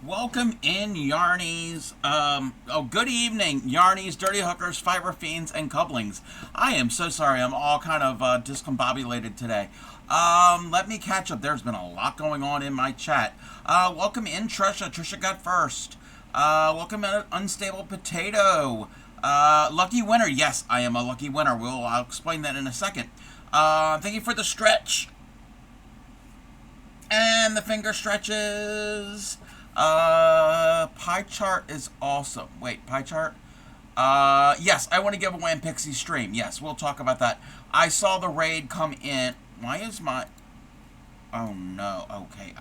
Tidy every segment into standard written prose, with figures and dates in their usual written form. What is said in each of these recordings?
Welcome in, Yarnies. Good evening, Yarnies, Dirty Hookers, Fiber Fiends, and Couplings. I am so sorry. I'm all kind of discombobulated today. Let me catch up. There's been a lot going on in my chat. Welcome in, Trisha. Trisha got first. Welcome in, Unstable Potato. Lucky winner. Yes, I am a lucky winner. I'll explain that in a second. Thank you for the stretch. And the finger stretches. Pie chart is awesome. Wait, pie chart? Yes, I want to give away in Pixie Stream. Yes, we'll talk about that. I saw the raid come in. Why is my... Oh, no. Okay,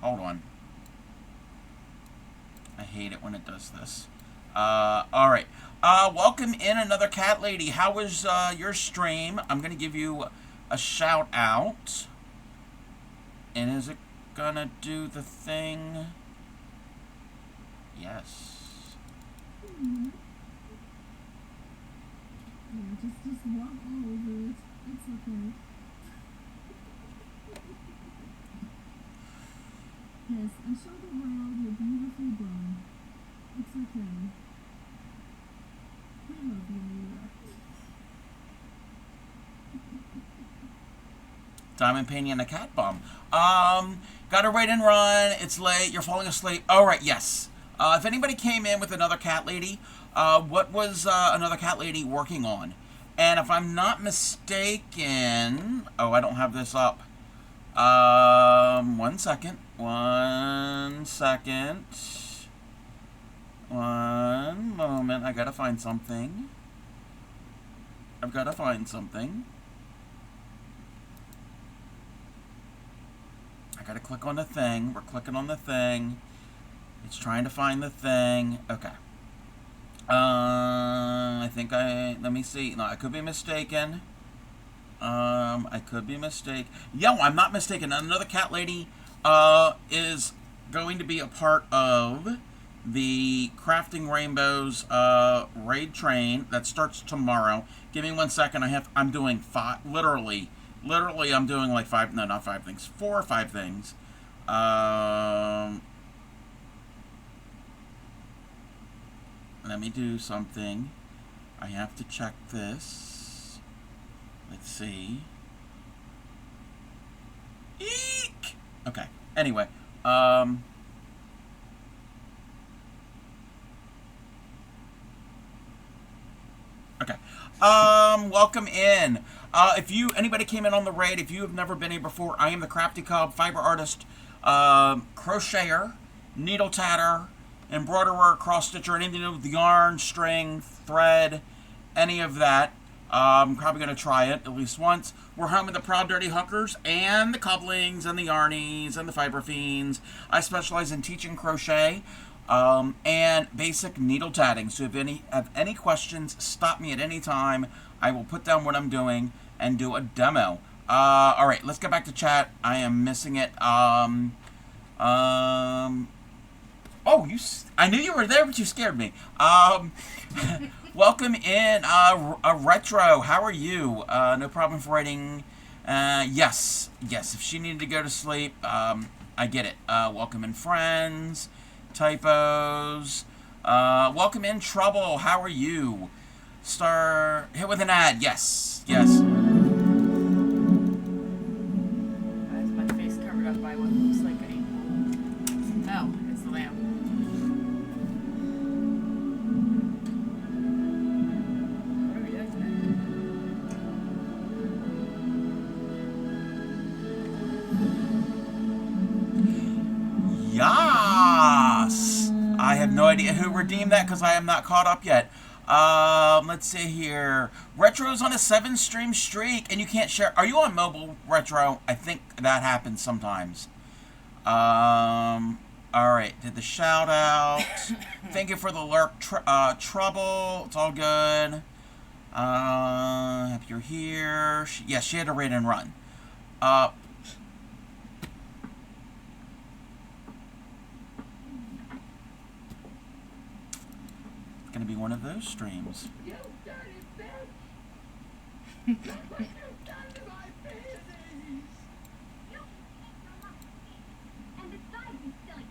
hold on. I hate it when it does this. Alright. Welcome in, another cat lady. How was, your stream? I'm gonna give you a shout out. And is it gonna do the thing? Yes. Yeah, just walk all over it. It's okay. Yes, I show the world your beautiful bone. It's okay. We love you, Mira. Diamond painting and a cat bomb. Got a raid and run. It's late. You're falling asleep. All right, yes. If anybody came in with another cat lady, what was another cat lady working on? And if I'm not mistaken, oh, I don't have this up. 1 second. 1 second. One moment. I gotta find something. I've gotta find something. I gotta click on the thing. We're clicking on the thing. It's trying to find the thing. Okay. I think let me see. No, I could be mistaken. I could be mistaken. Yo, I'm not mistaken. Another cat lady, is going to be a part of the Crafting Rainbows, raid train that starts tomorrow. Give me 1 second. I'm doing literally, I'm doing like not 5 things, 4 or 5 things. Let me do something. I have to check this. Let's see. Eek! Okay. Anyway, okay. Welcome in. If anybody came in on the raid, if you have never been here before, I am the Crafty Cub, fiber artist, crocheter, needle tatter, embroiderer, cross stitcher, anything to do with yarn, string, thread, any of that. I'm probably going to try it at least once. We're home with the Proud Dirty Hookers and the Couplings and the Yarnies and the Fiber Fiends. I specialize in teaching crochet and basic needle tatting. So if have any questions, stop me at any time. I will put down what I'm doing and do a demo. All right, let's get back to chat. I am missing it. Oh, I knew you were there, but you scared me. Welcome in, a Retro. How are you? No problem for writing. Yes. If she needed to go to sleep, I get it. Welcome in, friends. Typos. Welcome in, Trouble. How are you? Hit with an ad. Yes. Why is my face covered up by what looks like a... Oh, it's the lamp. What are we doing Yes. I have no idea who redeemed that because I am not caught up yet. Let's see here. Retro's on a 7-stream streak, and you can't share. Are you on mobile, Retro? I think that happens sometimes. All right. Did the shout out. Thank you for the lurk, Trouble. It's all good. If you're here, yes, she had a raid and run. It's gonna be one of those streams. You dirty bitch! Look what you've done to my babies! And besides, you silly,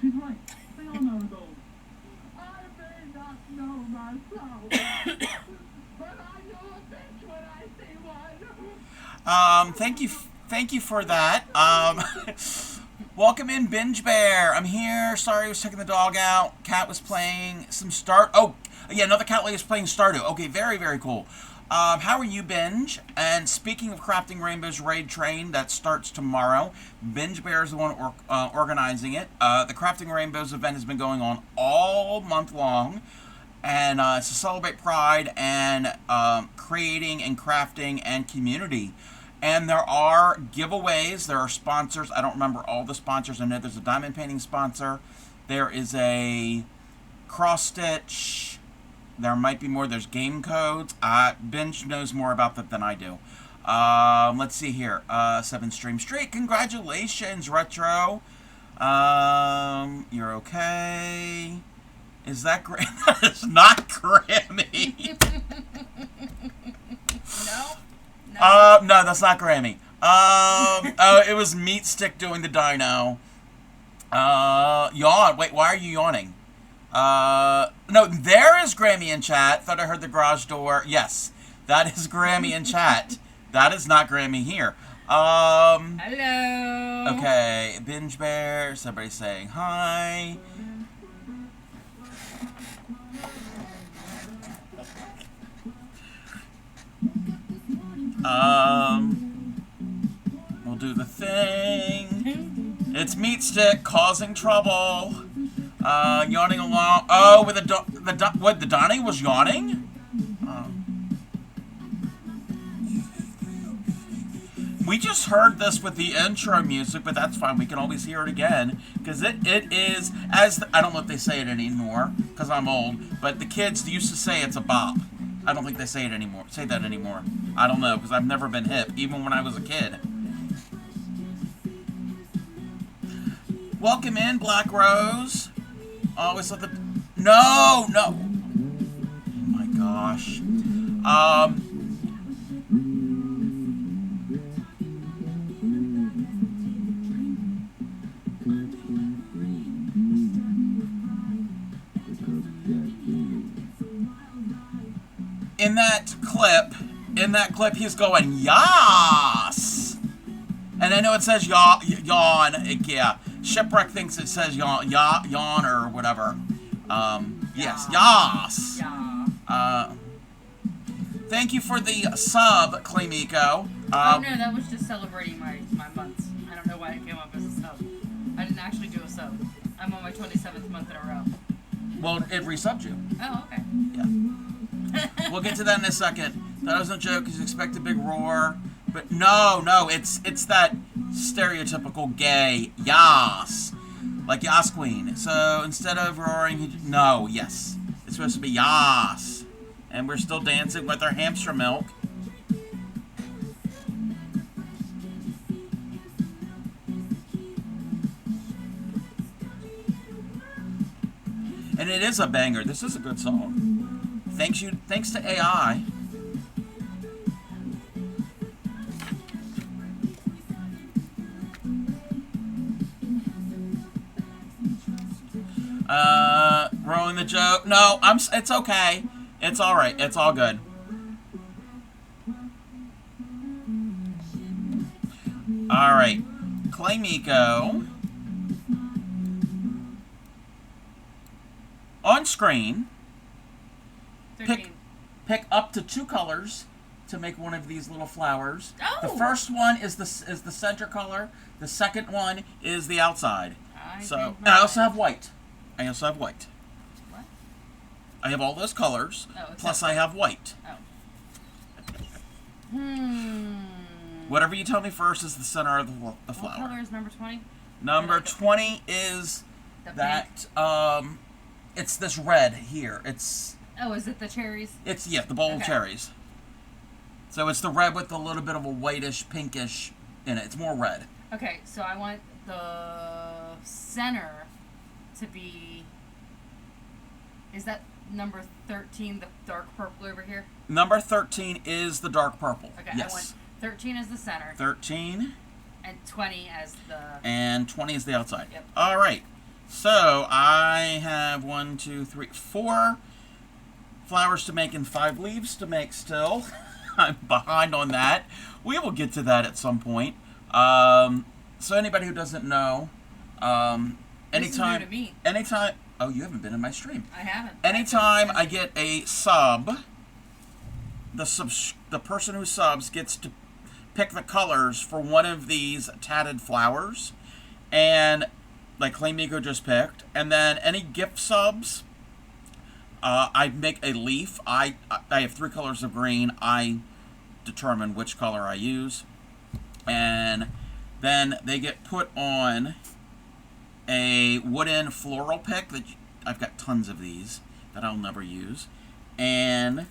she's right. They all know those. I may not know myself, but I know a bitch when I see one. Thank you for that. Welcome in, Binge Bear. I'm here. Sorry, I was taking the dog out. Cat was playing some Oh, yeah, another cat lady is playing Stardew. Okay, very, very cool. How are you, Binge? And speaking of Crafting Rainbow's Raid Train, that starts tomorrow. Binge Bear is the one organizing it. The Crafting Rainbows event has been going on all month long. And it's to celebrate pride and creating and crafting and community. And there are giveaways. There are sponsors. I don't remember all the sponsors. I know there's a diamond painting sponsor. There is a cross stitch. There might be more. There's game codes. Binge knows more about that than I do. Let's see here. 7 stream streak. Congratulations, Retro. You're okay. Is that great? That is not Grammy. No. No, that's not Grammy. Oh, it was Meat Stick doing the dino. Yawn. Wait, why are you yawning? No, there is Grammy in chat. Thought I heard the garage door. Yes, that is Grammy in chat. That is not Grammy here. Hello. Okay, Binge Bear. Somebody saying hi. We'll do the thing. It's Meat Stick causing trouble. Yawning along. Oh, with the Donnie was yawning? We just heard this with the intro music, but that's fine. We can always hear it again. Because it is, I don't know if they say it anymore, because I'm old, but the kids used to say it's a bop. I don't think they say that anymore. I don't know, because I've never been hip, even when I was a kid. Welcome in, Black Rose. Always let the... No! Oh my gosh. In that clip, he's going, yas! And I know it says yawn, yeah. Shipwreck thinks it says yawn or whatever. Yes, yas! Yeah. Thank you for the sub, Claymiko. Oh no, that was just celebrating my months. I don't know why it came up as a sub. I didn't actually do a sub. I'm on my 27th month in a row. Well, it resubbed you. Oh, okay. Yeah. We'll get to that in a second. That was no joke, because you expect a big roar. But no, it's that stereotypical gay yas. Like Yas Queen. So instead of roaring, yes. It's supposed to be yas. And we're still dancing with our hamster milk. And it is a banger. This is a good song. Thanks to AI. Rolling the joke. No, it's okay. It's alright. It's all good. Alright. Claymiko. On screen. 13. Pick up to 2 colors to make one of these little flowers. Oh. The first one is the center color. The second one is the outside. And I also have white. What? I have all those colors. Oh, plus I have white. Oh. Whatever you tell me first is the center of the flower. What color is number 20? Number 20 is that it's this red here. Oh, is it the cherries? It's the bowl of cherries. So it's the red with a little bit of a whitish, pinkish in it. It's more red. Okay, so I want the center to be... Is that number 13, the dark purple over here? Number 13 is the dark purple. Okay, yes. I want 13 as the center. 13. And 20 as the... And 20 is the outside. Yep. All right. So I have 1, 2, 3, 4 flowers to make and 5 leaves to make still. I'm behind on that. We will get to that at some point. So anybody who doesn't know, This is new to me. anytime, oh, you haven't been in my stream. I haven't. Anytime I get a sub, the person who subs gets to pick the colors for one of these tatted flowers, and like Clay Miko just picked, and then any gift subs, I make a leaf. I have 3 colors of green. I determine which color I use, and then they get put on a wooden floral pick that I've got tons of these that I'll never use, and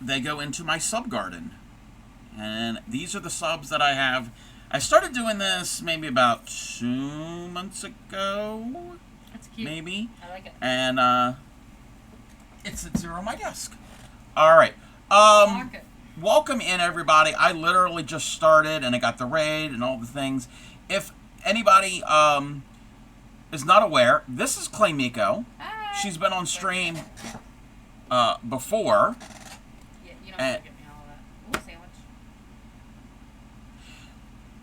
they go into my sub garden. And these are the subs that I have. I started doing this maybe about 2 months ago. That's cute. Maybe. I like it. And it's at 0 on my desk. All right. Market. Welcome in, everybody. I literally just started, and I got the raid and all the things. If anybody is not aware, this is Clay Miko. Hi. She's been on stream before. Yeah, you don't have to give me all of that. Ooh, sandwich.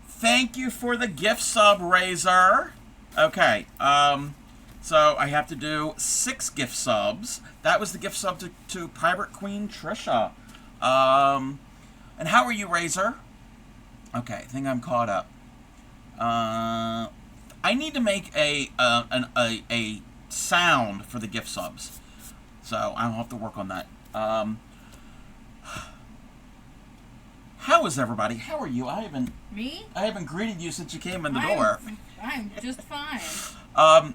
Thank you for the gift sub, Razor. Okay, so I have to do 6 gift subs. That was the gift sub to Pirate Queen Trisha. And how are you, Razor? Okay, I think I'm caught up. I need to make a sound for the gift subs, so I'll have to work on that. How is everybody? How are you? I Me? haven't greeted you since you came in the I'm- door. I'm just fine.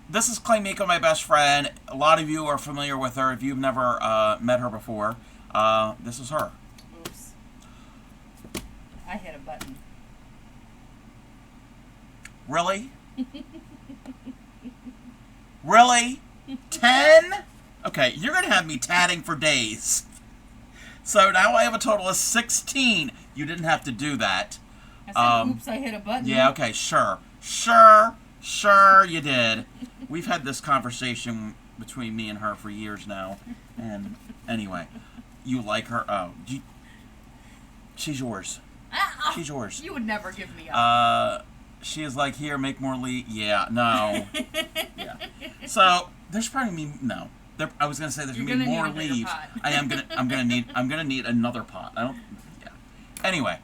This is Clay Miko, my best friend. A lot of you are familiar with her. If you've never met her before, this is her. Oops. I hit a button. Really? Really? 10? Okay, you're going to have me tatting for days. So now I have a total of 16. You didn't have to do that. I said, oops, I hit a button. Yeah, okay, sure. Sure you did. We've had this conversation between me and her for years now. And anyway, you like her. Oh, she's yours. Ah, She's yours. You would never give me up. She is like, here, make more lead. Yeah, no. Yeah. So there's probably no. I was gonna say there's You're gonna be gonna more need a bigger leaves. pot. I'm gonna need another pot. I don't. Yeah. Anyway,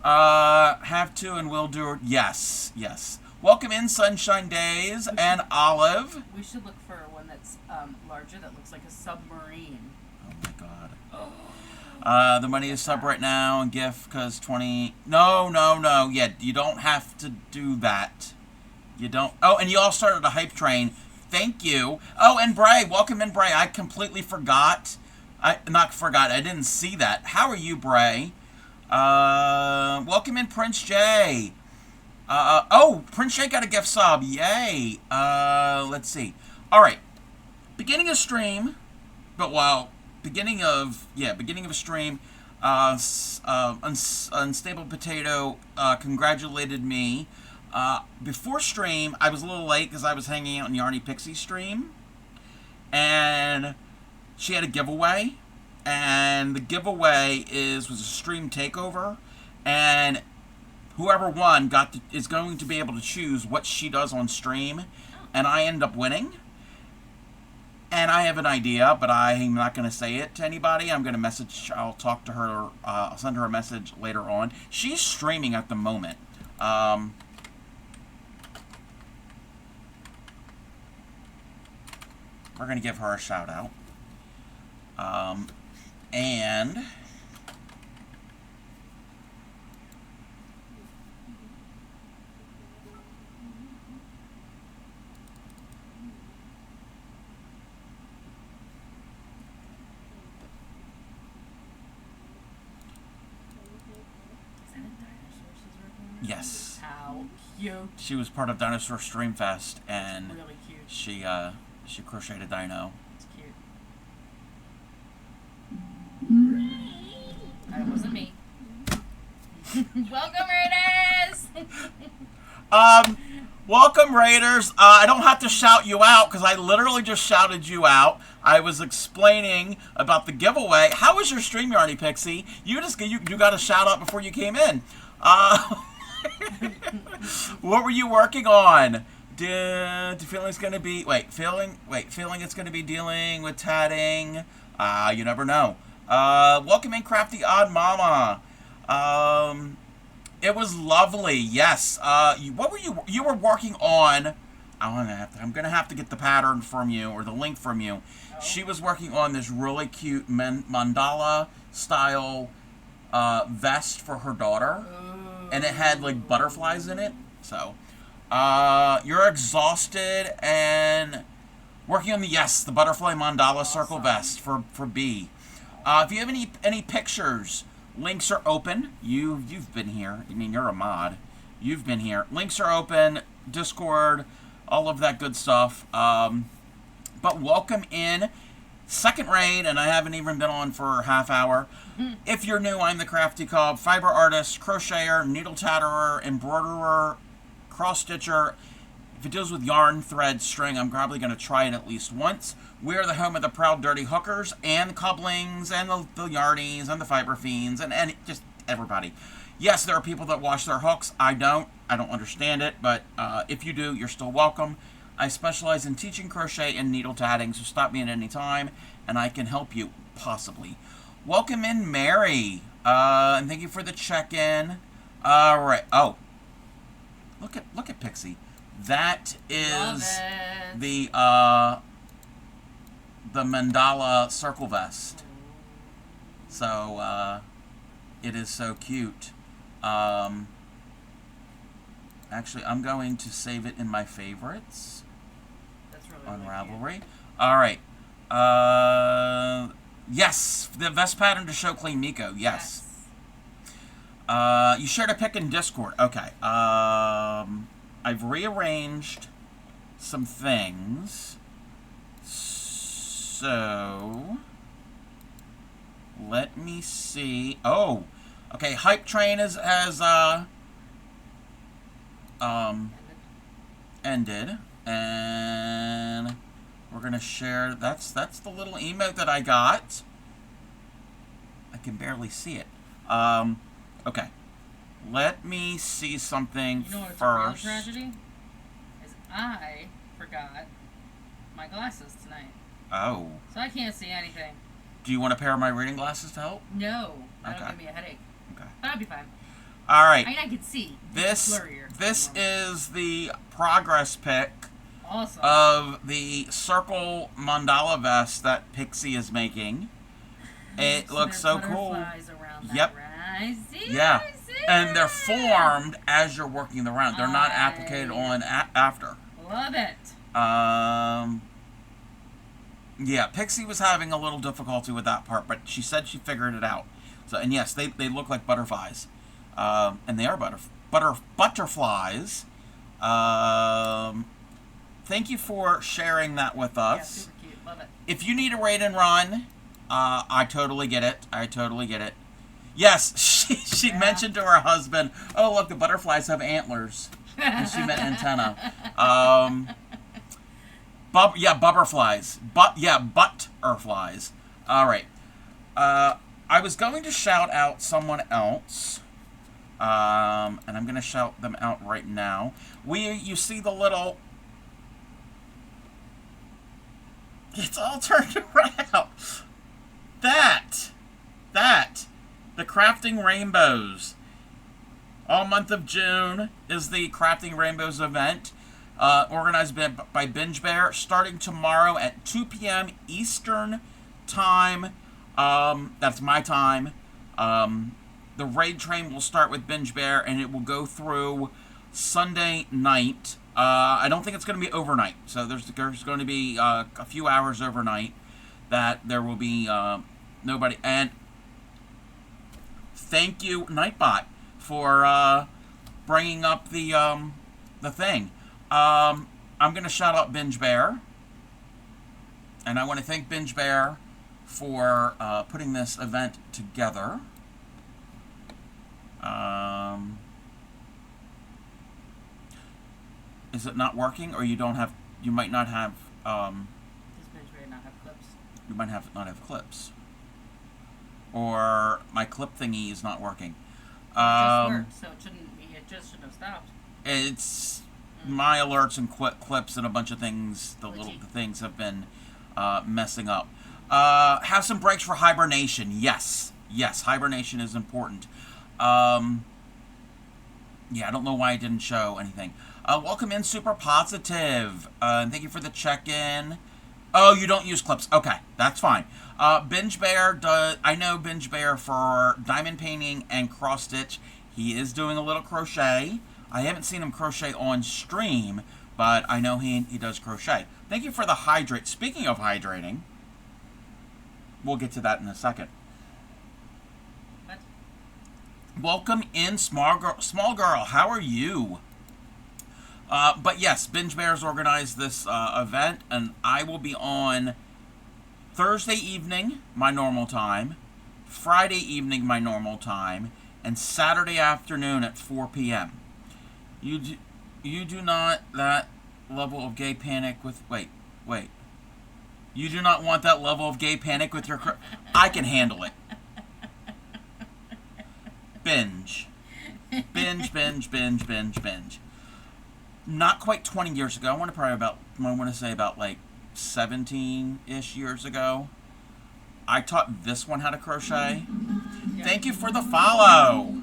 have to and will do. Yes. Welcome in, Sunshine Days and Olive. We should look for one that's larger that looks like a submarine. Oh my God. The money is sub right now and gift because 20. No. Yeah, you don't have to do that. You don't. Oh, and you all started a hype train. Thank you. Oh, and Bray, welcome in, Bray. I completely forgot. I didn't see that. How are you, Bray? Welcome in, Prince J. Oh, Prince J got a gift sub. Yay. Let's see. All right. Beginning of stream, beginning of stream. Unstable Potato congratulated me. Before stream, I was a little late because I was hanging out in Yarny Pixie's stream, and she had a giveaway, and the giveaway was a stream takeover, and whoever won is going to be able to choose what she does on stream, and I end up winning. And I have an idea, but I'm not going to say it to anybody. I'm going to message. I'll talk to her. I'll send her a message later on. She's streaming at the moment. We're going to give her a shout out. And yes, How cute. she was part of Dinosaur Stream Fest, and Really cute. she crocheted a dino. It's cute. That wasn't me. Welcome, Raiders! Welcome, Raiders. I don't have to shout you out because I literally just shouted you out. I was explaining about the giveaway. How was your stream, Yarny Pixie? You got a shout out before you came in. What were you working on? Feeling it's gonna be feeling it's gonna be dealing with tatting. You never know. Welcome in, Crafty Odd Mama. It was lovely. Yes. What were you were working on? I'm gonna have to get the pattern from you or the link from you. Oh. She was working on this really cute mandala style vest for her daughter, and it had like butterflies in it. So, you're exhausted and working on the butterfly mandala circle vest for B. If you have any pictures, links are open. You've been here. I mean, you're a mod. You've been here. Links are open. Discord, all of that good stuff. But welcome in. Second raid, and I haven't even been on for a half hour. If you're new, I'm the Crafty Cobb, fiber artist, crocheter, needle tatterer, embroiderer, cross stitcher. If it deals with yarn, thread, string, I'm probably going to try it at least once. We are the home of the proud dirty hookers and the cobblings and the yarnies and the fiber fiends and just everybody. Yes, there are people that wash their hooks. I don't understand it, but if you do, you're still welcome. I specialize in teaching crochet and needle tatting, so stop me at any time and I can help you, possibly. Welcome in, Mary, and thank you for the check-in. All right. Oh, look at Pixie. That is the mandala circle vest. So it is so cute. Actually, I'm going to save it in my favorites. That's really on really Ravelry. All right. Yes, the vest pattern to show clean Miko. Yes. You shared a pic in Discord. Okay. I've rearranged some things. So let me see. Oh, okay. Hype Train has ended, and we're gonna share. That's the little emote that I got. I can barely see it. Okay. Let me see something You know what's first. a real tragedy? Is I forgot my glasses tonight. Oh. So I can't see anything. Do you want a pair of my reading glasses to help? No. That'll Okay. give me a headache. Okay. But I'll be fine. All right. I mean, I can see. This It's blurrier. this is the progress pic Awesome. of the circle mandala vest that Pixie is making. It looks so cool. Butterflies around Yep. that, right? See, Yeah. I see And they're it. formed as you're working the round. They're not applicated on after. Love it. Yeah, Pixie was having a little difficulty with that part, but she said she figured it out. So, and yes, they look like butterflies. And they are butterflies. Thank you for sharing that with Yeah, us. super cute. Love it. If you need a raid and run, I totally get it. I totally get it. Yes, she mentioned to her husband, oh, look, the butterflies have antlers. And she meant antenna. Butterflies. Butterflies. All right. I was going to shout out someone else. And I'm going to shout them out right now. You see the little... It's all turned around. That. The Crafting Rainbows. All month of June is the Crafting Rainbows event, organized by Binge Bear, starting tomorrow at 2 p.m. Eastern Time. That's my time. The raid train will start with Binge Bear, and it will go through Sunday night. I don't think it's going to be overnight, so there's going to be a few hours overnight that there will be nobody. And thank you, Nightbot, for bringing up the thing. I'm going to shout out Binge Bear, and I want to thank Binge Bear for putting this event together. Is it not working, or you don't have? You might not have. This bench may not have clips. You might not have clips, or my clip thingy is not working. It just worked, so it shouldn't be. It just shouldn't have stopped. It's my alerts and clips and a bunch of things. The Glitchy. little things have been messing up. Have some breaks for hibernation. Yes, hibernation is important. Yeah, I don't know why I didn't show anything. Welcome in, Super Positive. Thank you for the check-in. Oh, you don't use clips. Okay, that's fine. Binge Bear does. I know Binge Bear for diamond painting and cross stitch. He is doing a little crochet. I haven't seen him crochet on stream, but I know he does crochet. Thank you for the hydrate. Speaking of hydrating, we'll get to that in a second. What? Welcome in, Small Girl. How are you? But yes, Binge Bears organized this event, and I will be on Thursday evening, my normal time, Friday evening, my normal time, and Saturday afternoon at 4 p.m. You do not that level of gay panic with... Wait. You do not want that level of gay panic with your... I can handle it. Binge. Not quite 20 years ago. I want to say about like 17-ish years ago. I taught this one how to crochet. Yeah. Thank you for the follow.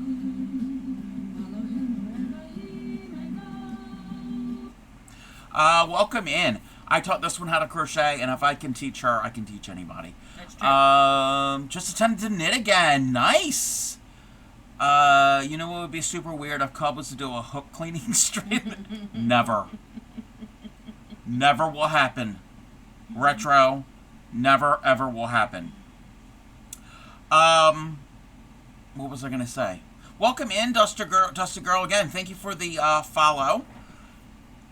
Welcome in. I taught this one how to crochet, and if I can teach her, I can teach anybody. That's true. Just attempted to knit again. Nice. You know what would be super weird if Cub was to do a hook cleaning stream? Never. Never will happen. Retro. Never, ever will happen. What was I going to say? Welcome in, Dusty Girl again. Thank you for the follow.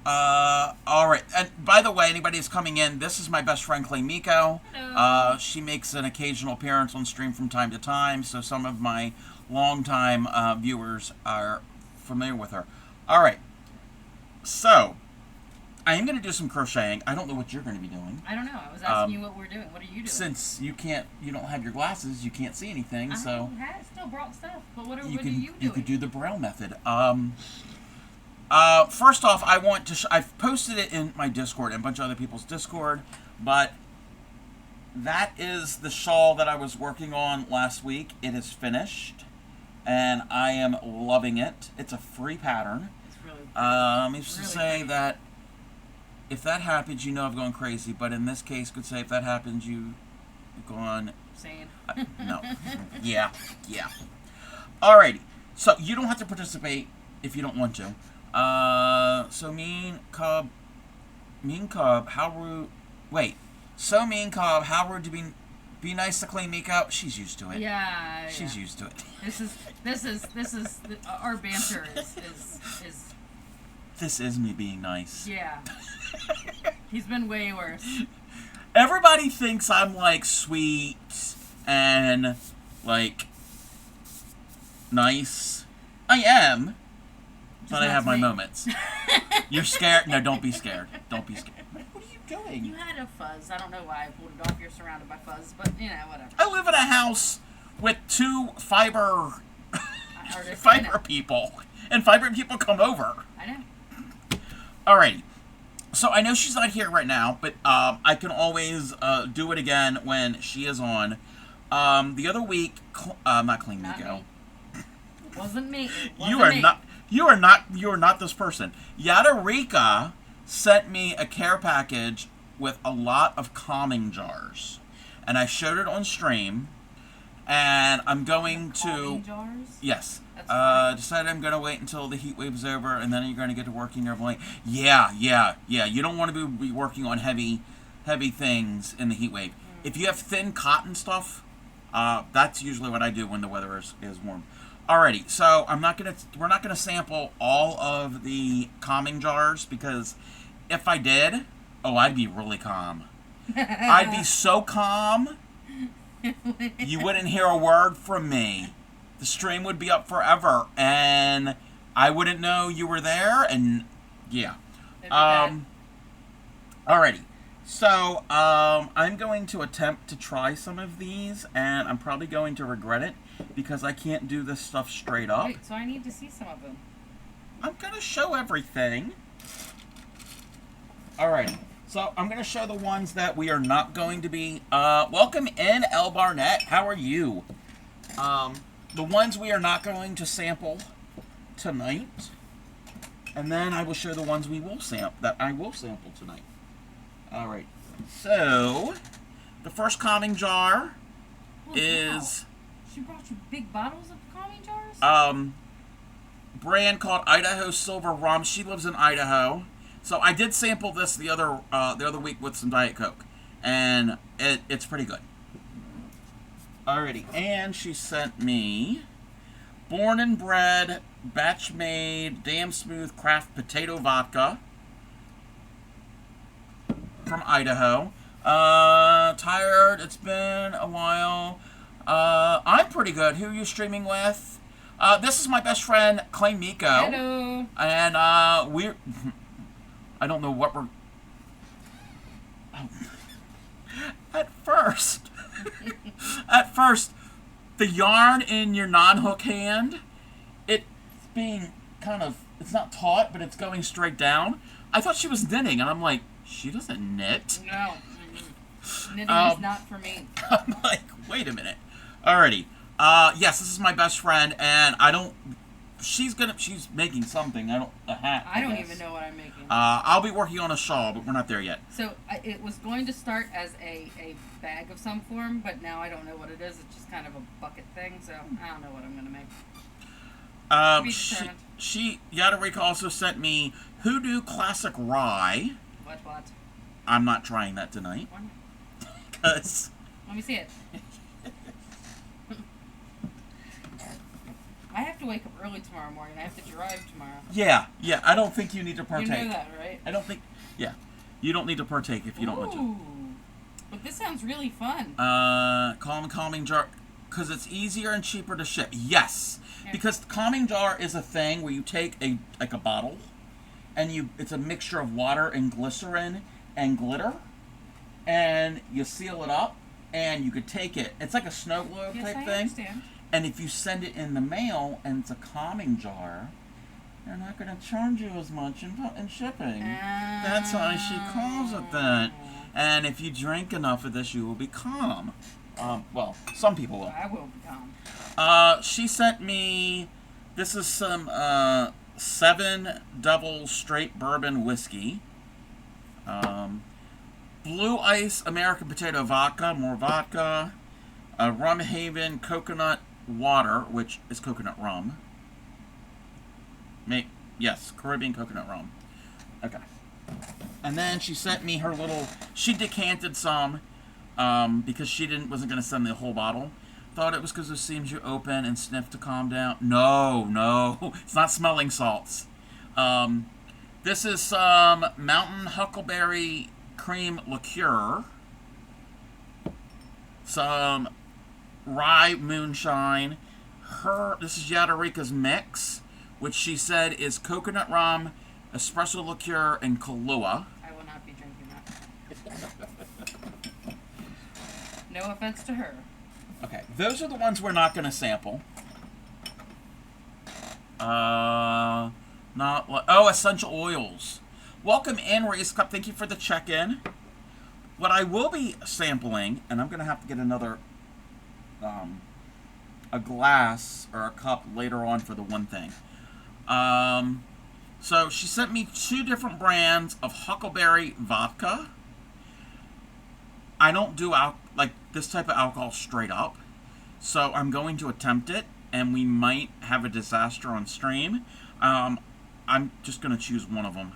Alright. And by the way, anybody who's coming in, this is my best friend, Clay Miko. Hello. She makes an occasional appearance on stream from time to time, so some of my longtime viewers are familiar with her. Alright. So, I am going to do some crocheting. I don't know what you're going to be doing. I don't know. I was asking you what we're doing. What are you doing? Since you don't have your glasses, you can't see anything, so... I still brought stuff, but what are you can, doing? You could do the Braille method. First off, I want to... I've posted it in my Discord and a bunch of other people's Discord, but that is the shawl that I was working on last week. It is finished, and I am loving it. It's a free pattern. It's really pretty. Used to say that if that happens, you know I've gone crazy, but in this case, could say if that happens, you've gone... Sane. No. Yeah. Alrighty. So, you don't have to participate if you don't want to. So Mean Cub, how rude... Wait. So Mean Cub, how rude to be nice to Clay Miko? She's used to it. Yeah. She's used to it. This is our banter is This is me being nice. yeah. He's been way worse. Everybody thinks I'm, like, sweet and, like, nice. I am. But I have my moments. You're scared? No, don't be scared. Don't be scared. What are you doing? You had a fuzz. I don't know why I pulled it off. You're surrounded by fuzz, but you know, whatever. I live in a house with two fiber people, and fiber people come over. I know. Alrighty. So I know she's not here right now, but I can always do it again when she is on. The other week, not Clean Miko. It wasn't me. You are not this person. Yadarika sent me a care package with a lot of calming jars, and I showed it on stream. And I'm going to... Calming jars? Yes. That's Decided I'm going to wait until the heat wave's over, and then you're going to get to working your blank. Yeah. You don't want to be working on heavy things in the heat wave. If you have thin cotton stuff, that's usually what I do when the weather is warm. Alrighty, so we're not gonna sample all of the calming jars, because if I did, I'd be really calm. I'd be so calm, you wouldn't hear a word from me. The stream would be up forever, and I wouldn't know you were there, and yeah. It'd be bad. Alrighty. So, I'm going to attempt to try some of these, and I'm probably going to regret it because I can't do this stuff straight up. Wait, so I need to see some of them. I'm going to show everything. Alrighty. So, I'm going to show the ones that we are not going to be... welcome in, El Barnett. How are you? The ones we are not going to sample tonight. And then I will show the ones we will that I will sample tonight. Alright. So, the first calming jar Oh, is... wow. She brought you big bottles of calming jars? Brand called Idaho Silver Rum. She lives in Idaho. So I did sample this the other week with some Diet Coke, and it's pretty good. Alrighty, and she sent me Born and Bred, batch made, damn smooth craft potato vodka from Idaho. Tired. It's been a while. I'm pretty good. Who are you streaming with? This is my best friend, Clay Miko. Hello. And we're... I don't know what we're... At first, the yarn in your non-hook hand, it's being kind of... It's not taut, but it's going straight down. I thought she was knitting, and I'm like, she doesn't knit. No. Knitting is not for me. I'm like, wait a minute. Alrighty. Yes, this is my best friend, and I don't... She's making something. A hat. I don't guess. even know what I'm making. I'll be working on a shawl, but we're not there yet. So it was going to start as a bag of some form, but now I don't know what it is. It's just kind of a bucket thing, so I don't know what I'm going to make. Yadorika also sent me Hoodoo Classic Rye. What? I'm not trying that tonight. Why not? Because... Let me see it. I have to wake up early tomorrow morning. I have to drive tomorrow. Yeah. I don't think you need to partake. You know that, right? I don't think... Yeah. You don't need to partake if you don't want to. But this sounds really fun. Calming jar... Because it's easier and cheaper to ship. Yes. Yeah. Because the calming jar is a thing where you take a bottle, and it's a mixture of water and glycerin and glitter, and you seal it up, and you could take it. It's like a snow globe Yes, type I thing. understand. And if you send it in the mail and it's a calming jar, they're not going to charge you as much in shipping. That's why she calls it that. And if you drink enough of this, you will be calm. Well, some people will. I will be calm. She sent me... This is some 7 Double Straight Bourbon Whiskey. Blue Ice American Potato Vodka, more vodka. Rum Haven Coconut Water, which is coconut rum. Yes, Caribbean coconut rum. Okay. And then she sent me her little... She decanted some because she wasn't going to send me the whole bottle. Thought it was because it seems you open and sniff to calm down. No. It's not smelling salts. This is some Mountain Huckleberry Cream Liqueur. Some Rye Moonshine. This is Yadorika's mix, which she said is coconut rum, espresso liqueur, and Kahlua. I will not be drinking that. No offense to her. Okay, those are the ones we're not going to sample. Essential oils. Welcome in, Race Cup. Thank you for the check-in. What I will be sampling, and I'm going to have to get another, a glass or a cup later on for the one thing. So she sent me 2 different brands of Huckleberry vodka. I don't do this type of alcohol straight up, so I'm going to attempt it, and we might have a disaster on stream. I'm just going to choose one of them.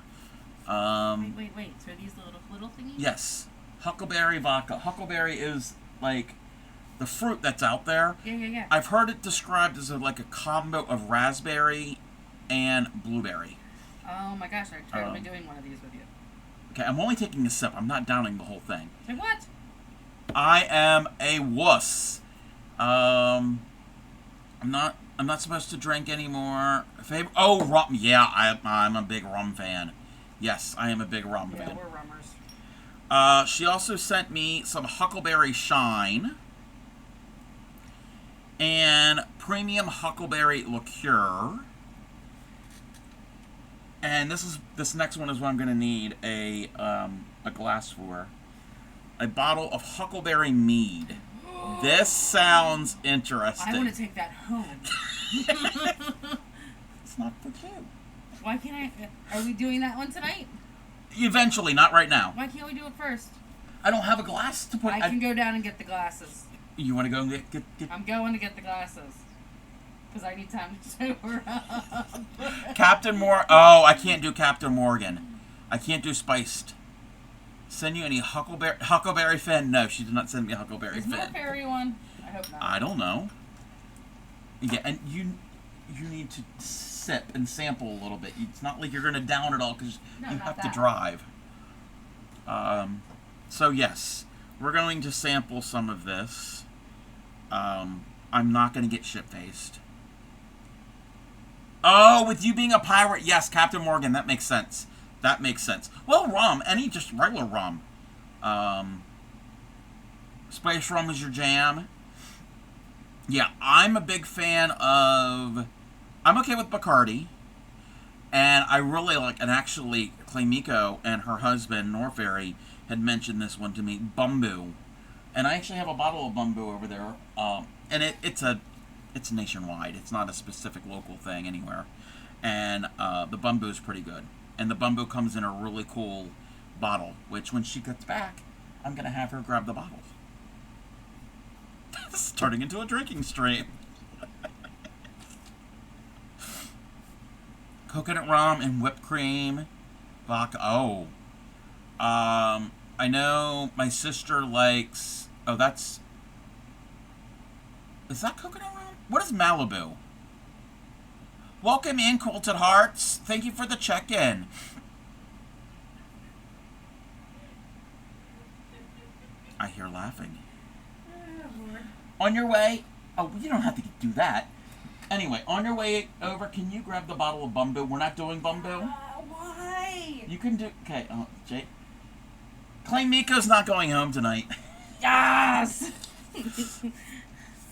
Wait. So are these little thingies? Yes. Huckleberry vodka. Huckleberry is like the fruit that's out there. Yeah. I've heard it described as like a combo of raspberry and blueberry. Oh my gosh, I'm totally doing one of these with you. Okay, I'm only taking a sip. I'm not downing the whole thing. Say what? I am a wuss. I'm not supposed to drink anymore. Rum. Yeah, I'm a big rum fan. Yes, I am a big rum Yeah, fan. we're rummers. She also sent me some Huckleberry Shine and premium Huckleberry liqueur. And this next one is what I'm going to need a glass for. A bottle of Huckleberry mead. This sounds interesting. I want to take that home. It's not for you. Why can't I? Are we doing that one tonight? Eventually, not right now. Why can't we do it first? I don't have a glass to put. I can go down and get the glasses. You want to go and get? I'm going to get the glasses. Because I need time to sober up. Captain Morgan. Oh, I can't do Captain Morgan. I can't do spiced. Send you any Huckleberry Finn? No, she did not send me a Huckleberry Is Finn. there a fairy one? I hope not. I don't know. Yeah, and you need to sip and sample a little bit. It's not like you're going to down it all because No, you not have to that. drive. So yes, we're going to sample some of this. I'm not going to get shit-faced. Oh, with you being a pirate, yes, Captain Morgan, that makes sense. That makes sense. Well, rum, any just regular rum. Spice rum is your jam. Yeah, I'm a big fan of... I'm okay with Bacardi. And I really like, and actually, Claymiko and her husband, Norfairy, had mentioned this one to me, Bumbu. And I actually have a bottle of Bumbu over there. And it's nationwide. It's not a specific local thing anywhere. And the Bumbu is pretty good. And the Bumbu comes in a really cool bottle, which when she gets back, I'm going to have her grab the bottle. This is turning into a drinking stream. Coconut rum and whipped cream. Vodka. Oh. I know my sister likes... Oh, that's... Is that coconut rum? What is Malibu? Welcome in, Quilted Hearts. Thank you for the check-in. I hear laughing. On your way... Oh, you don't have to do that. Anyway, on your way over, can you grab the bottle of Bumbu? We're not doing Bumbu. Why? You can do... Okay, Jay... Clay Miko's not going home tonight. Yes!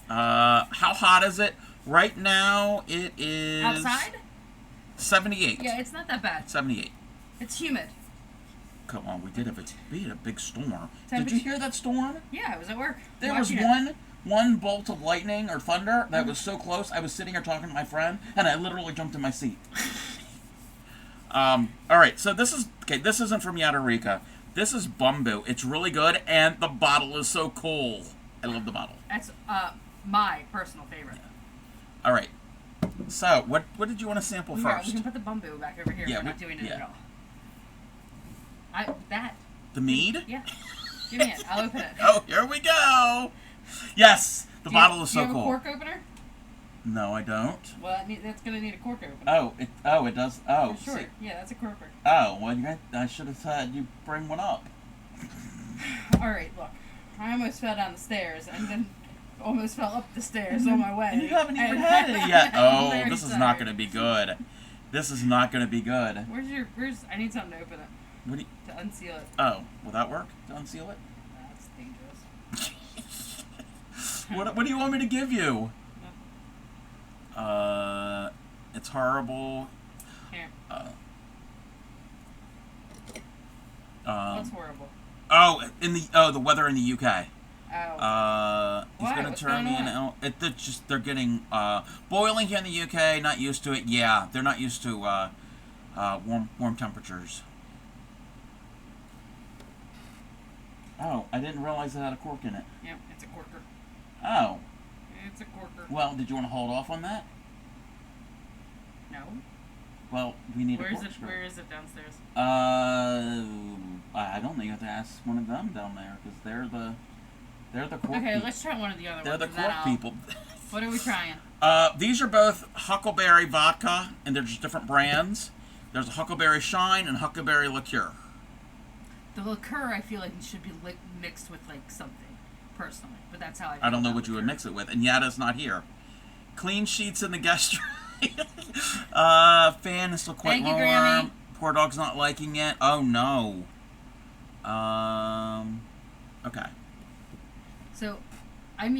How hot is it? Right now, it is... Outside? 78. Yeah, it's not that bad. 78. It's humid. Come on, we had a big storm. Did Temperature- you hear that storm? Yeah, I was at work. There was watching it. one bolt of lightning or thunder that was so close. I was sitting here talking to my friend, and I literally jumped in my seat. All right, so this isn't from Yatarika. This is Bumbu. It's really good, and the bottle is so cool. I love the bottle. That's my personal favorite. All right. So, what did you want to sample Alright, first? we can put the Bumbu back over here. Yeah, We're not doing it yeah. at all. That. The mead? Yeah. Give me it. I'll open it. Oh, here we go. Yes, the bottle is Do you so have cool. a cork opener? No, I don't. Well, that's going to need a cork opener. Oh, it does. Oh, For sure. see. Yeah, that's a corker. Oh, well, I should have said you bring one up. Alright, look. I almost fell down the stairs and then almost fell up the stairs on my way. And you haven't even had it yet. I'm Oh, very this is tired. not going to be good. This is not going to be good. I need something to open it. What do you, To unseal it. oh, will that work to unseal it? That's dangerous. What do you want me to give you? It's horrible. Here. Um, What's horrible? the weather in the UK. Oh. He's Why? gonna What's turn going me on? in. They're getting boiling here in the UK. Not used to it. Yeah, they're not used to warm temperatures. Oh, I didn't realize it had a cork in it. Yep, it's a corker. Oh, It's a corker. well, did you want to hold off on that? No. Well, we need Where a is it? corkscrew. Where is it downstairs? I don't think you have to ask one of them down there because they're the cork. Okay, people. let's try one of the other They're ones. the and then cork I'll- people. What are we trying? These are both Huckleberry vodka, and they're just different brands. There's a Huckleberry Shine and Huckleberry Liqueur. The liqueur, I feel like it should be mixed with like something, personally. But that's how I. Feel I don't know about what you would liqueur. mix it with, and Yada's not here. Clean sheets in the guest room. Fan is still quite Thank you, warm. Grammy. Poor dog's not liking it. Oh no. Okay. So, I'm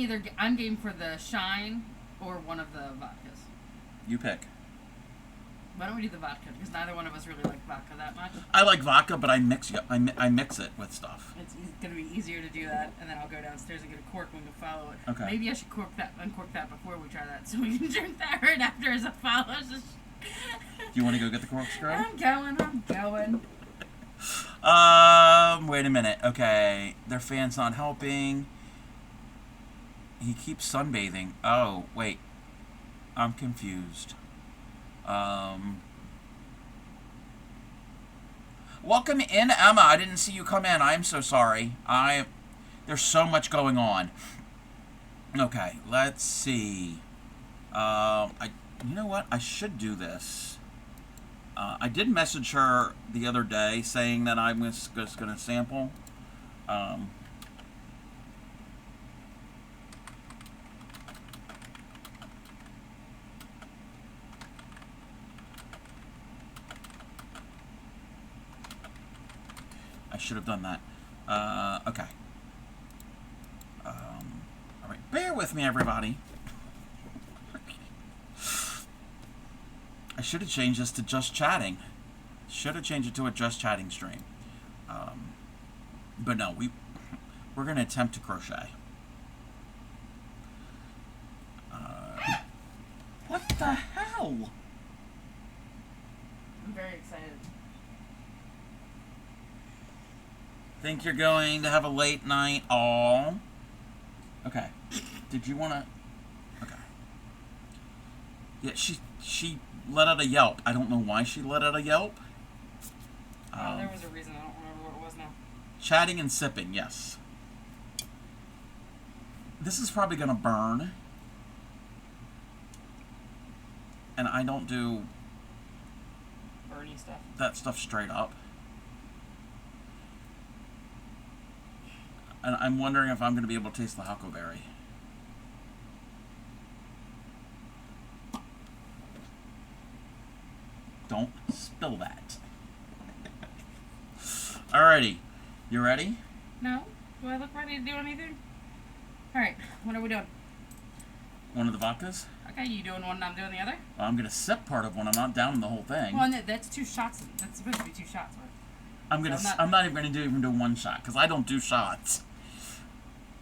game for the Shine or one of the vodkas. You pick. Why don't we do the vodka? Because neither one of us really like vodka that much. I like vodka, but I mix it with stuff. It's going to be easier to do that, and then I'll go downstairs and get a cork when we follow it. Okay. Maybe I should uncork that before we try that, so we can drink that right after as a follow. Do you want to go get the corkscrew? I'm going. Wait a minute. Okay, their fan's not helping. He keeps sunbathing. Oh, wait. I'm confused. Welcome in, Emma. I didn't see you come in. I'm so sorry. There's so much going on. Okay, let's see. You know what? I should do this. I did message her the other day saying that I was just going to sample. I should have done that. Okay. All right. Bear with me, everybody. I should have changed this to just chatting. Should have changed it to a just chatting stream. But no, we're going to attempt to crochet. What the hell? I'm very excited. Think you're going to have a late night? All. Okay. Did you want to? Okay. Yeah, she let out a yelp. I don't know why she let out a yelp. There was a reason. I don't remember what it was now. Chatting and sipping, yes. This is probably going to burn. And I don't do Burny stuff. that stuff straight up. And I'm wondering if I'm going to be able to taste the huckleberry. Don't spill that. Alrighty. You ready? No? Do I look ready to do anything? Alright, what are we doing? One of the vodkas? Okay, you doing one and I'm doing the other? Well, I'm going to sip part of one. I'm not down the whole thing. Well, no, that's 2 shots. That's supposed to be 2 shots. I'm not even going to do one shot because I don't do shots.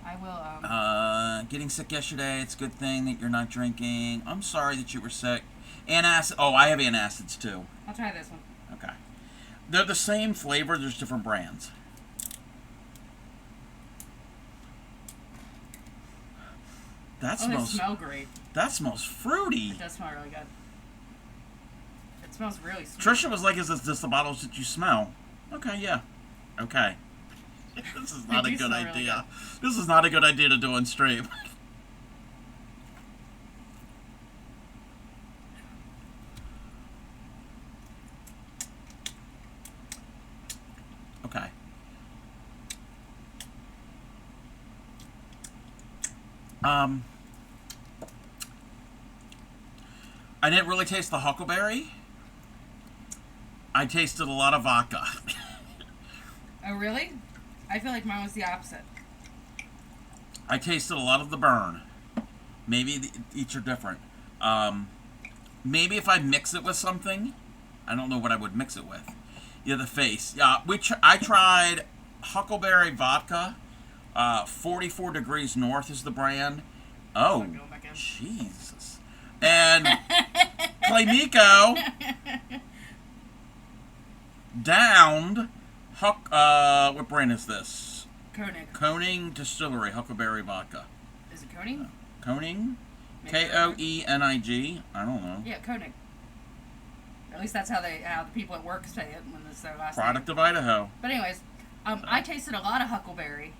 I will, Getting sick yesterday. It's a good thing that you're not drinking. I'm sorry that you were sick. Antacid. Oh, I have antacids too. I'll try this one. Okay. They're the same flavor. There's different brands. That They smells. smell great. That smells fruity. It does smell really good. It smells really sweet. Trisha was like, "Is this the bottles that you smell?" Okay, yeah. Okay. This is not a do good smell really idea. This is not a good idea to do on stream. Okay. I didn't really taste the huckleberry. I tasted a lot of vodka. Oh, really? I feel like mine was the opposite. I tasted a lot of the burn. Maybe each are different. Maybe if I mix it with something, I don't know what I would mix it with. Yeah, the face. Yeah, I tried huckleberry vodka. 44 Degrees North is the brand. Oh, Jesus. And Claymico downed what brand is this? Koenig. Koenig Distillery Huckleberry Vodka. Is it Koenig? Koenig? Maybe. Koenig. I don't know. Yeah, Koenig. At least that's how the people at work say it when it's their last Product name. of Idaho. But anyways, I tasted a lot of huckleberry,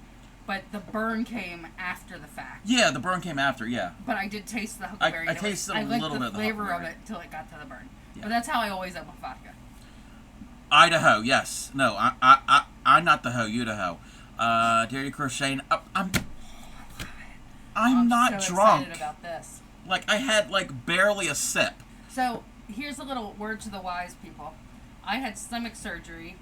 but the burn came after the fact. Yeah, the burn came after, yeah. But I did taste the huckleberry. I tasted a little bit of the flavor of huckleberry. it till it got to the burn. Yeah. But that's how I always am with vodka. Idaho, yes. No, I'm not the hoe, you the hoe. Dare you crocheting? I'm not so drunk. Excited about this. Like, I had, barely a sip. So, here's a little word to the wise people. I had stomach surgery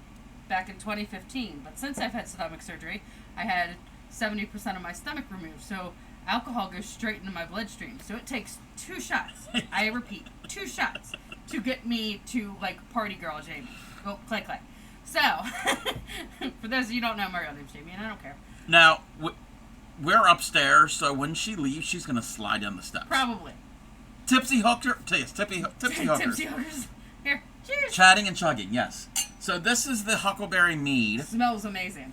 back in 2015, but since I've had stomach surgery, I had 70% of my stomach removed. So alcohol goes straight into my bloodstream. So it takes 2 shots. I repeat, 2 shots to get me to like party girl Jamie. Oh, clay clay. So, for those of you who don't know, my real name's Jamie, and I don't care. Now, we're upstairs, so when she leaves, she's going to slide down the steps. Probably. Tipsy hooker. Yes, tipsy hookers. Tipsy hookers. Here, cheers. Chatting and chugging, yes. So this is the huckleberry mead. Smells amazing.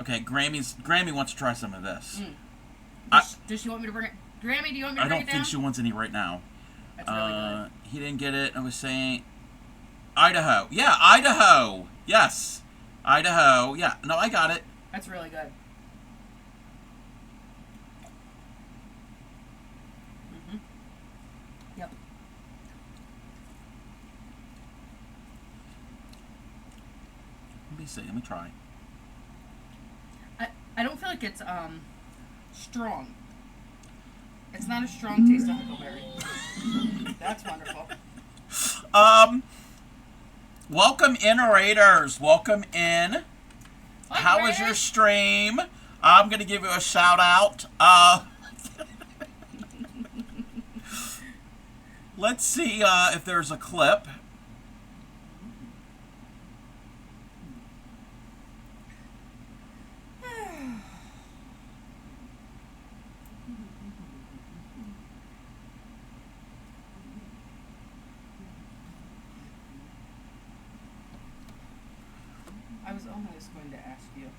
Okay, Grammy wants to try some of this. Does she want me to bring it? Grammy, do you want me to I bring don't it down? think she wants any right now. That's really good. He didn't get it. I was saying Idaho. Yeah, Idaho. Yes. Idaho. Yeah. No, I got it. That's really good. Mm-hmm. Yep. Let me see. Let me try. I don't feel like it's strong. It's not a strong taste of huckleberry. That's wonderful. Welcome in, Raiders. Welcome in. Hi, How was your stream? I'm gonna give you a shout out. Let's see if there's a clip. I was almost going to ask you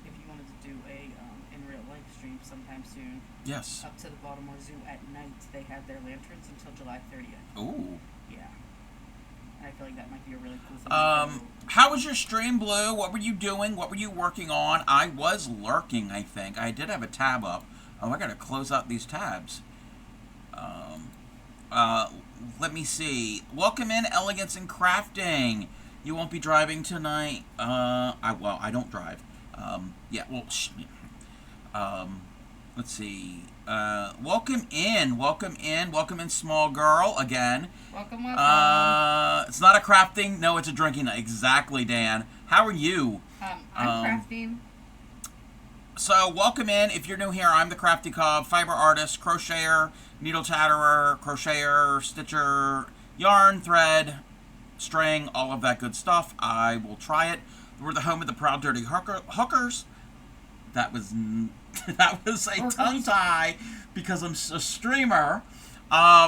if you wanted to do a in real life stream sometime soon. Yes. Up to the Baltimore Zoo at night. They have their lanterns until July 30th. Ooh. Yeah. And I feel like that might be a really cool thing to do. How was your stream, Blue? What were you doing? What were you working on? I was lurking, I think. I did have a tab up. Oh, I gotta close out these tabs. Let me see. Welcome in, Elegance and Crafting. You won't be driving tonight. I don't drive. Yeah, well, let's see. Welcome in, small girl, again. Welcome, welcome. It's not a crafting. No, it's a drinking. Exactly, Dan. How are you? I'm crafting. So, welcome in. If you're new here, I'm the Crafty Cobb, fiber artist, crocheter, needle tatterer, crocheter, stitcher, yarn, thread, string, all of that good stuff. I will try it. We're the home of the proud dirty hookers. That was a tongue tie because I'm a streamer.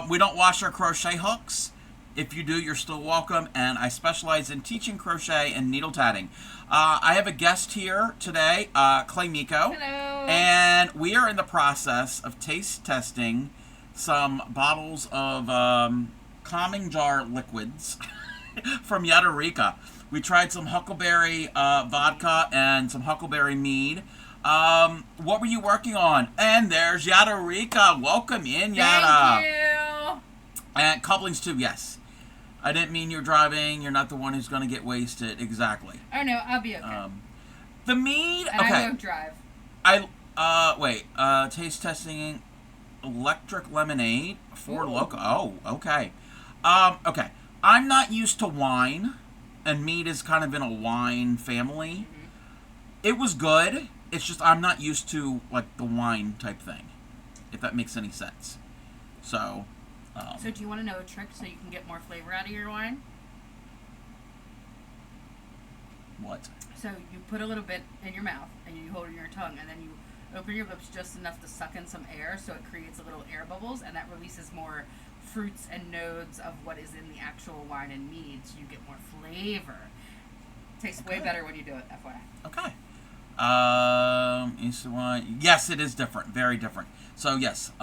We don't wash our crochet hooks. If you do, you're still welcome. And I specialize in teaching crochet and needle tatting. I have a guest here today, Clay Miko. Hello. And we are in the process of taste testing some bottles of calming jar liquids from Yadarika. We tried some huckleberry vodka and some huckleberry mead. What were you working on? And there's Yadarika. Welcome in, Yada. Thank you. And couplings too, yes. I didn't mean you're driving. You're not the one who's going to get wasted. Exactly. Oh, no, I'll be okay. The mead, and okay. I won't drive. Wait, taste testing electric lemonade for local. Oh, okay. Okay. I'm not used to wine, and mead is kind of in a wine family. Mm-hmm. It was good. It's just I'm not used to, like, the wine type thing, if that makes any sense. So... So do you want to know a trick so you can get more flavor out of your wine? What? So you put a little bit in your mouth and you hold it in your tongue and then you open your lips just enough to suck in some air so it creates a little air bubbles and that releases more fruits and nodes of what is in the actual wine and mead so you get more flavor. Tastes way better when you do it, FYI. Okay. Yes, it is different. Very different. So yes,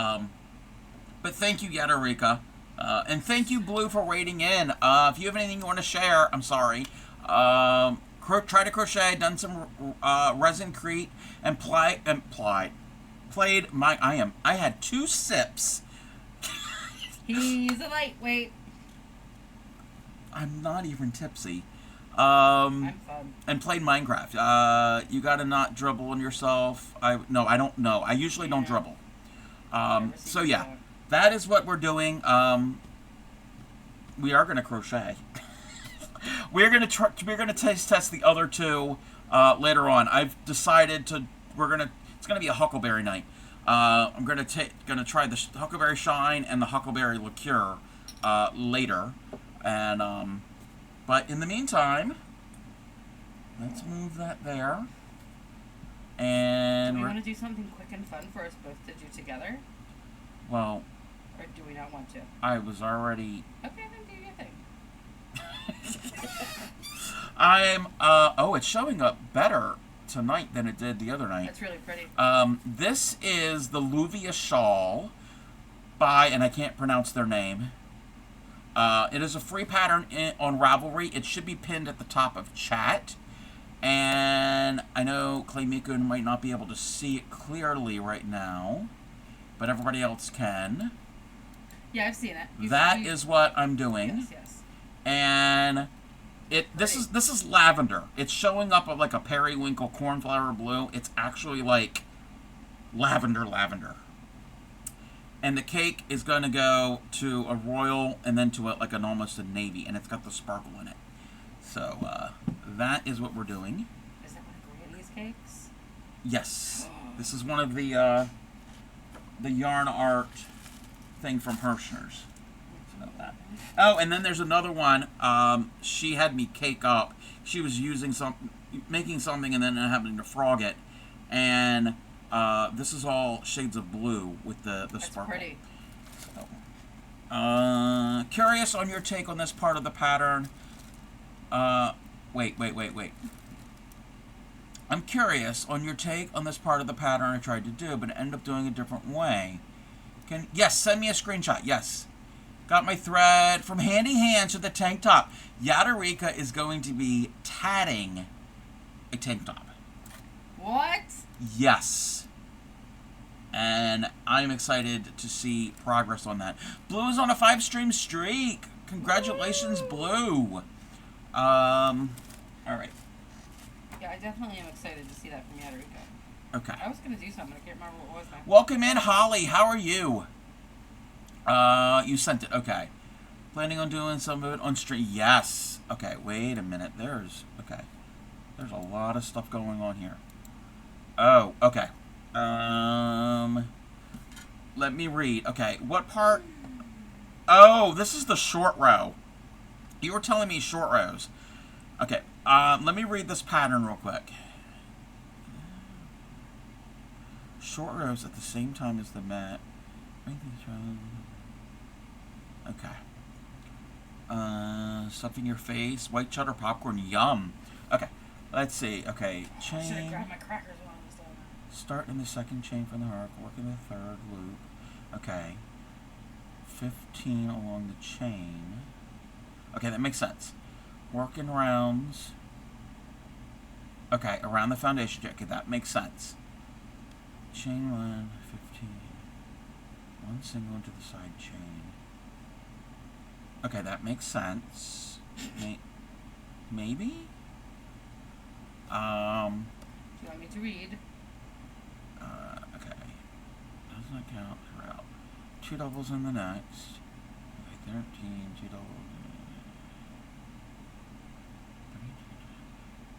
but thank you, Yadarika. And thank you, Blue, for waiting in. If you have anything you want to share, I'm sorry. Try to crochet, done some resin crete, and played my... I had 2 sips. He's a lightweight. I'm not even tipsy. I'm fun. And played Minecraft. You gotta not dribble on yourself. No, I don't know. I usually don't dribble. So yeah. That is what we're doing. We are going to crochet. We're gonna test the other two later on. I've decided to. It's gonna be a huckleberry night. I'm gonna try the huckleberry shine and the huckleberry liqueur later, and but in the meantime, let's move that there. And do we want to do something quick and fun for us both to do together? Well, or do we not want to? I was already. Okay, then do your thing. It's showing up better tonight than it did the other night. That's really pretty. This is the Luvia Shawl by, and I can't pronounce their name. It is a free pattern on Ravelry. It should be pinned at the top of chat. And I know Claymiku might not be able to see it clearly right now, but everybody else can. Yeah, I've seen it. That is what I'm doing. Yes. And this is lavender. It's showing up like a periwinkle cornflower blue. It's actually like lavender. And the cake is going to go to a royal and then to like an almost a navy, and it's got the sparkle in it. So that is what we're doing. Is that one of Granny's cakes? Yes. This is one of the yarn art thing from Hirschner's. So that. Oh, and then there's another one. She had me cake up. She was making something and then having to frog it. And this is all shades of blue with the sparkle. That's pretty. So, curious on your take on this part of the pattern. Wait. I'm curious on your take on this part of the pattern I tried to do, but ended up doing a different way. Yes, send me a screenshot. Yes. Got my thread from Handy Hands to the tank top. Yadarika is going to be tatting a tank top. What? Yes. And I'm excited to see progress on that. Blue is on a 5-stream streak. Congratulations, Blue. All right. Yeah, I definitely am excited to see that from Yadarika. Okay. I was going to do something. I can't remember what it was now. Welcome in, Holly. How are you? You sent it. Okay. Planning on doing some of it on stream? Yes. Okay, wait a minute. There's a lot of stuff going on here. Oh, okay. Let me read. Okay, what part? Oh, this is the short row. You were telling me short rows. Okay, let me read this pattern real quick. Short rows at the same time as the mat. Okay. Stuffing your face. White cheddar popcorn. Yum. Okay, let's see. Okay, I should have chain. grabbed my crackers while I was doing that. Start in the second chain from the hook. Work in the third loop. Okay. 15 along the chain. Okay, that makes sense. Working rounds. Okay, around the foundation. Okay, that makes sense. Chain 1, 15. One single into the side chain. Okay, that makes sense. Maybe? Do you want me to read? Okay. Does not count throughout. 2 doubles in the next. Okay, 13, 2 doubles.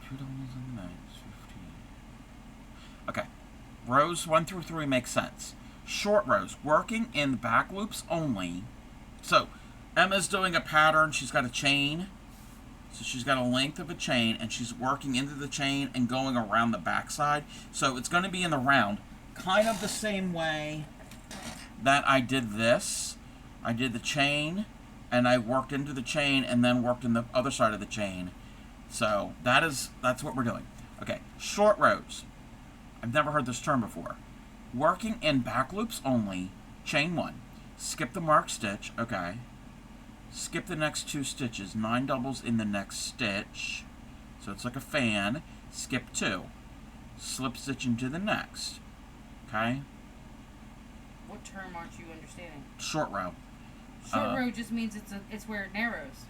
2 doubles in the next. 15. Okay. Rows 1 through 3 make sense. Short rows. Working in the back loops only. So, Emma's doing a pattern. She's got a chain. So she's got a length of a chain, and she's working into the chain and going around the backside. So it's going to be in the round. Kind of the same way that I did this. I did the chain, and I worked into the chain, and then worked in the other side of the chain. So that's what we're doing. Okay, short rows. I've never heard this term before. Working in back loops only, chain 1. Skip the marked stitch, okay. Skip the next 2 stitches. 9 doubles in the next stitch. So it's like a fan. Skip 2. Slip stitch into the next. Okay? What term aren't you understanding? Short row. Short row just means it's where it narrows.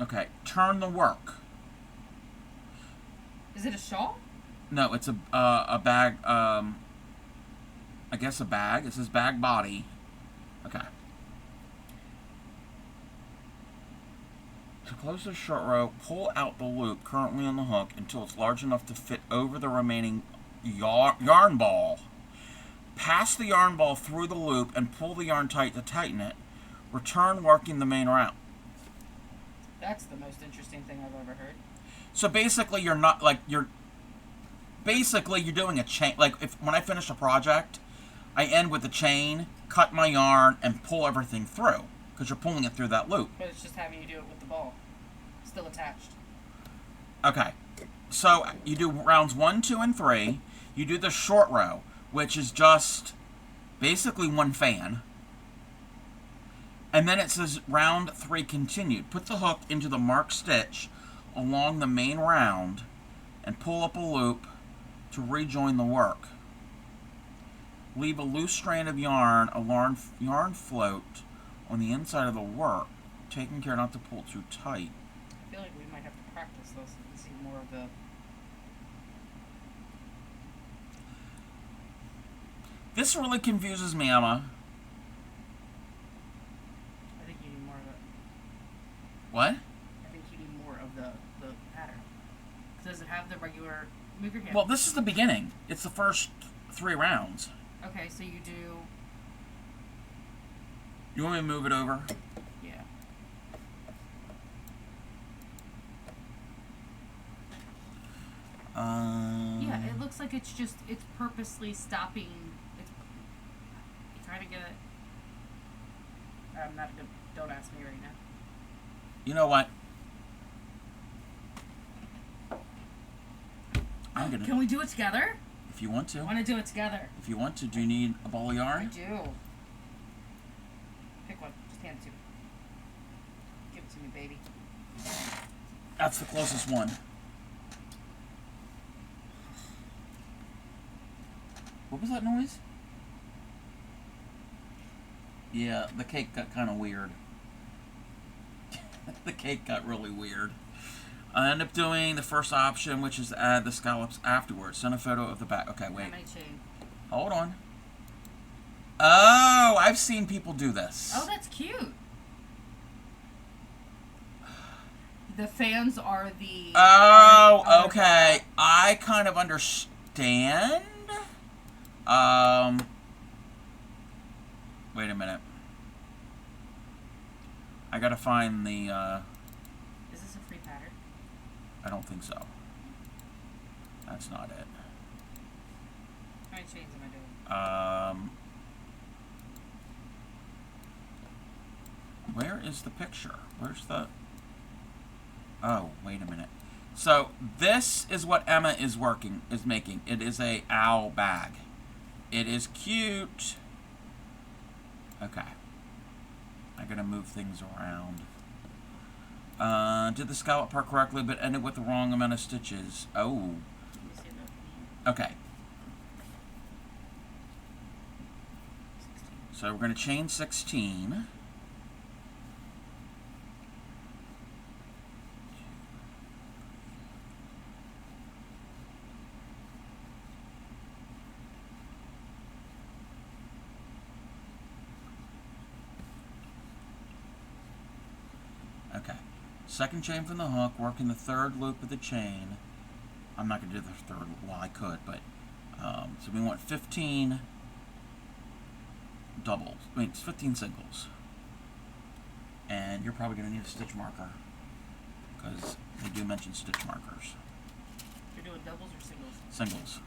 Okay. Turn the work. Is it a shawl? No, it's a bag. I guess a bag. It says bag body. Okay. To close the short row, pull out the loop currently on the hook until it's large enough to fit over the remaining yarn ball. Pass the yarn ball through the loop and pull the yarn tight to tighten it. Return working the main round. That's the most interesting thing I've ever heard. So basically, you're not like you're doing a chain. Like when I finish a project, I end with the chain, cut my yarn, and pull everything through because you're pulling it through that loop. But it's just having you do it with the ball still attached. Okay, so you do rounds 1, 2, and 3. You do the short row, which is just basically one fan. And then it says round 3 continued. Put the hook into the marked stitch along the main round and pull up a loop to rejoin the work. Leave a loose strand of yarn, yarn float on the inside of the work, taking care not to pull too tight. I feel like we might have to practice this and see more of the... This really confuses me, Emma. I think you need more of it. What? I think you need more of the pattern. Does it have the regular... Move your hand. Well, this is the beginning. It's the first 3 rounds. Okay, so you do... You want me to move it over? Yeah. Yeah, it looks like it's purposely stopping. It's trying to get it. I'm not good. Don't ask me right now. You know what? I'm gonna. Can we do it together? If you want I to. want to do it together. If you want to, do you need a ball of I yarn? do. Pick one. Just hand it to me. Give it to me, baby. That's the closest one. What was that noise? Yeah, the cake got kind of weird. The cake got really weird. I end up doing the first option, which is to add the scallops afterwards. Send a photo of the back. Okay, wait. How many chain? Hold on. Oh, I've seen people do this. Oh, that's cute. The fans are the... Oh, okay. I kind of understand. Wait a minute. I gotta find the, Is this a free pattern? I don't think so. That's not it. How many chains am I doing? Where is the picture? Where's the... Oh, wait a minute. So, this is what Emma is making. It is a owl bag. It is cute. Okay. I gotta move things around. Did the scallop part correctly, but ended with the wrong amount of stitches. Oh. Let me see that. Okay. So we're gonna chain 16. Okay, second chain from the hook, working the third loop of the chain. I'm not going to do the third, well I could, but, so we want 15 doubles, I mean, it's 15 singles. And you're probably going to need a stitch marker, because they do mention stitch markers. You're doing doubles or singles? Singles.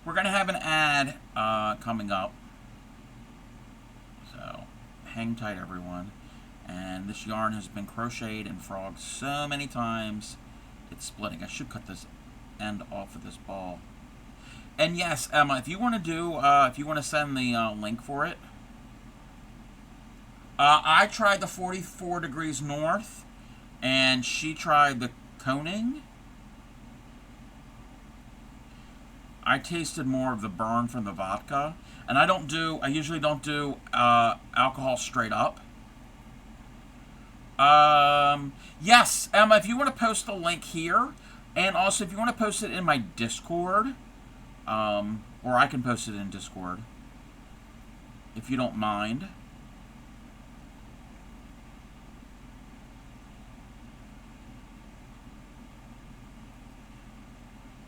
We're going to have an ad coming up, so hang tight everyone. And this yarn has been crocheted and frogged so many times it's splitting. I should cut this end off of this ball. And yes, Emma, if you want to do, if you want to send the link for it, I tried the 44 degrees north, and she tried the coning. I tasted more of the burn from the vodka. And I usually don't do alcohol straight up. Yes, Emma, if you want to post the link here, and also if you want to post it in my Discord, or I can post it in Discord, if you don't mind.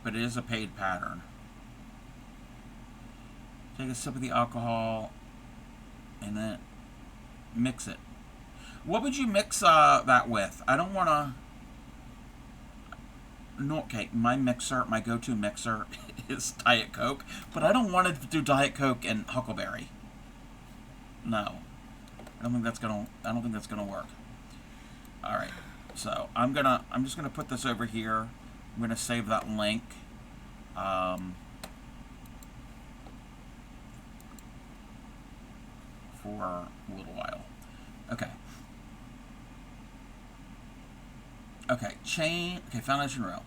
But it is a paid pattern. Take a sip of the alcohol and then mix it. What would you mix that with? I don't want to... No, okay, my go-to mixer is Diet Coke, but I don't want to do Diet Coke and Huckleberry. No. I don't think that's gonna work. Alright. So I'm just gonna put this over here. I'm gonna save that link. For a little while. Okay. Okay, foundation row.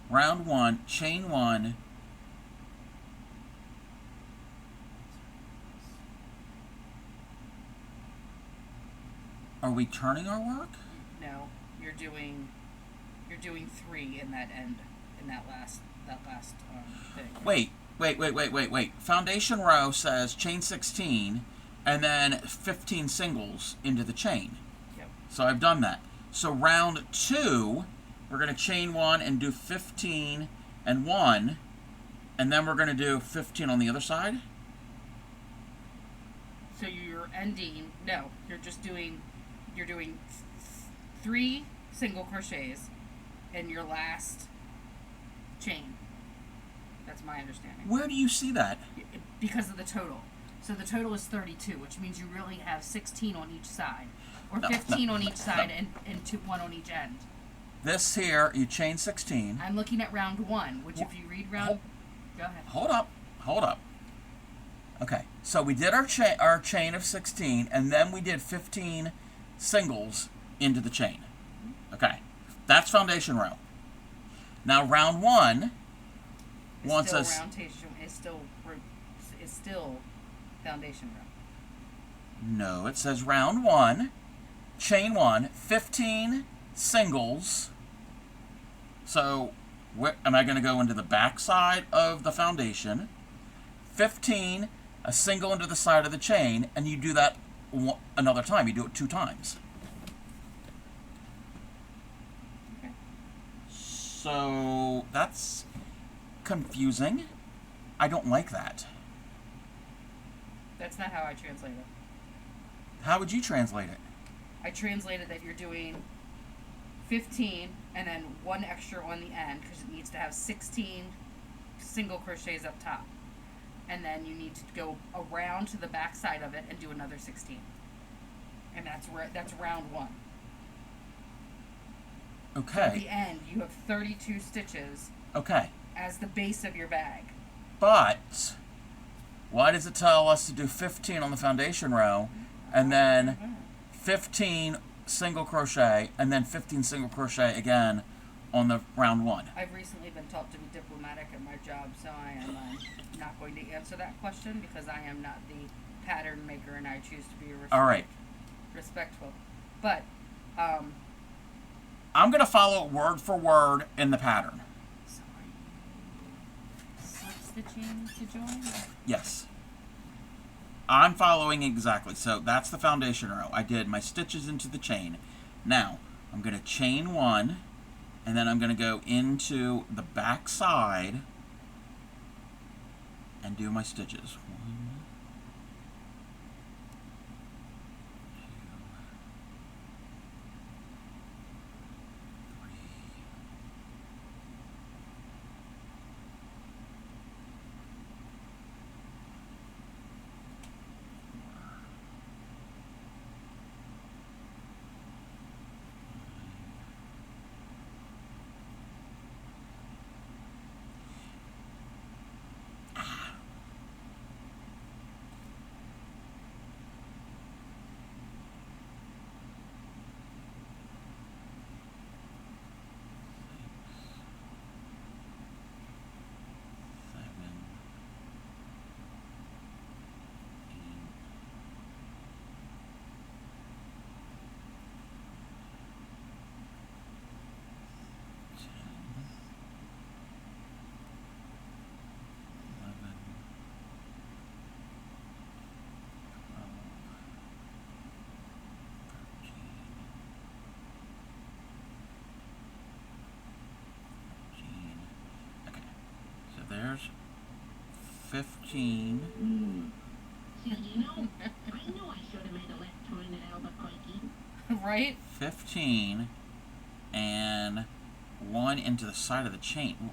Round 1, chain 1. Are we turning our work? No, you're doing 3 in that last thing. Wait. Foundation row says chain 16 and then 15 singles into the chain. Yep. So I've done that. So round 2, we're going to chain 1 and do 15 and 1, and then we're going to do 15 on the other side? So you're doing 3 single crochets in your last chain. That's my understanding. Where do you see that? Because of the total. So the total is 32, which means you really have 16 on each side. Or No, 15 no, on each side no. and 1 on each end. This here, you chain 16. I'm looking at round 1, which if you read round... Go ahead. Hold up. Okay, so we did our chain of 16, and then we did 15 singles into the chain. Okay, that's foundation row. Now round 1 wants us... Is still foundation row. No, it says round 1, chain 1, 15 singles. So, am I going to go into the back side of the foundation? 15, a single into the side of the chain, and you do that another time. You do it 2 times. Okay. So, that's confusing. I don't like that. That's not how I translate it. How would you translate it? I translated that you're doing 15 and then 1 extra on the end because it needs to have 16 single crochets up top. And then you need to go around to the back side of it and do another 16. And that's round 1. Okay. So at the end, you have 32 stitches Okay. as the base of your bag. But why does it tell us to do 15 on the foundation row and then 15 single crochet and then 15 single crochet again on the round 1? I've recently been taught to be diplomatic at my job, so I am not going to answer that question because I am not the pattern maker and I choose to be All right. respectful. But I'm going to follow word for word in the pattern. so are you slip stitching to join? Yes. I'm following exactly. So that's the foundation row. I did my stitches into the chain. Now, I'm going to chain 1, and then I'm going to go into the back side and do my stitches. 1, 2, 3, there's 15. So, you know, I know I should have made a left turn at Albuquerque. Right? 15 and 1 into the side of the chain.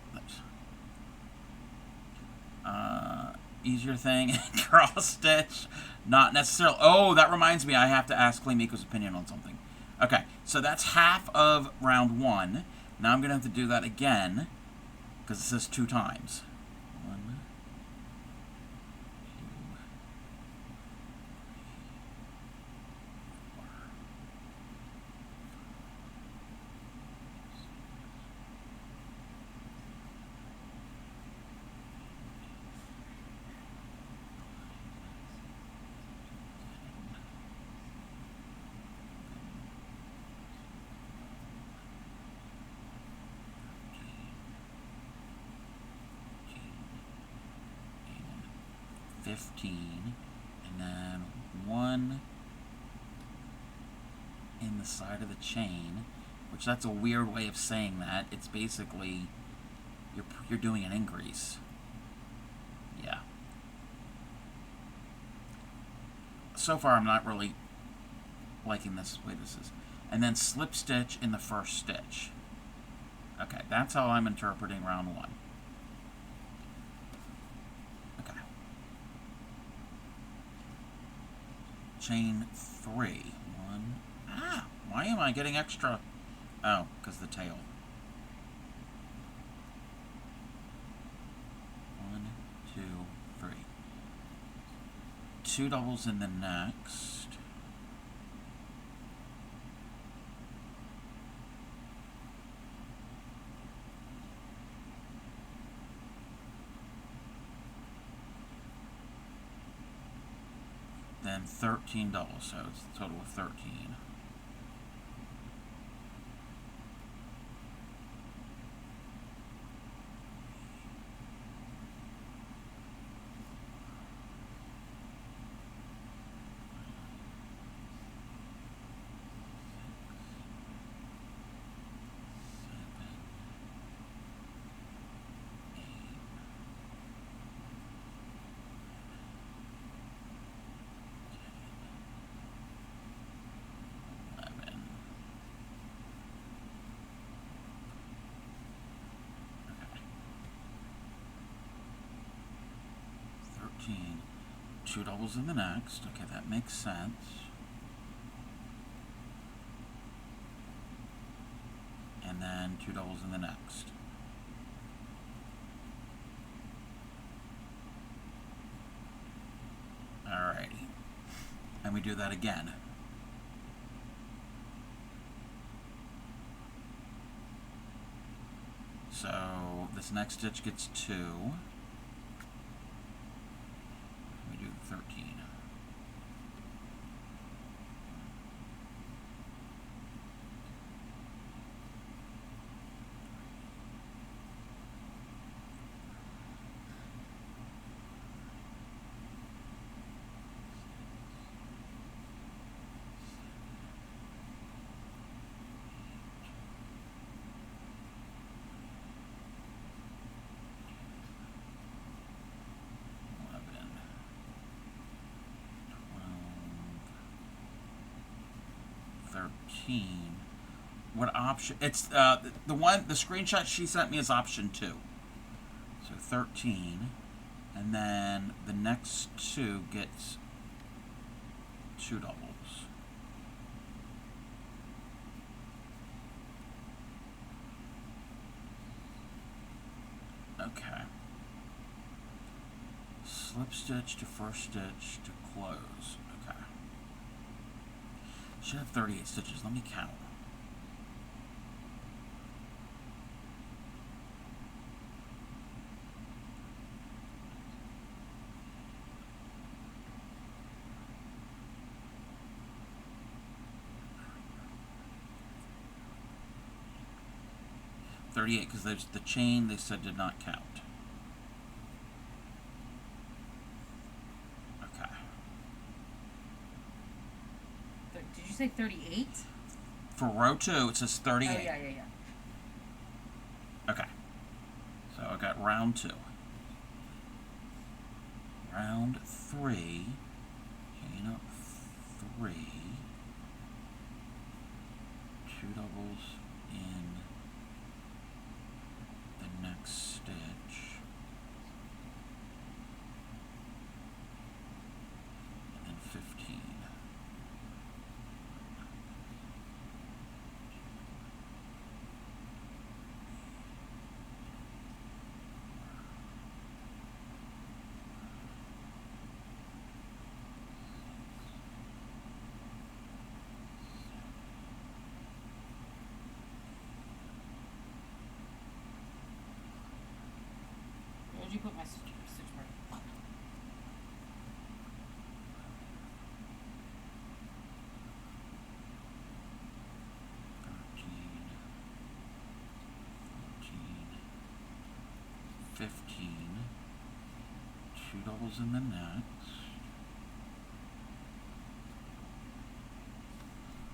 Easier thing, cross stitch, not necessarily. Oh, that reminds me, I have to ask Clay Miko's opinion on something. Okay, so that's half of round 1. Now I'm going to have to do that again, because it says 2 times. 1, 2, 4. 15, and then 1 in the side of the chain, which that's a weird way of saying that. It's basically you're doing an increase. Yeah. So far, I'm not really liking this way this is. And then slip stitch in the first stitch. Okay, that's how I'm interpreting round 1. Okay. Chain 3. 1. Ah! Why am I getting extra? Oh, because the tail. 1, 2, 3. 2 doubles in the next. Then 13 doubles, so it's a total of 13. Two doubles in the next. Okay, that makes sense. And then 2 doubles in the next. Alrighty. And we do that again. So this next stitch gets 2. 13. What option? It's the screenshot she sent me is option 2. So 13, and then the next 2 gets 2 doubles. Okay. Slip stitch to first stitch to close. Okay. Should have 38 stitches. Let me count. Because there's the chain they said did not count. Okay. Did you say 38? For row 2, it says 38. Oh, yeah. Okay. So I got round 2. round 3, chain up 3, 2 doubles in the next stitch, and then 15. Where'd you put my stitch marker? 15, 2 doubles in the next,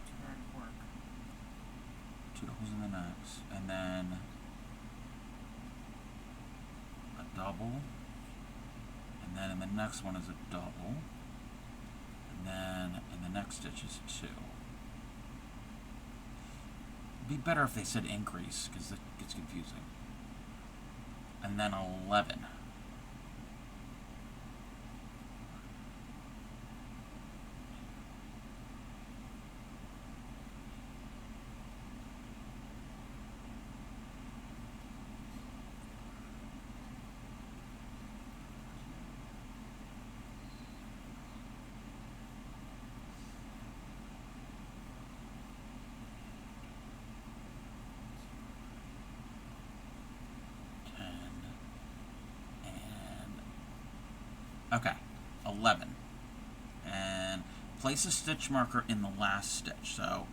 Turn work. 2 doubles in the next, and then a double, and then in the next one is a double, and then in the next stitch is 2. It'd be better if they said increase, because it gets confusing. And then 11. Okay, 11. And place a stitch marker in the last stitch. So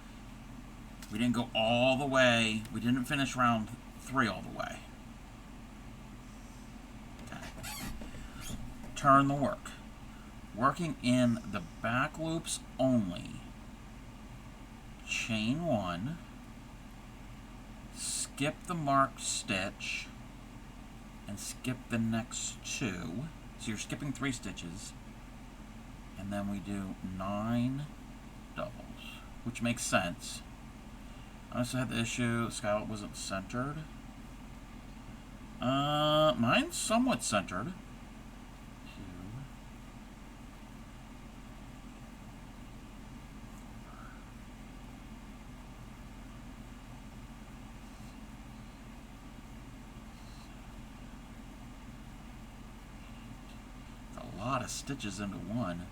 we didn't go all the way. We didn't finish round 3 all the way. Okay. Turn the work. Working in the back loops only. Chain 1. Skip the marked stitch. And skip the next 2. So you're skipping 3 stitches, and then we do 9 doubles, which makes sense. I also had the issue the scallop wasn't centered. Mine's somewhat centered. 2. A lot of stitches into one.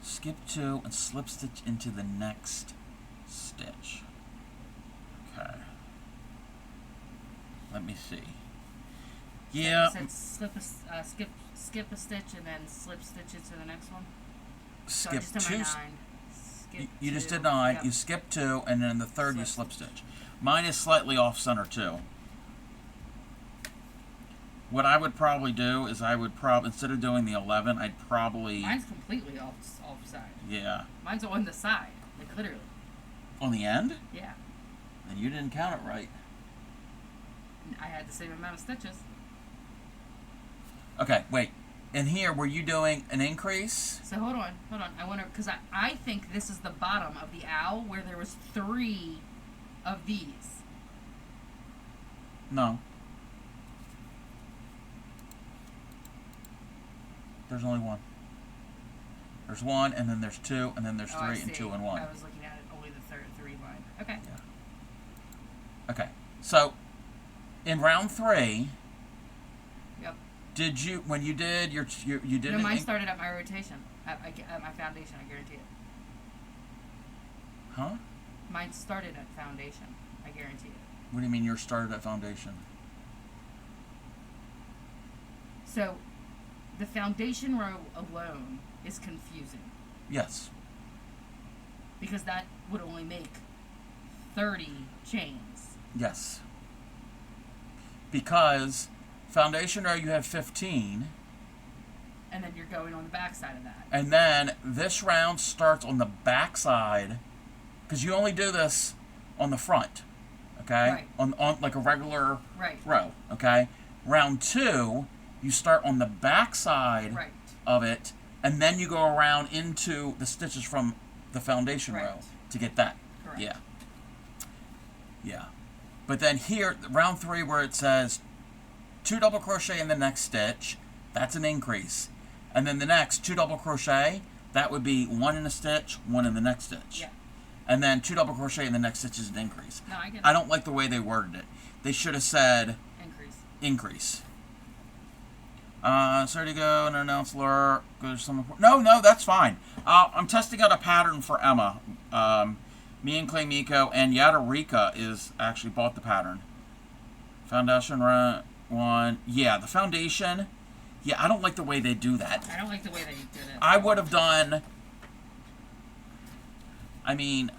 Skip 2 and slip stitch into the next stitch. Okay. Let me see. Yeah. So skip a stitch and then slip stitch into the next one. So Skip I just did 2. my 9. Skip You just 2. did 9. Yep. You skip 2, and then in the third you Slip slip stitch. Mine is slightly off center too. What I would probably do is instead of doing the 11, I'd probably... Mine's completely offside. Yeah. Mine's on the side, like literally. On the end? Yeah. Then you didn't count it right. I had the same amount of stitches. Okay, wait. In here, were you doing an increase? So hold on. I wonder, because I think this is the bottom of the owl where there was 3 of these. No. There's only 1. There's 1, and then there's 2, and then there's 3, and 2 and 1. I was looking at it only the third 3 line. Okay. Yeah. Okay. So, in round 3, Yep. did you, when you did you did No, an mine started at my rotation, at my foundation. I guarantee it. Huh? Mine started at foundation. I guarantee it. What do you mean yours started at foundation? So, the foundation row alone is confusing Yes. because that would only make 30 chains. Yes. Because foundation row you have 15, And then you're going on the back side of that. and then this round starts on the back side, because you only do this on the front. Okay? Right. On like a regular Right. row. Okay? Round 2, you start on the back side Right. of it, and then you go around into the stitches from the foundation Right. row to get that. Correct. Yeah. Yeah. But then here, round 3, where it says 2 double crochet in the next stitch, that's an increase. And then the next 2 double crochet, that would be 1 in a stitch, 1 in the next stitch. Yeah. And then 2 double crochet in the next stitch is an increase. No, I get it. I don't like the way they worded it. They should have said Increase. increase. Sorry to go and announce Laura. Goes some. No, that's fine. I'm testing out a pattern for Emma. Me and Clay Miko and Yadarika is actually bought the pattern. Foundation one. Yeah, the foundation. Yeah, I don't like the way they do that. I don't like the way they did it. I would have done. I mean,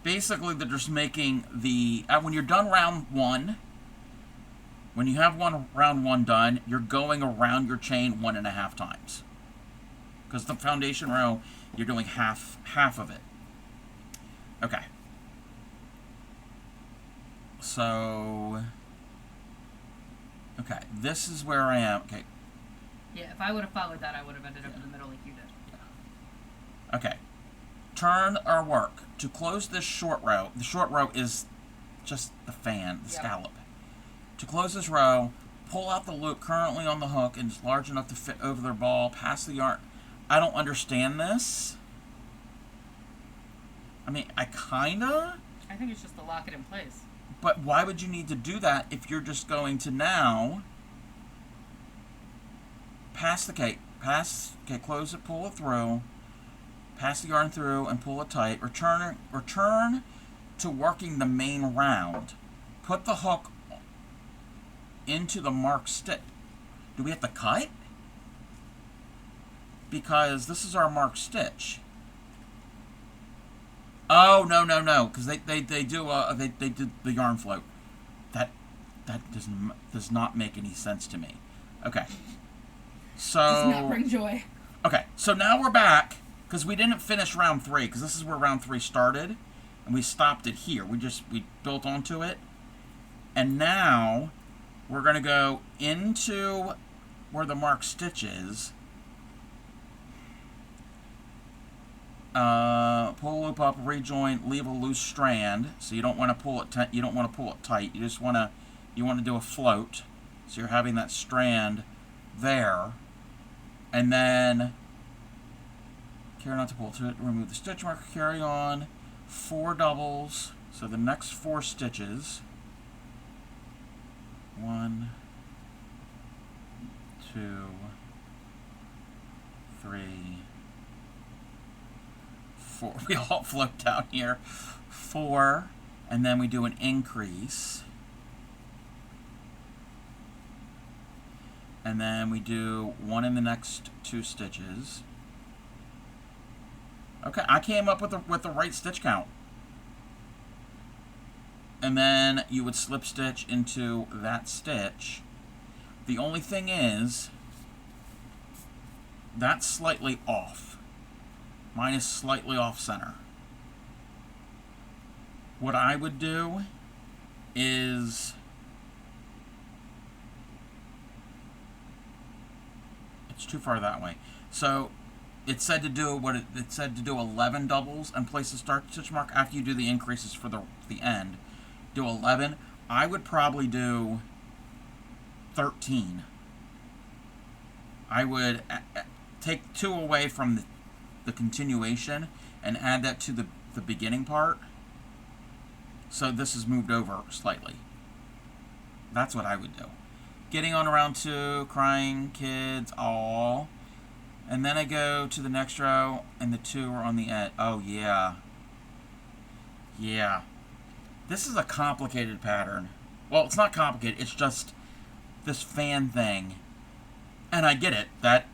basically they're just making the when you're done round 1. When you have round 1 done, you're going around your chain 1.5 times. Because the foundation row, you're doing half of it. Okay. So, okay, this is where I am. Okay. Yeah, if I would have followed that, I would have ended up in the middle like you did. Okay. Turn our work. To close this short row, the short row is just the fan, the scallop. To close this row, pull out the loop currently on the hook and it's large enough to fit over their ball, pass the yarn. I don't understand this. I mean, I kinda. I think it's just to lock it in place. But why would you need to do that if you're just going to now pass the cake, close it, pull it through, pass the yarn through and pull it tight, return to working the main round. Put the hook into the marked stitch. Do we have to cut? Because this is our marked stitch. Oh, no, because they did the yarn float. That does not make any sense to me. Okay. So Does not bring joy. okay, so now we're back because we didn't finish round 3 because this is where round 3 started, and we stopped it here. We built onto it, and now we're gonna go into where the marked stitch is. Pull a loop up, rejoin, leave a loose strand. So you don't want to pull it. You don't want to pull it tight. You just want to do a float. So you're having that strand there, and then carry not to pull to it. Remove the stitch marker. Carry on. 4 doubles. So the next 4 stitches. 1, 2, 3, 4. We all float down here. 4, and then we do an increase. And then we do 1 in the next 2 stitches. Okay, I came up with the right stitch count. And then you would slip stitch into that stitch. The only thing is, that's slightly off. Mine is slightly off center. What I would do is, it's too far that way. So it said to do it said to do 11 doubles and place the start stitch mark after you do the increases for the end. Do 11. I would probably do 13. I would take 2 away from the continuation and add that to the beginning part. So this is moved over slightly. That's what I would do. Getting on around 2, crying, kids, all. And then I go to the next row and the 2 are on the end. Oh yeah. Yeah. This is a complicated pattern. Well, it's not complicated, it's just this fan thing. And I get it. That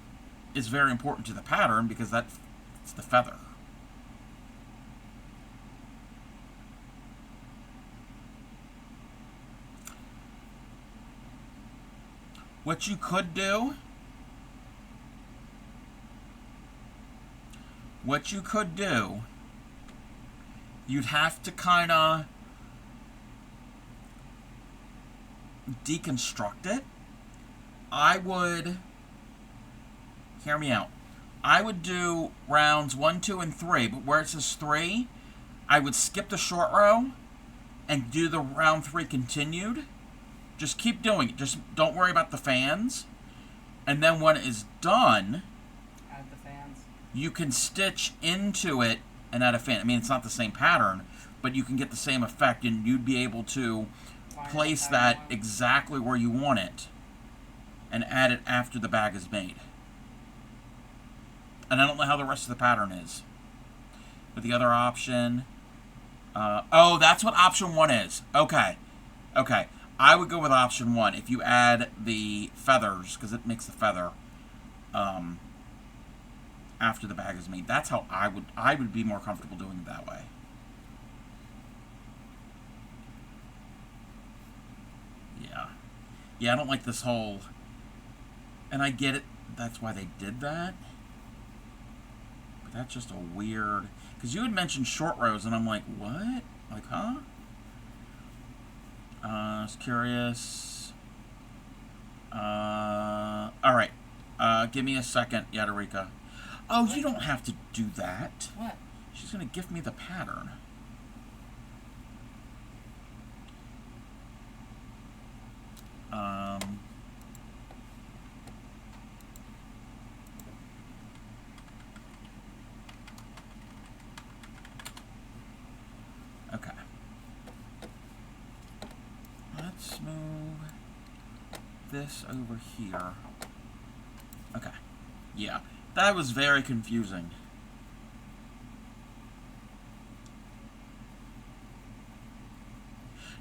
is very important to the pattern because it's the feather. What you could do you'd have to kind of deconstruct it. I would, hear me out, I would do rounds 1, 2, and 3, but where it says 3, I would skip the short row and do the round 3 continued. Just keep doing it. Just don't worry about the fans. And then when it is done, Add the fans. you can stitch into it and add a fan. I mean, it's not the same pattern, but you can get the same effect, and you'd be able to place that exactly where you want it and add it after the bag is made. And I don't know how the rest of the pattern is. But the other option... oh, that's what option 1 is. Okay. Okay. I would go with option 1 if you add the feathers, because it makes the feather after the bag is made. That's how I would be more comfortable doing it that way. Yeah. Yeah, I don't like this whole... And I get it. That's why they did that. But that's just a weird... Because you had mentioned short rows, and I'm like, what? Like, huh? I was curious. Alright. Give me a second, Yadarika. Oh, you don't have to do that. What? She's going to give me the pattern. Okay. Let's move this over here. Okay. Yeah. That was very confusing.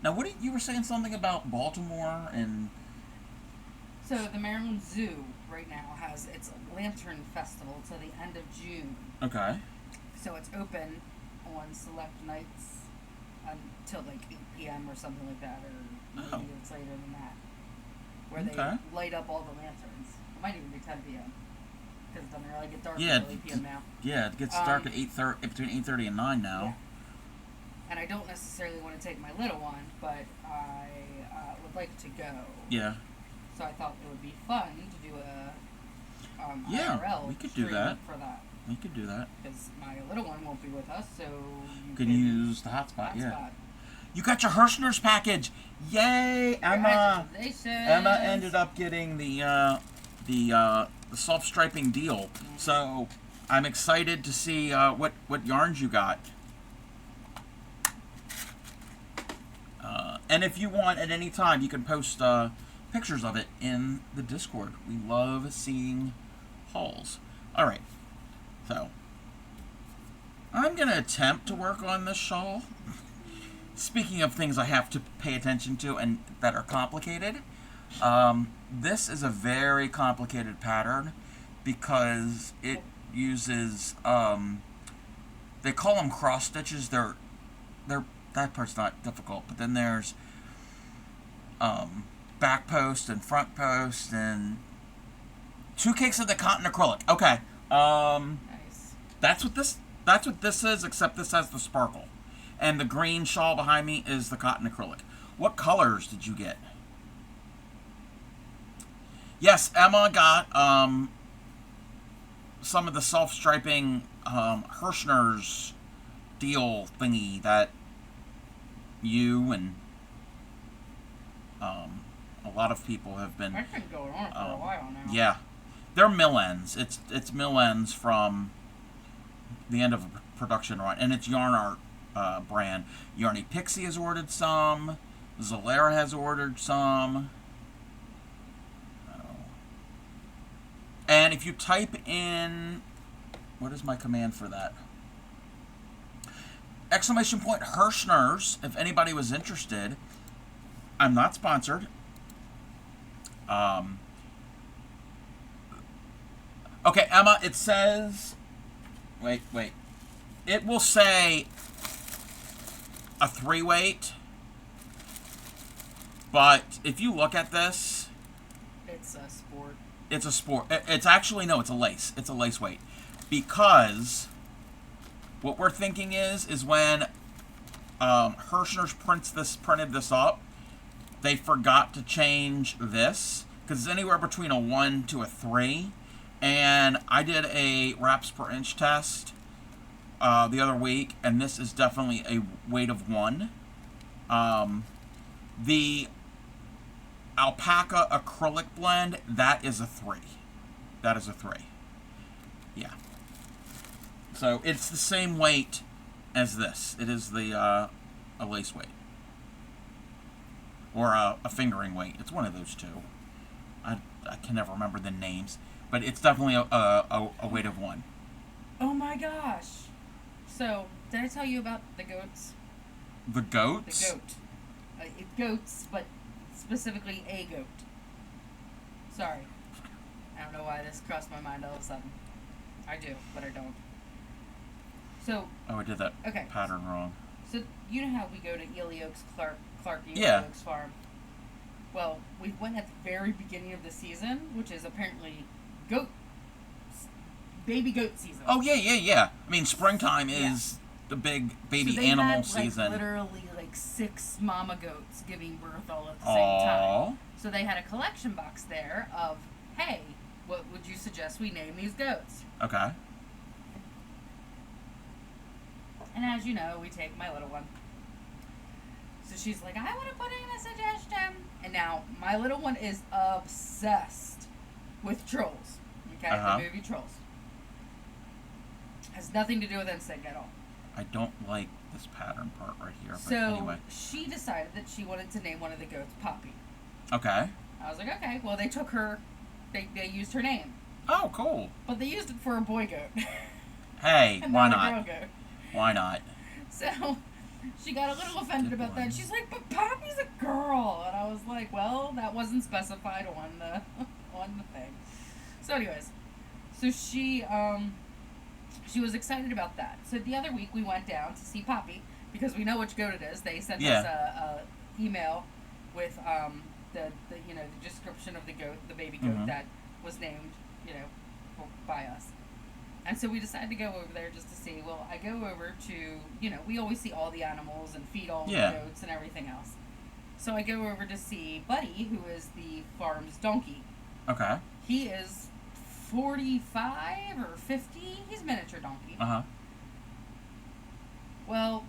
Now, what you were saying something about Baltimore and... So the Maryland Zoo right now has its Lantern Festival till the end of June. Okay. So it's open on select nights until like 8 p.m. or something like that, or maybe it's later than that, where they light up all the lanterns. It might even be 10 p.m. because it doesn't really get dark until 8 p.m. now. Yeah, it gets dark at 8:30, between 8:30 and 9 now. Yeah. And I don't necessarily want to take my little one, but I would like to go. Yeah. So I thought it would be fun to do a IRL we could do stream that. for that. We could do that. Because my little one won't be with us, so you can use the hotspot. Yeah. Hotspot. You got your Hirschner's package. Yay, Emma! Emma ended up getting the self-striping deal. Mm-hmm. So I'm excited to see what yarns you got. And if you want, at any time, you can post pictures of it in the Discord. We love seeing hauls. All right. So I'm going to attempt to work on this shawl. Speaking of things I have to pay attention to and that are complicated, this is a very complicated pattern because it uses, they call them cross stitches. They're that part's not difficult, but then there's back post and front post and 2 cakes of the cotton acrylic. Okay, Nice. that's what this is, except this has the sparkle. And the green shawl behind me is the cotton acrylic. What colors did you get? Yes, Emma got some of the self-striping Hirschner's deal thingy that you and a lot of people have been... That's been going on for a while now. Yeah. They're mill ends. It's mill ends from the end of a production run. And it's Yarn Art brand. Yarny Pixie has ordered some. Zalera has ordered some. And if you type in... What is my command for that? ! Hirschner's, if anybody was interested. I'm not sponsored. Okay, Emma, it says... Wait. It will say a 3-weight. But if you look at this... It's a sport. It's a sport. It's actually, no, it's a lace. It's a lace weight. Because what we're thinking is when Hirschner's printed this up. They forgot to change this because it's anywhere between a 1 to a 3. And I did a wraps per inch test the other week, and this is definitely a weight of 1. The alpaca acrylic blend, that is a 3. That is a 3. Yeah. So it's the same weight as this. It is the a lace weight. Or a fingering weight. It's one of those two. I can never remember the names. But it's definitely a weight of 1. Oh my gosh. So, did I tell you about the goats? The goats? The goat. Goats, but specifically a goat. Sorry. I don't know why this crossed my mind all of a sudden. I do, but I don't. So. Oh, I did that pattern wrong. So, you know how we go to Ely Oaks, Clark Ely Oaks Farm? Well, we went at the very beginning of the season, which is apparently baby goat season. Oh, yeah. I mean, springtime is the big baby animal season. Literally, 6 mama goats giving birth all at the same time. So they had a collection box there of, hey, what would you suggest we name these goats? Okay. And as you know, we take my little one. So she's like, I want to put in a suggestion. And now, my little one is obsessed with Trolls. Okay? The movie Trolls. Has nothing to do with NSYNC at all. I don't like this pattern part right here. But so, anyway. she decided that she wanted to name one of the goats Poppy. Okay. I was like, okay. Well, they took her, they used her name. Oh, cool. But they used it for a boy goat. Hey, and why not? not? A girl goat. Why not? So, she got a little offended about that. She's like, but Poppy's a girl. And I was like, well, that wasn't specified on the thing. So anyways, so she was excited about that. So the other week we went down to see Poppy because we know which goat it is. They sent us a email with the description of the goat, the baby goat that was named, by us. And so we decided to go over there just to see. Well, I go over to, we always see all the animals and feed all the goats and everything else. So I go over to see Buddy, who is the farm's donkey. Okay. He is 45 or 50. He's miniature donkey. Uh-huh. Well,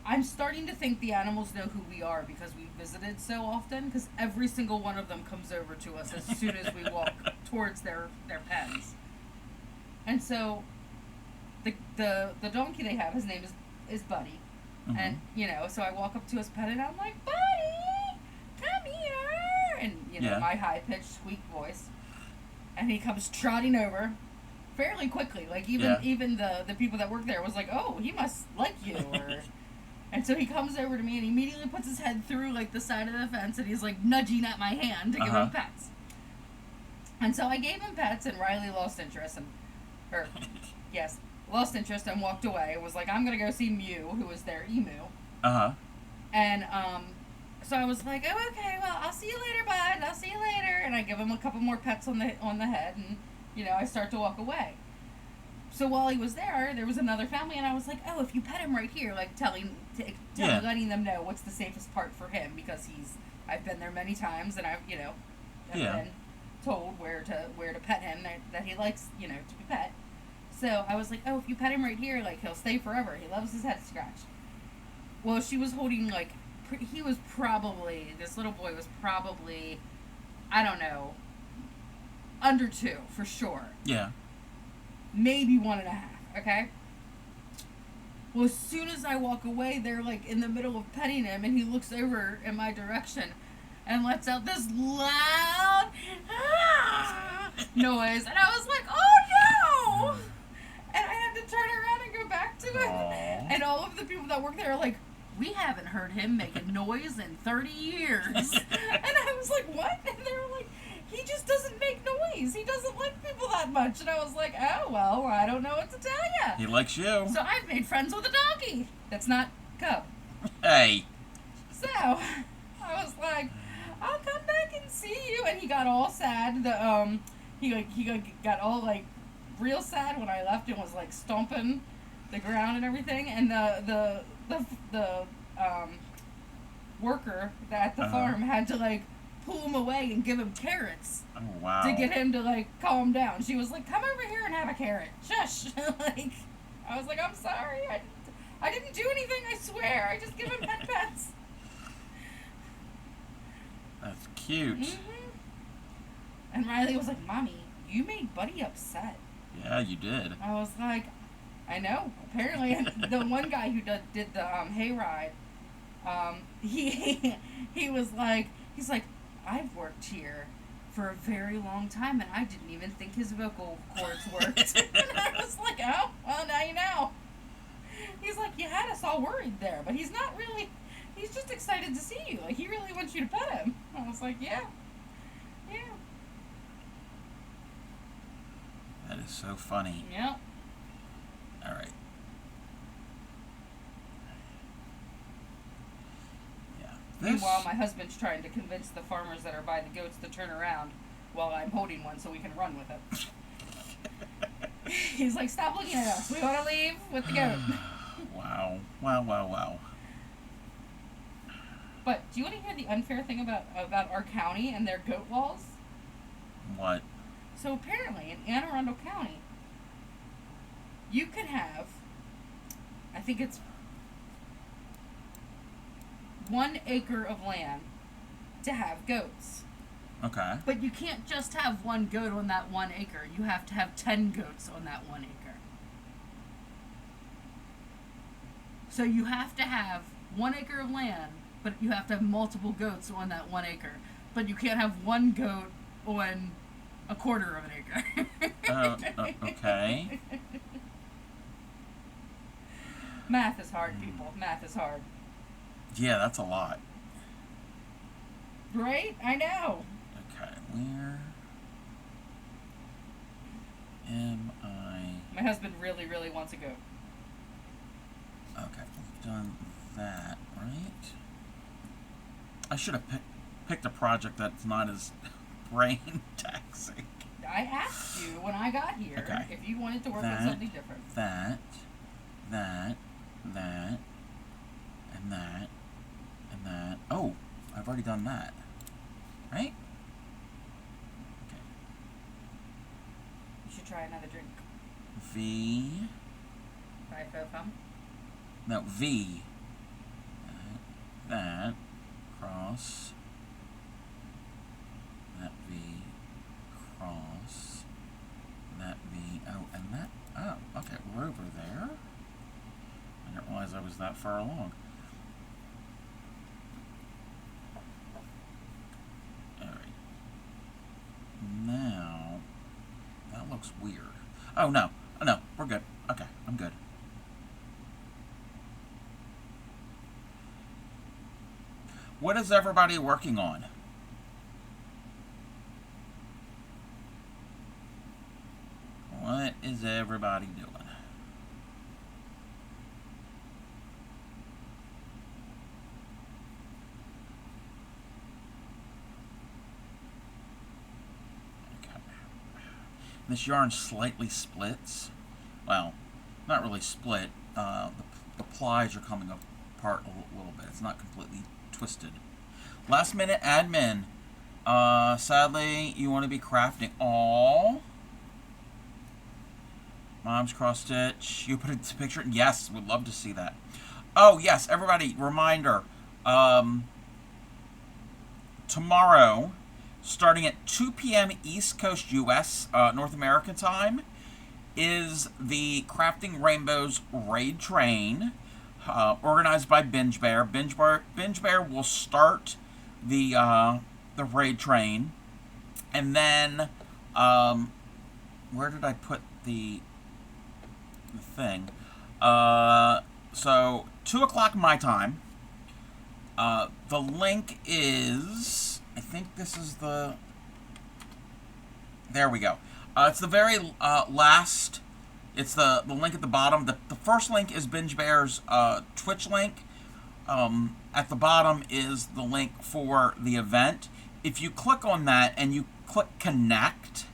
I'm starting to think the animals know who we are because we visited so often, because every single one of them comes over to us as soon as we walk towards their pens. And so, the donkey they have, his name is Buddy. And, so I walk up to his pen and I'm like, Buddy, come here! And, my high-pitched squeak voice. And he comes trotting over fairly quickly. Like, even the people that work there was like, oh, he must like you. And so he comes over to me and he immediately puts his head through, the side of the fence and he's, nudging at my hand to give him pets. And so I gave him pets and Riley lost interest lost interest and walked away and was like, I'm going to go see Mew, who was their emu. Uh-huh. And, so I was like, oh, okay, well, I'll see you later, bud. I'll see you later. And I give him a couple more pets on the head and, I start to walk away. So while he was there was another family and I was like, oh, if you pet him right here, letting them know what's the safest part for him because I've been there many times and I've, have been told where to pet him, that he likes, to be pet. So I was like, oh, if you pet him right here, he'll stay forever. He loves his head scratched. Well, she was holding, this little boy was probably, I don't know, under 2, for sure. Yeah. Maybe 1.5, okay? Well, as soon as I walk away, they're, in the middle of petting him, and he looks over in my direction and lets out this loud noise. And I was like, oh, no! And I had to turn around and go back to him. Aww. And all of the people that work there are like, we haven't heard him make a noise in 30 years. And I was like, what? And they were like, he just doesn't make noise. He doesn't like people that much. And I was like, oh, well, I don't know what to tell you. He likes you. So I've made friends with a donkey. That's not Cub. Hey. So I was like, I'll come back and see you. And he got all sad. He got all real sad when I left and was stomping the ground and everything. And the the worker at the Uh-huh. farm had to like pull him away and give him carrots Oh, wow. to get him to like calm down. She was like, "Come over here and have a carrot." Shush. Like, I was like, "I'm sorry. I didn't do anything. I swear. I just give him pet pets." That's cute. Mm-hmm. And Riley was like, "Mommy, you made Buddy upset." Yeah, you did. I was like, "I know." Apparently, the one guy who did the hayride, he was like, he's like, "I've worked here for a very long time, and I didn't even think his vocal cords worked." And I was like, "Oh, well, now you know." He's like, "You had us all worried there, but he's not really. He's just excited to see you. Like, he really wants you to pet him." I was like, "Yeah, yeah, That is so funny. yeah." All right. Yeah. Meanwhile, my husband's trying to convince the farmers that are by the goats to turn around while I'm holding one so we can run with it. He's like, "Stop looking at us. We want to leave with the goat." Wow. Wow, wow, wow. But do you want to hear the unfair thing about our county and their goat laws? What? So apparently in Anne Arundel County, you can have, I think it's 1 acre of land to have goats. Okay. But you can't just have 1 goat on that 1 acre. You have to have 10 goats on that 1 acre. So you have to have 1 acre of land, but you have to have multiple goats on that 1 acre. But you can't have 1 goat on a quarter of an acre. Okay. Math is hard, people. Math is hard. Yeah, that's a lot. Right? I know. Okay, where am I? My husband really, really wants a goat. Okay, we've done that, right? I should have picked a project that's not as brain taxing. I asked you when I got here Okay. if you wanted to work That, on something different. That, and that. Oh, I've already done that. Right? Okay. You should try another drink. V. Right, Fofum? No, V. That. Cross. That V. Cross. That V. Oh, and that. Oh, okay. We're over there. I didn't realize I was that far along. Alright. Now. That looks weird. Oh, no. Oh, no. We're good. Okay. I'm good. What is everybody working on? What is everybody doing? Okay. This yarn slightly splits. Well, not really split. The plies are coming apart a little bit. It's not completely twisted. Last minute admin. Sadly, you want to be crafting. All. Mom's cross stitch. You put a picture. Yes, we'd love to see that. Oh yes, everybody. Reminder. Tomorrow, starting at 2 p.m. East Coast U.S. North American time, is the Crafting Rainbows Raid Train, organized by Binge Bear. Binge Bear will start the raid train, and then where did I put the thing? So 2 o'clock my time. The link is, I think this is the. There we go. It's the very last. It's the link at the bottom. The first link is Binge Bear's Twitch link. At the bottom is the link for the event. If you click on that and you click connect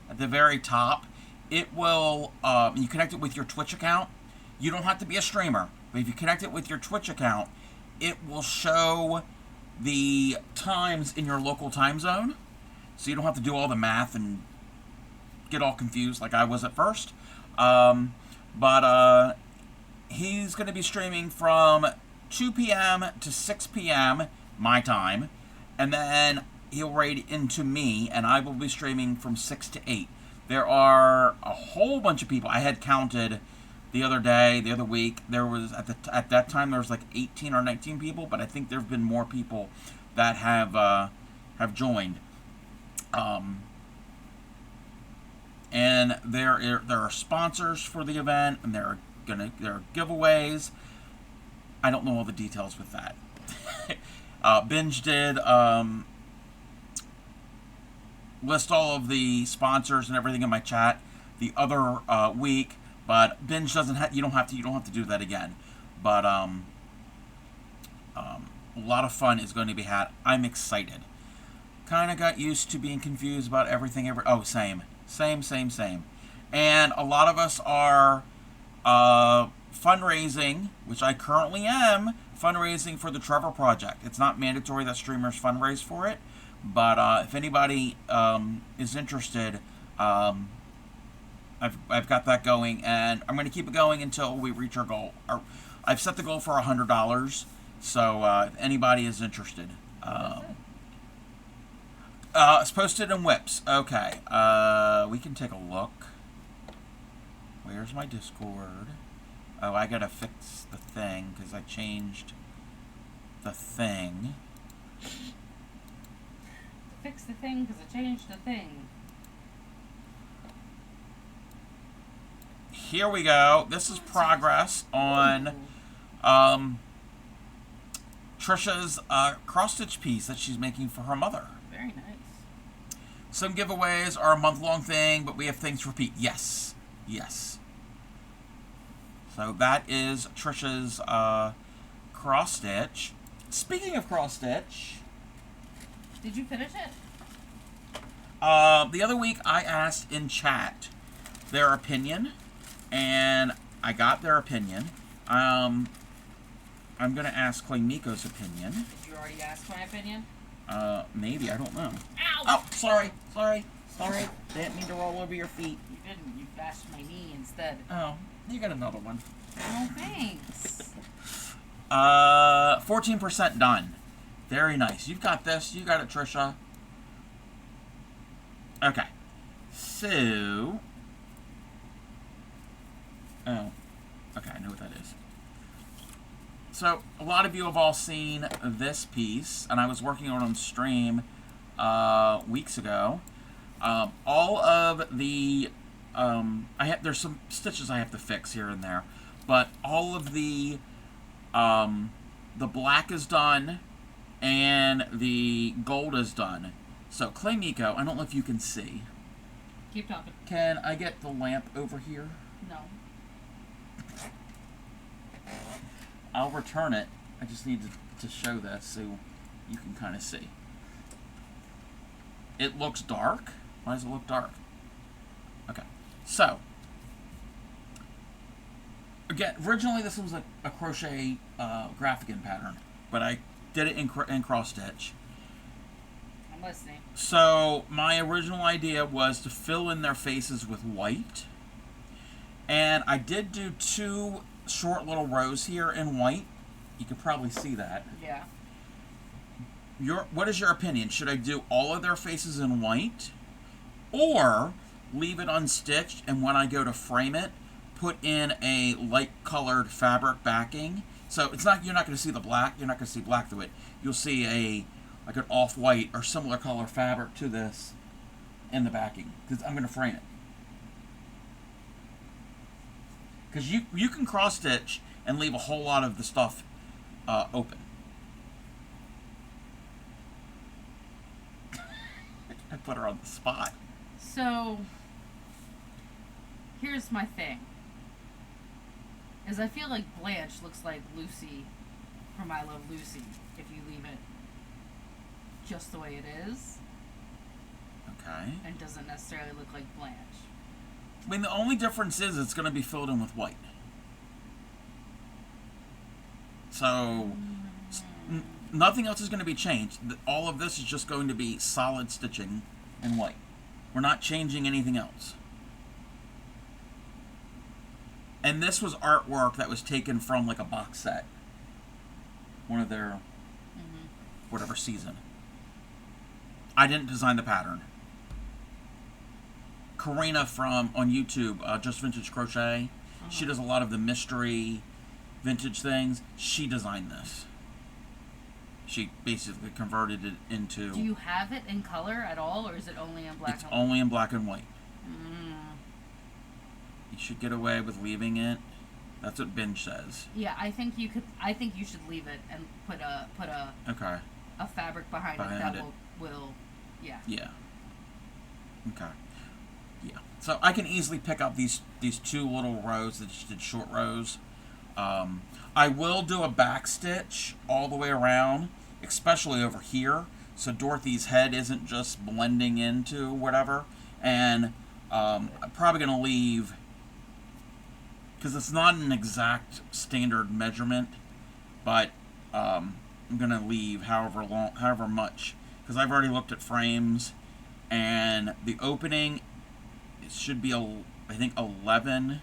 at the very top, it will, you connect it with your Twitch account. You don't have to be a streamer. But if you connect it with your Twitch account, it will show the times in your local time zone. So you don't have to do all the math and get all confused like I was at first. But he's going to be streaming from 2 p.m. to 6 p.m. my time. And then he'll raid into me, and I will be streaming from 6 to 8. There are a whole bunch of people. I had counted the other week. There was, at that time, there was like 18 or 19 people, but I think there have been more people that have joined. And there are sponsors for the event, and there are giveaways. I don't know all the details with that. Binge did list all of the sponsors and everything in my chat the other week, but Binge doesn't have. You don't have to do that again. But a lot of fun is going to be had. I'm excited. Kind of got used to being confused about everything. Same. And a lot of us are fundraising, which I currently am, fundraising for the Trevor Project. It's not mandatory that streamers fundraise for it, but if anybody is interested, I've got that going, and I'm going to keep it going until we reach our goal. I've set the goal for $100, so if anybody is interested. It's posted in Whips. Okay, we can take a look. Where's my Discord? Oh, I gotta fix the thing, because I changed the thing. Fix the thing, because I changed the thing. Here we go. This is progress on Trisha's cross-stitch piece that she's making for her mother. Very nice. Some giveaways are a month-long thing, but we have things to repeat. Yes. So that is Trisha's cross-stitch. Speaking of cross-stitch... Did you finish it? The other week I asked in chat their opinion, and I got their opinion. I'm going to ask Clay Miko's opinion. Did you already ask my opinion? Maybe, I don't know. Ow! Oh, sorry. Didn't mean to roll over your feet. You didn't. You bashed my knee instead. Oh, you got another one. Oh, thanks. 14% done. Very nice. You've got this. You got it, Trisha. Okay. So... Oh. Okay, I know what that is. So, a lot of you have all seen this piece, and I was working on stream weeks ago. All of the... there's some stitches I have to fix here and there, but all of the black is done, and the gold is done. So, Clay Miko, I don't know if you can see. Keep talking. Can I get the lamp over here? No. I'll return it. I just need to show this so you can kind of see. It looks dark. Why does it look dark? Okay. So, again, originally this was a crochet graphic pattern, but I did it in cross stitch. I'm listening. So, my original idea was to fill in their faces with white. And I did do 2 short little rows here in white. You could probably see that. Yeah. What is your opinion? Should I do all of their faces in white, or leave it unstitched, and when I go to frame it, put in a light colored fabric backing? So it's not, you're not going to see the black. You're not going to see black through it. You'll see like an off-white or similar color fabric to this in the backing, because I'm going to frame it. Because you can cross stitch and leave a whole lot of the stuff open. I put her on the spot. So, here's my thing. Is I feel like Blanche looks like Lucy from I Love Lucy if you leave it just the way it is. Okay. And doesn't necessarily look like Blanche. I mean, the only difference is it's going to be filled in with white. So nothing else is going to be changed. All of this is just going to be solid stitching in white. We're not changing anything else. And this was artwork that was taken from like a box set. One of their whatever season. I didn't design the pattern. Karina from on YouTube, Just Vintage Crochet, she does a lot of the mystery vintage things. She designed this. She basically converted it into... Do you have it in color at all, or is it only in black It's and white? only in black and white. You should get away with leaving it. That's what Binge says. Yeah, I think you could. I think you should leave it and put a Okay. a fabric behind it Behind that it. will yeah. Yeah. Okay. Yeah. So I can easily pick up these two little rows that just did short rows. I will do a back stitch all the way around, especially over here, so Dorothy's head isn't just blending into whatever. And I'm probably going to leave, because it's not an exact standard measurement, but I'm going to leave however much, because I've already looked at frames, and the opening, it should be, I think, 11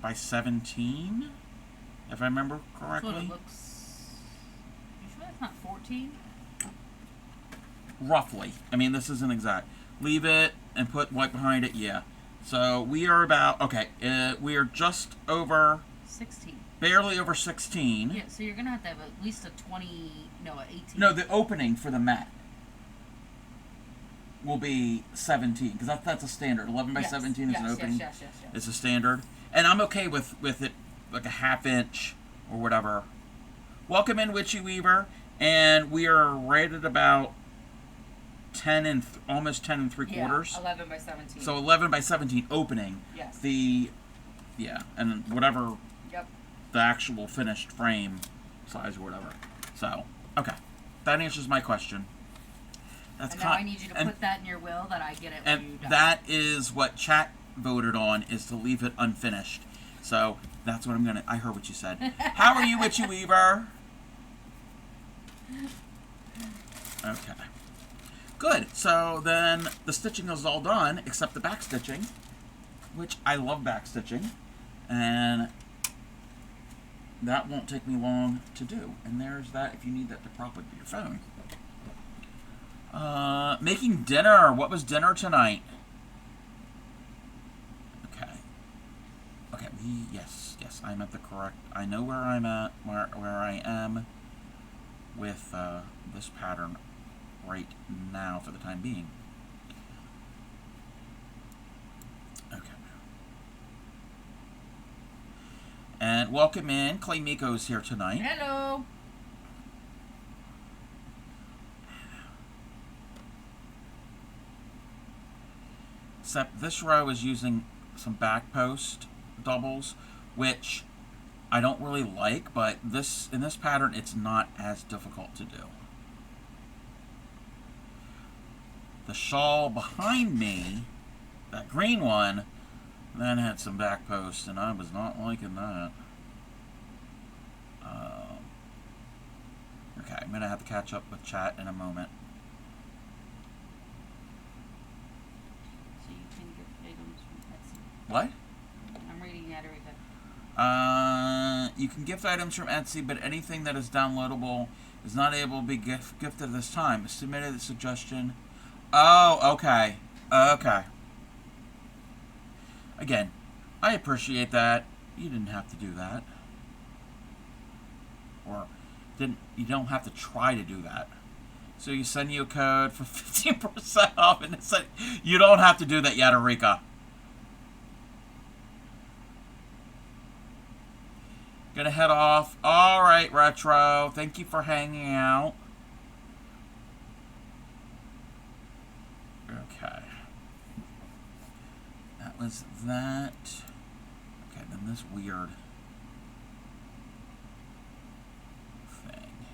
by 17, if I remember correctly. That's what it looks. You sure that's not 14? Roughly. I mean, this isn't exact. Leave it and put white behind it, yeah. So we are about, okay, we are just over, 16. barely over 16. Yeah, so you're gonna have to have at least a 20, no, a 18. No, the opening for the mat will be 17, because that's a standard. 11 by Yes, 17 is yes, an opening. Yes. It's a standard. And I'm okay with it like a ½ inch or whatever. Welcome in, Witchy Weaver. And we are right at about 10 and almost 10 and 3/4. 11 by 17. So 11 by 17 opening. Yes. And whatever Yep. the actual finished frame size or whatever. So, okay. That answers my question. That's And now I need you to put that in your will that I get it when you And die. that is what chat voted on, is to leave it unfinished. So that's what I'm gonna. I heard what you said. How are you, Witchy Weaver? Okay. Good. So then the stitching is all done, except the back stitching, which I love back stitching, and that won't take me long to do. And there's that if you need that to prop with your phone. Making dinner. What was dinner tonight? Okay, yes, I'm at the correct, I know where I'm at, where I am with this pattern right now for the time being. Okay. And welcome in, Clay Miko's here tonight. Hello. Except this row is using some back post doubles, which I don't really like, but in this pattern it's not as difficult to do. The shawl behind me, that green one, then had some back posts, and I was not liking that. Okay, I'm gonna have to catch up with chat in a moment. So you can get items from Etsy. What? I'm reading that, Erika. You can gift items from Etsy, but anything that is downloadable is not able to be gifted at this time. Submitted a suggestion. Oh, okay. Okay. Again, I appreciate that. You didn't have to do that. Or you don't have to try to do that. So you send you a code for 15% off, and it said you don't have to do that yet, Erika. Gonna head off. Alright, Retro. Thank you for hanging out. Okay. That was that. Okay, then this weird thing.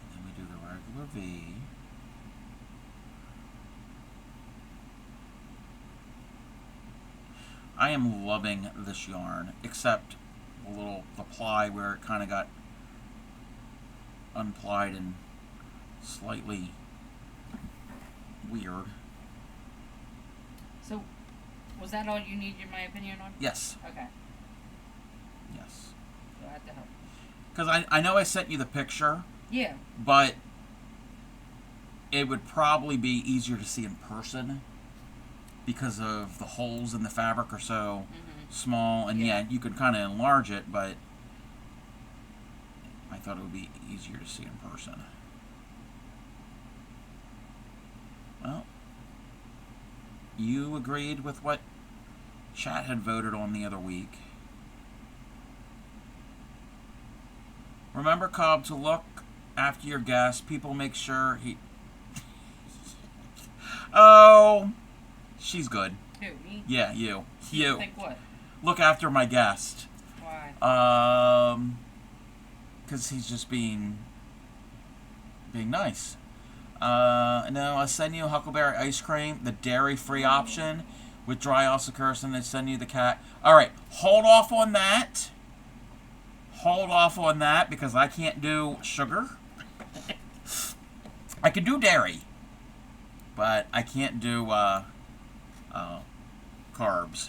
And then we do the regular V. I am loving this yarn, except the ply where it kind of got unplied and slightly weird. So, was that all you needed my opinion on? Yes. Okay. Yes. Glad to help. Because I know I sent you the picture, Yeah. but it would probably be easier to see in person because of the holes in the fabric are so small. And yeah, you could kind of enlarge it, but I thought it would be easier to see in person. Well, you agreed with what chat had voted on the other week. Remember, Cobb, to look after your guest. People make sure he... Oh, she's good. Who, me? Yeah, you. You think what? Look after my guest. Why? Because he's just being nice. No, I'll send you Huckleberry ice cream, the dairy-free option with dry Oscars, and they send you the cat. All right, hold off on that. Hold off on that because I can't do sugar. I can do dairy, but I can't do carbs. I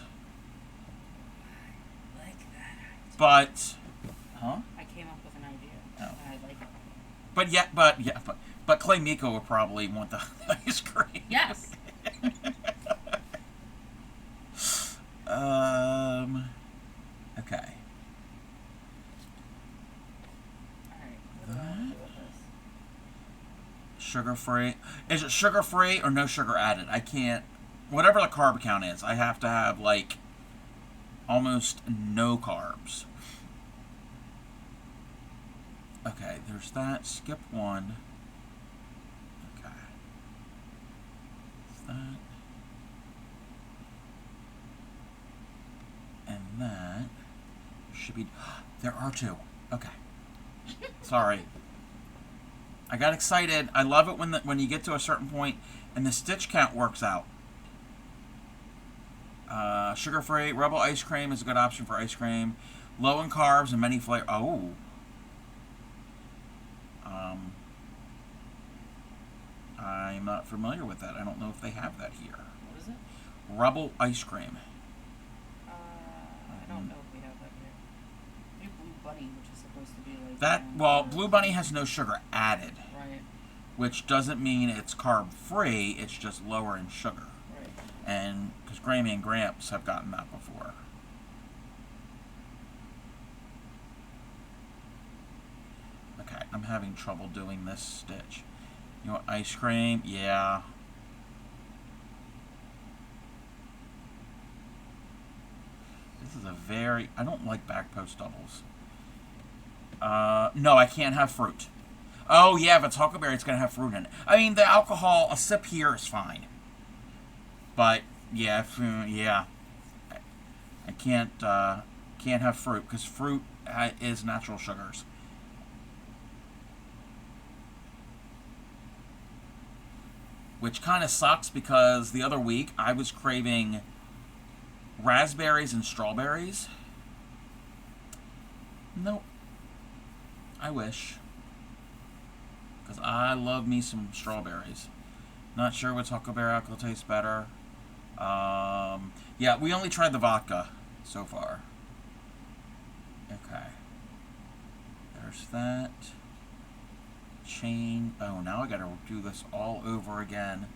like that. But, huh? I came up with an idea. Oh. I like it. But Clay Miko would probably want the ice cream. Yes. Okay. Alright, what do I want to do with this? Sugar-free. Is it sugar-free or no sugar added? I can't... Whatever the carb count is, I have to have, like, almost no carbs. Okay, there's that. Skip one. Okay. There's that. And that should be... There are two. Okay. Sorry. I got excited. I love it when you get to a certain point and the stitch count works out. Sugar-free. Rebel ice cream is a good option for ice cream. Low in carbs and many flavors. Oh. I'm not familiar with that. I don't know if they have that here. What is it? Rebel ice cream. I don't know if we have that here. We have Blue Bunny, which is supposed to be like... That, well, Blue Bunny has no sugar added. Right. Which doesn't mean it's carb-free. It's just lower in sugar. Right. And because Grammy and Gramps have gotten that before. Okay, I'm having trouble doing this stitch. You want ice cream? Yeah. This is a very... I don't like back post doubles. No, I can't have fruit. Oh, yeah, if it's Huckleberry, it's going to have fruit in it. I mean, the alcohol, a sip here is fine. But, yeah, yeah. I can't have fruit, because fruit is natural sugars. Which kind of sucks, because the other week, I was craving raspberries and strawberries. Nope. I wish. Because I love me some strawberries. Not sure which Huckleberry alcohol tastes better. Yeah, we only tried the vodka so far. Okay. There's that. Chain. Oh, now I gotta do this all over again.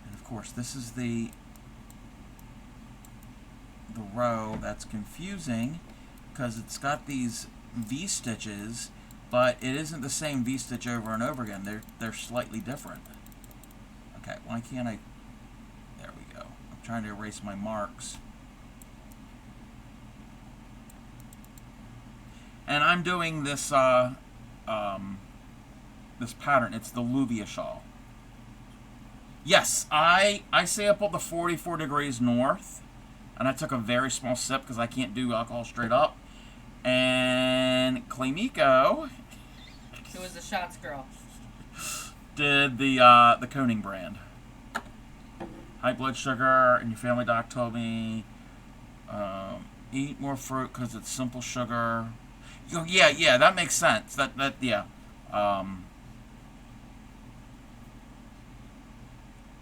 And of course, this is the row that's confusing because it's got these V-stitches, but it isn't the same V-stitch over and over again. They're slightly different. Okay, why can't I... There we go. I'm trying to erase my marks. And I'm doing this, this pattern. It's the Luvia shawl. Yes, I sampled the 44 degrees north, and I took a very small sip because I can't do alcohol straight up. And Claymiko, who was the shots girl, did the Koning brand. high blood sugar, and your family doc told me eat more fruit because it's simple sugar. Yeah, that makes sense. Yeah. Um,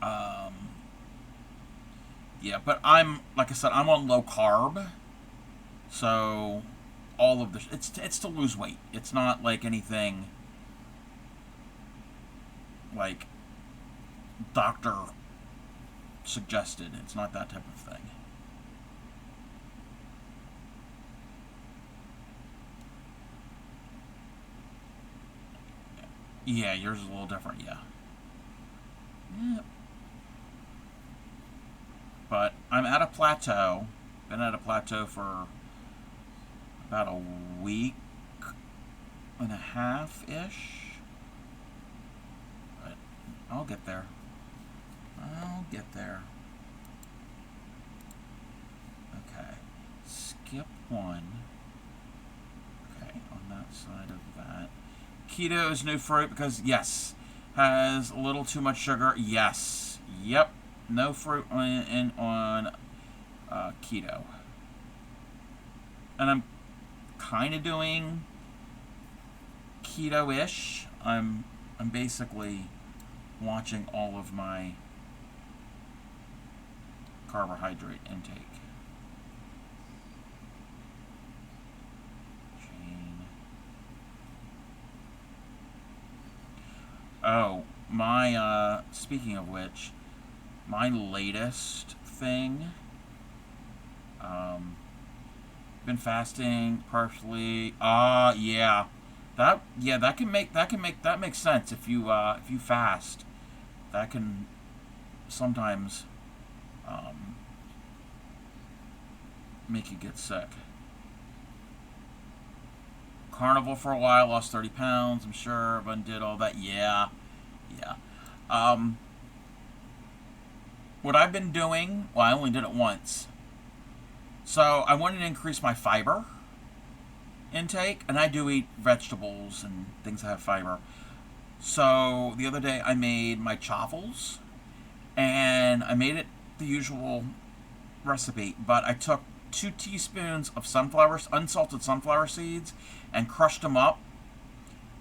um, yeah, but like I said, I'm on low carb, so all of this, it's to lose weight. It's not like anything like doctor suggested. It's not that type of thing. Yeah, yours is a little different. Yeah. Yeah. But I'm at a plateau. Been at a plateau for about a week and a half ish. But I'll get there. I'll get there. Okay. Skip one. Okay, on that side of that. Keto is new fruit because, yes, has a little too much sugar. Yes. Yep. No fruit on keto. And I'm kind of doing keto-ish. I'm basically watching all of my carbohydrate intake. Oh, my, speaking of which, my latest thing, been fasting partially, yeah. That makes sense if you fast. That can sometimes, make you get sick. Carnival for a while, lost 30 pounds, I'm sure, but did all that. Yeah. What I've been doing, well, I only did it once. So I wanted to increase my fiber intake, and I do eat vegetables and things that have fiber. So the other day I made my chaffles, and I made it the usual recipe, but I took 2 teaspoons of unsalted sunflower seeds, and crushed them up,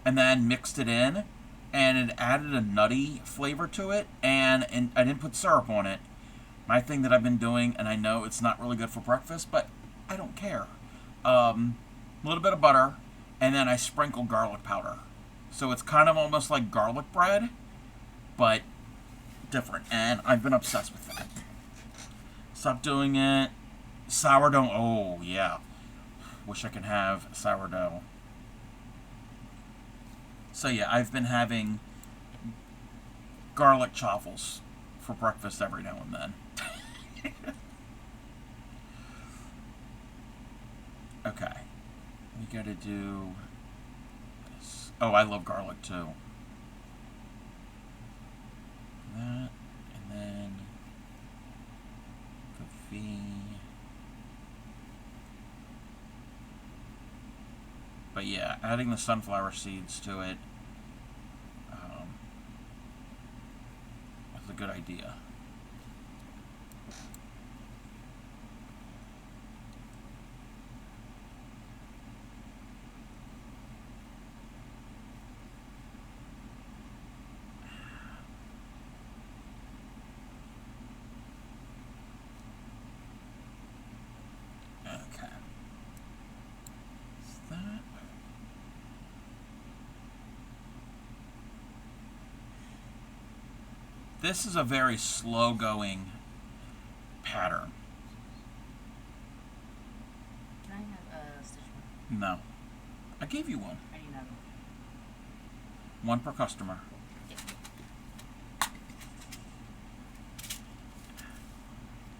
and then mixed it in, and it added a nutty flavor to it, and I didn't put syrup on it. My thing that I've been doing, and I know it's not really good for breakfast, but I don't care. A little bit of butter, and then I sprinkle garlic powder. So it's kind of almost like garlic bread, but different, and I've been obsessed with that. Stop doing it. Sourdough, oh yeah. Wish I could have sourdough. So yeah, I've been having garlic chaffles for breakfast every now and then. Okay. We gotta do this. Oh, I love garlic too. That, and then the V. But yeah, adding the sunflower seeds to it was a good idea. Okay. Is that? This is a very slow going pattern. Can I have a stitch mark? No. I gave you one. I need another. One per customer.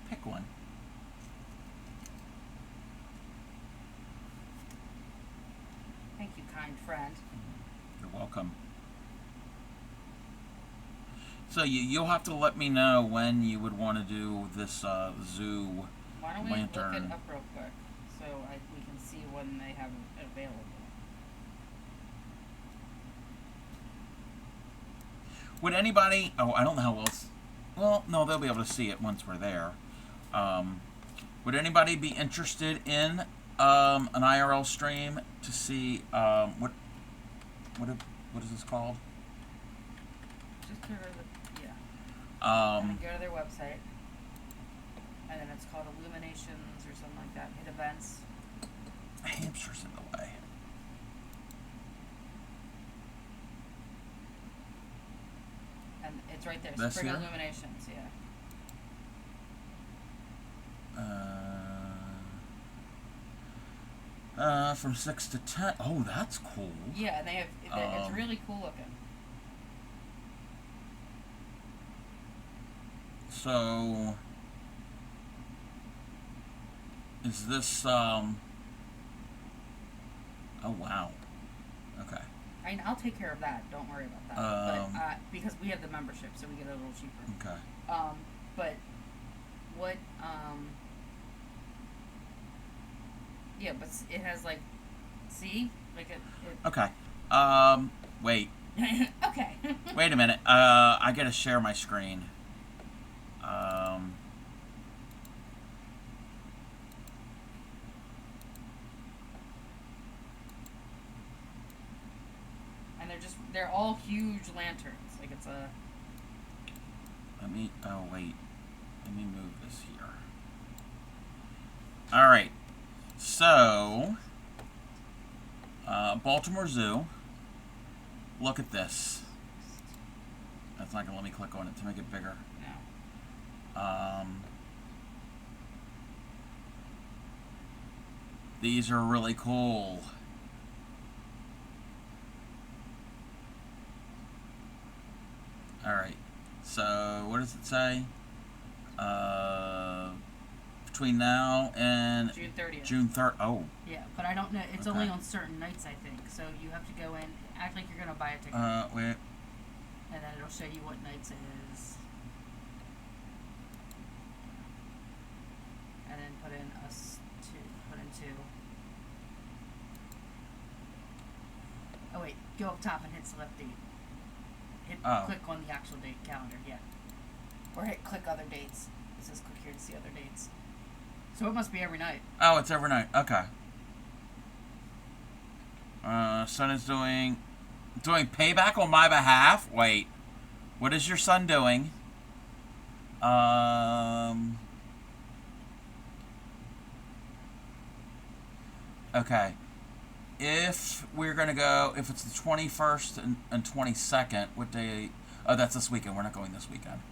Pick one. Thank you, kind friend. You're welcome. So you'll have to let me know when you would want to do this zoo Why don't we lantern. look it up real quick so we can see when they have it available? Would anybody? Oh, I don't know how else. Well, no, they'll be able to see it once we're there. Would anybody be interested in an IRL stream to see what is this called? Just go to the, yeah. And Um, then go to their website. And then it's called Illuminations or something like that. Hit events. a hamster's in the way. And it's right there. This Spring here? Illuminations, yeah. From 6 to 10. Oh, that's cool. Yeah, and they have, it's really cool looking. So, is this, oh, wow. Okay. I mean, I'll take care of that. Don't worry about that. But because we have the membership, so we get it a little cheaper. Okay. But what? Yeah, but it has like, see, like it Okay. Wait. okay. Wait a minute. I gotta share my screen. And they're all huge lanterns. Like it's a. Oh, wait. Let me move this here. Alright. So, Baltimore Zoo. Look at this. That's not gonna let me click on it to make it bigger. No. These are really cool. Alright. So, what does it say? Between now and June 30th. June 3rd. Oh. Yeah, but I don't know. It's Okay. only on certain nights, I think. So you have to go in, act like you're gonna buy a ticket, Wait. and then it'll show you what nights it is, and then put in put in two. Oh wait, go up top and hit select date. Click on the actual date calendar, yeah, or hit click other dates. It says click here to see other dates. So it must be every night. Oh, it's every night. Okay. Son is doing payback on my behalf. Wait, what is your son doing? Okay. If we're gonna go, if it's the 21st and 22nd, what day? Oh, that's this weekend. We're not going this weekend.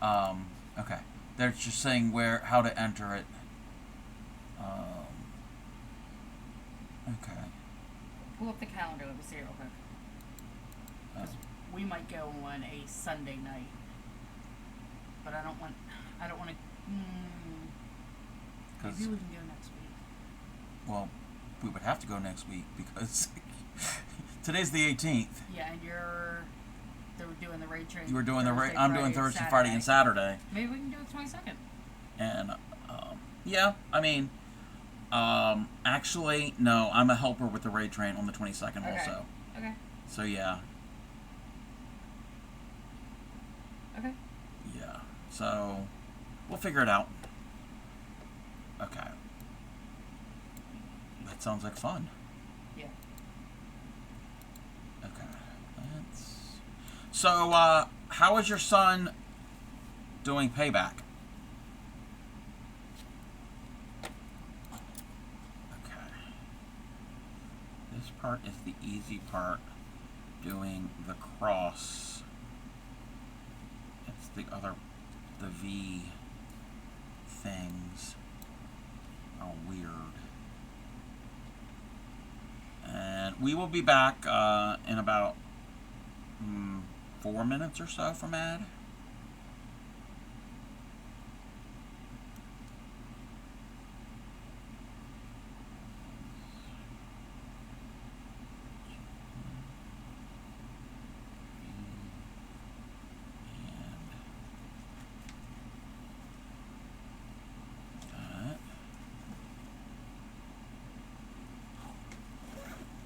Okay. They're just saying how to enter it. Okay. Pull up the calendar. Let me see it real quick. 'Cause we might go on a Sunday night, but I don't want to. Maybe we can go next week. Well, we would have to go next week because today's the 18th. Yeah, and they were doing the raid train. You were doing the Thursday, raid. I'm doing Thursday, Friday, and Saturday. Maybe we can do the 22nd. And yeah, I mean, actually, no, I'm a helper with the raid train on the 22nd also. Okay. So yeah, Okay. yeah. So we'll figure it out. Okay. That sounds like fun. Yeah. Okay. So, how is your son doing payback? Okay. This part is the easy part. Doing the cross. It's the V things are weird. And we will be back in about 4 minutes or so from ad.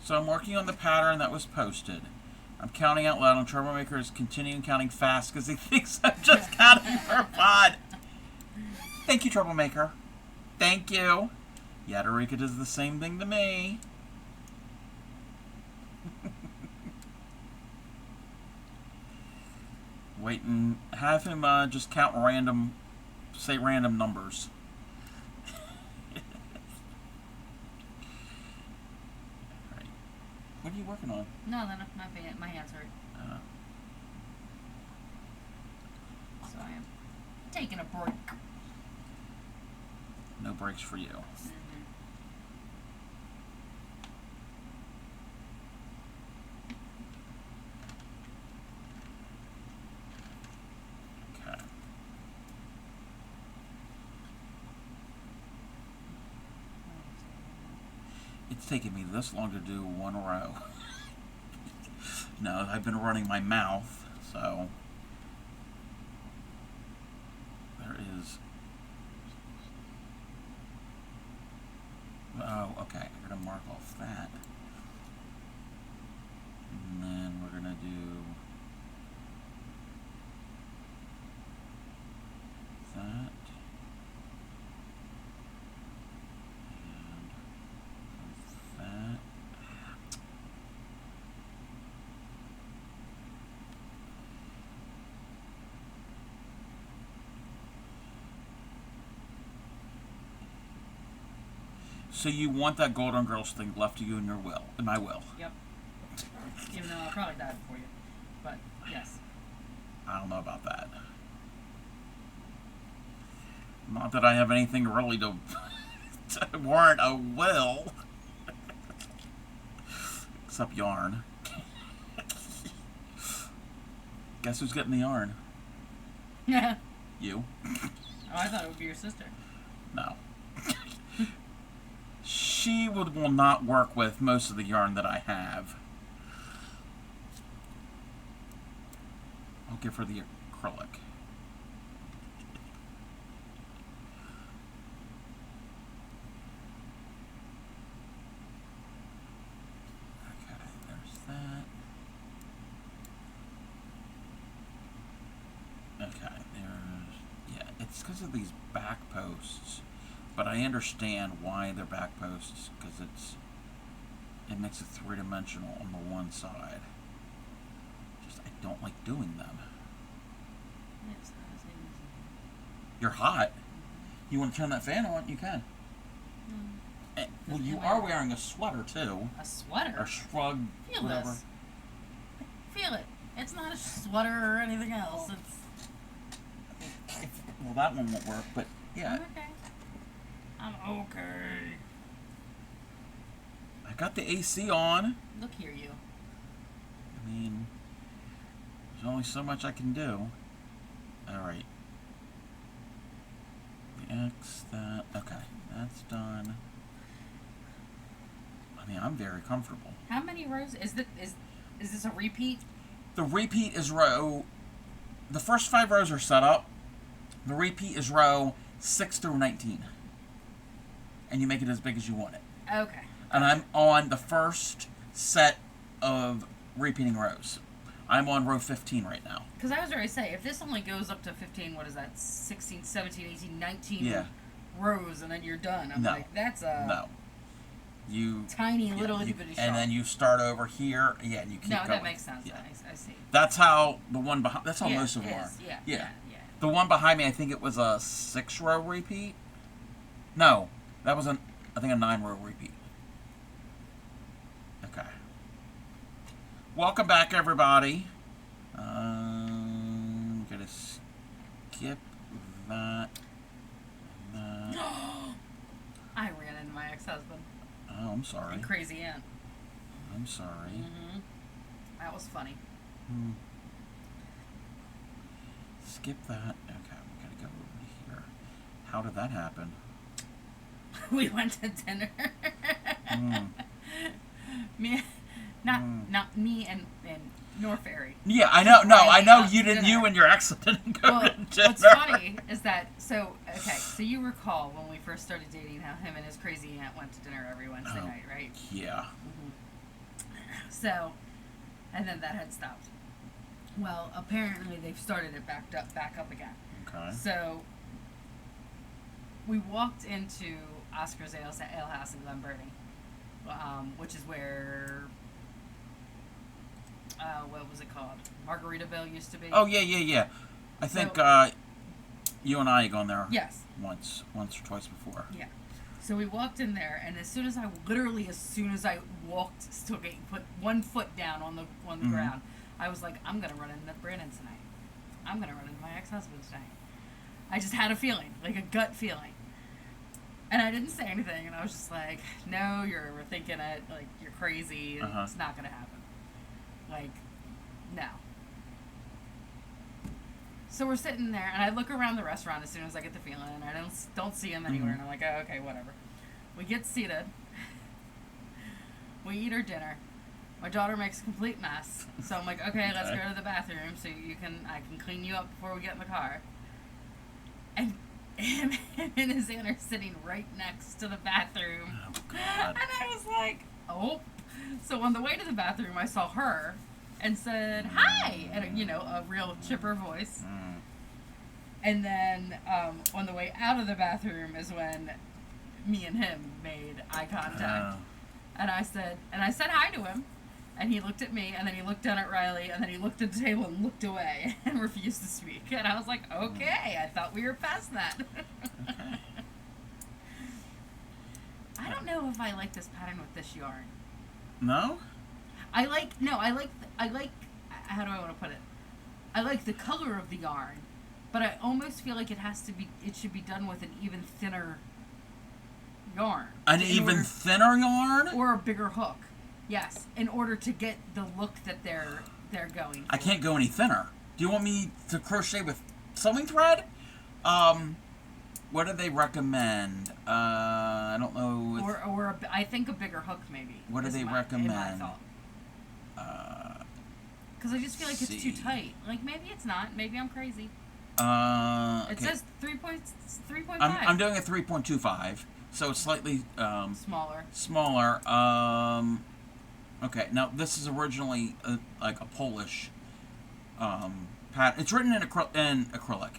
So I'm working on the pattern that was posted. I'm counting out loud, and Troublemaker is continuing counting fast because he thinks I'm just counting for fun. Thank you, Troublemaker. Thank you. Yadarika does the same thing to me. Wait and have him just count random, say random numbers. Alright. What are you working on? No, then my hands hurt. So I am taking a break. No breaks for you. Okay. It's taking me this long to do one row. No, I've been running my mouth, so there is. Oh, okay. I'm gonna mark off that, and then we're gonna do that, and that. So you want that Golden Girls thing left to you in your will, in my will. Yep. Even though I'll probably die before you. But, yes. I don't know about that. Not that I have anything really to, to warrant a will. Except yarn. Guess who's getting the yarn? Yeah. You. Oh, I thought it would be your sister. No. She will not work with most of the yarn that I have. I'll give her the acrylic. Okay, there's that. Okay, there's... Yeah, it's because of these back posts. But I understand why they're back posts, because it makes it three-dimensional on the one side. Just, I don't like doing them. It's not as easy. You're hot. You want to turn that fan on? You can. Well, you are wearing a sweater, too. A sweater? Or shrug, Feel whatever. this. Feel it. It's not a sweater or anything else. It's... Well, that one won't work, but yeah. I'm okay. I'm okay. I got the AC on. Look here, you. I mean, there's only so much I can do. Alright. The X, that, okay, that's done. I mean, I'm very comfortable. How many rows? Is this a repeat? The repeat is row, the first 5 rows are set up. The repeat is row 6 through 19. And you make it as big as you want it. Okay. And I'm on the first set of repeating rows. I'm on row 15 right now. Because I was going to say, if this only goes up to 15, what is that, 16, 17, 18, 19 rows, and then you're done. I'm like, that's a tiny little itty bitty shawl. And then you start over here, and you keep going. No, that makes sense. Yeah. I see. That's how the one behind, that's how most of them are. Yeah. The one behind me, I think it was a 6-row repeat. No, that was I think a 9-row repeat. Okay. Welcome back, everybody. I'm gonna skip that. I ran into my ex-husband. Oh, I'm sorry. And Crazy Aunt. I'm sorry. Mm-hmm. That was funny. Skip that. Okay, we gotta go over here. How did that happen? We went to dinner. Not me and nor Fairy. Yeah, I know. No, I know you didn't. You and your ex didn't go to dinner. What's funny is that so you recall when we first started dating how him and his crazy aunt went to dinner every Wednesday night, right? Yeah. So and then that had stopped. Well, apparently they've started it back up again. Okay. So we walked into Oscar's Ale House in Glen Burnie, which is where what was it called? Margaritaville used to be. Oh yeah. I think you and I have gone there. Yes. Once or twice before. Yeah. So we walked in there, and as soon as I walked, put one foot down on the ground, I was like, I'm gonna run into Brandon tonight. I'm gonna run into my ex-husband tonight. I just had a feeling, like a gut feeling, and I didn't say anything, and I was just like, no, you're thinking it, like you're crazy. It's not gonna happen. Like, no. So we're sitting there, and I look around the restaurant as soon as I get the feeling, and I don't see him anywhere, and I'm like, oh, okay, whatever. We get seated. We eat our dinner. My daughter makes a complete mess, so I'm like, okay, let's go to the bathroom so I can clean you up before we get in the car. And him and his aunt are sitting right next to the bathroom. Oh, God. And I was like, oh. So on the way to the bathroom, I saw her and said, hi, in a real chipper voice. And then on the way out of the bathroom is when me and him made eye contact. And I said hi to him. And he looked at me, and then he looked down at Riley, and then he looked at the table and looked away and refused to speak. And I was like, okay, I thought we were past that. Okay. I don't know if I like this pattern with this yarn. No? I like, how do I want to put it? I like the color of the yarn, but I almost feel like it should be done with an even thinner yarn. An even thinner yarn? Or a bigger hook. Yes, in order to get the look that they're going for. I can't go any thinner. Do you want me to crochet with sewing thread? What do they recommend? I don't know. I think a bigger hook maybe. What do they recommend? In my thought. Because I just feel like it's too tight. Like maybe it's not. Maybe I'm crazy. It says 3.5. I'm doing a 3.25, so it's slightly smaller. Okay, now this is originally like a Polish pattern. It's written in acrylic.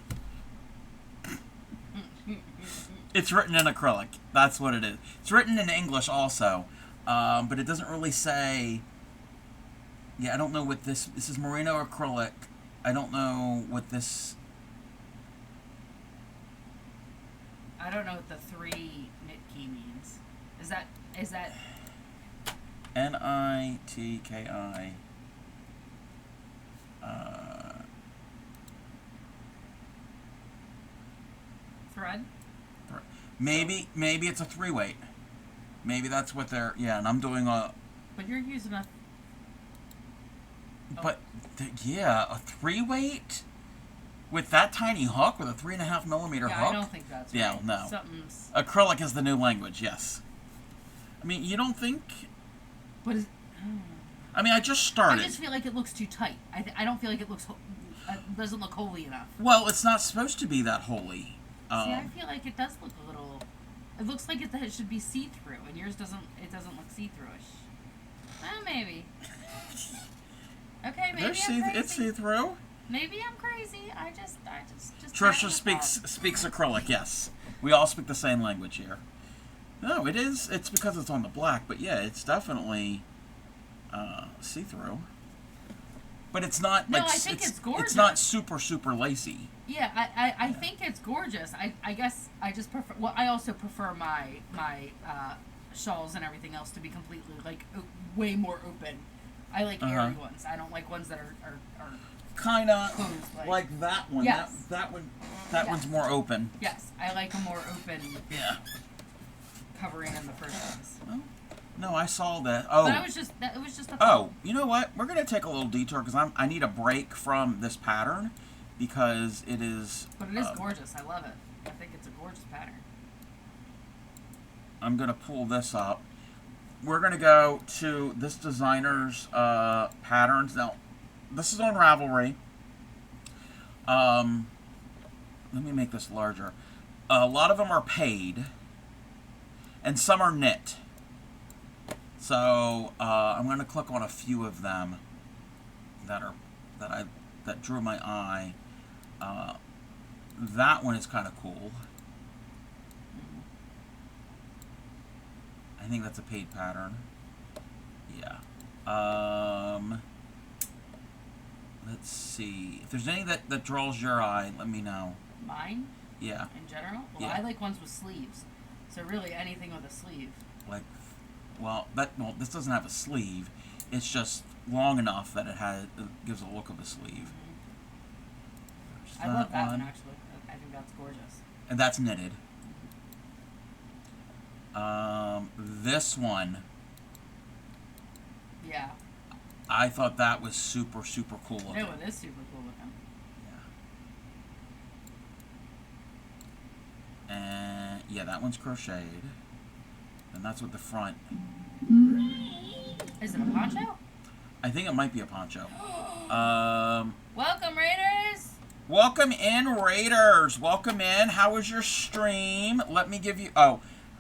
It's written in acrylic. That's what it is. It's written in English also, but it doesn't really say. Yeah, I don't know what this. This is merino acrylic. I don't know what this. I don't know what the 3 knit key means. Is that? NITKI. Thread? Maybe it's a 3-weight. Maybe that's what they're. Yeah, and I'm doing a. But you're using a. But a 3-weight with that tiny hook with a 3.5mm hook. I don't think that's right. Yeah, no. Something's. Acrylic is the new language. Yes. I mean, you don't think? But I mean, I just started. I just feel like it looks too tight. I don't feel like it looks. Doesn't look holy enough. Well, it's not supposed to be that holy. See, I feel like it does look a little. It looks like it should be see-through, and yours doesn't. It doesn't look see-through-ish. Maybe. Okay, maybe I'm crazy. It's see-through. Maybe I'm crazy. I just. Trisha speaks acrylic. Yes, we all speak the same language here. No, it is. It's because it's on the black, but yeah, it's definitely see-through. But it's not. No, I think it's gorgeous. It's not super lacy. Yeah, I think it's gorgeous. I guess I just prefer. Well, I also prefer my shawls and everything else to be completely like way more open. I like airy ones. I don't like ones that are kind of like that one. Yes. That one's more open. Yes, I like a more open. Yeah. Covering in the first place. Well, no, I saw that. Oh. But it was just a. Oh, you know what? We're gonna take a little detour because I need a break from this pattern because it is. But it is gorgeous. I love it. I think it's a gorgeous pattern. I'm gonna pull this up. We're gonna go to this designer's patterns. Now, this is on Ravelry. Let me make this larger. A lot of them are paid, and some are knit. So I'm gonna click on a few of them. that drew my eye. That one is kind of cool. I think that's a paid pattern. Yeah. Let's see. If there's any that draws your eye, let me know. Mine? Yeah. In general? Well, Yeah. I like ones with sleeves. So really anything with a sleeve. Like, well, this doesn't have a sleeve. It's just long enough that it gives a look of a sleeve. I love that one, actually. I think that's gorgeous. And that's knitted. This one, Yeah. I thought that was super, super cool looking. No, it is super cool looking. Yeah. And, yeah, that one's crocheted. And that's with the front. Is it a poncho? I think it might be a poncho. Welcome, Raiders! Welcome in, Raiders. Welcome in. How was your stream? Let me give you...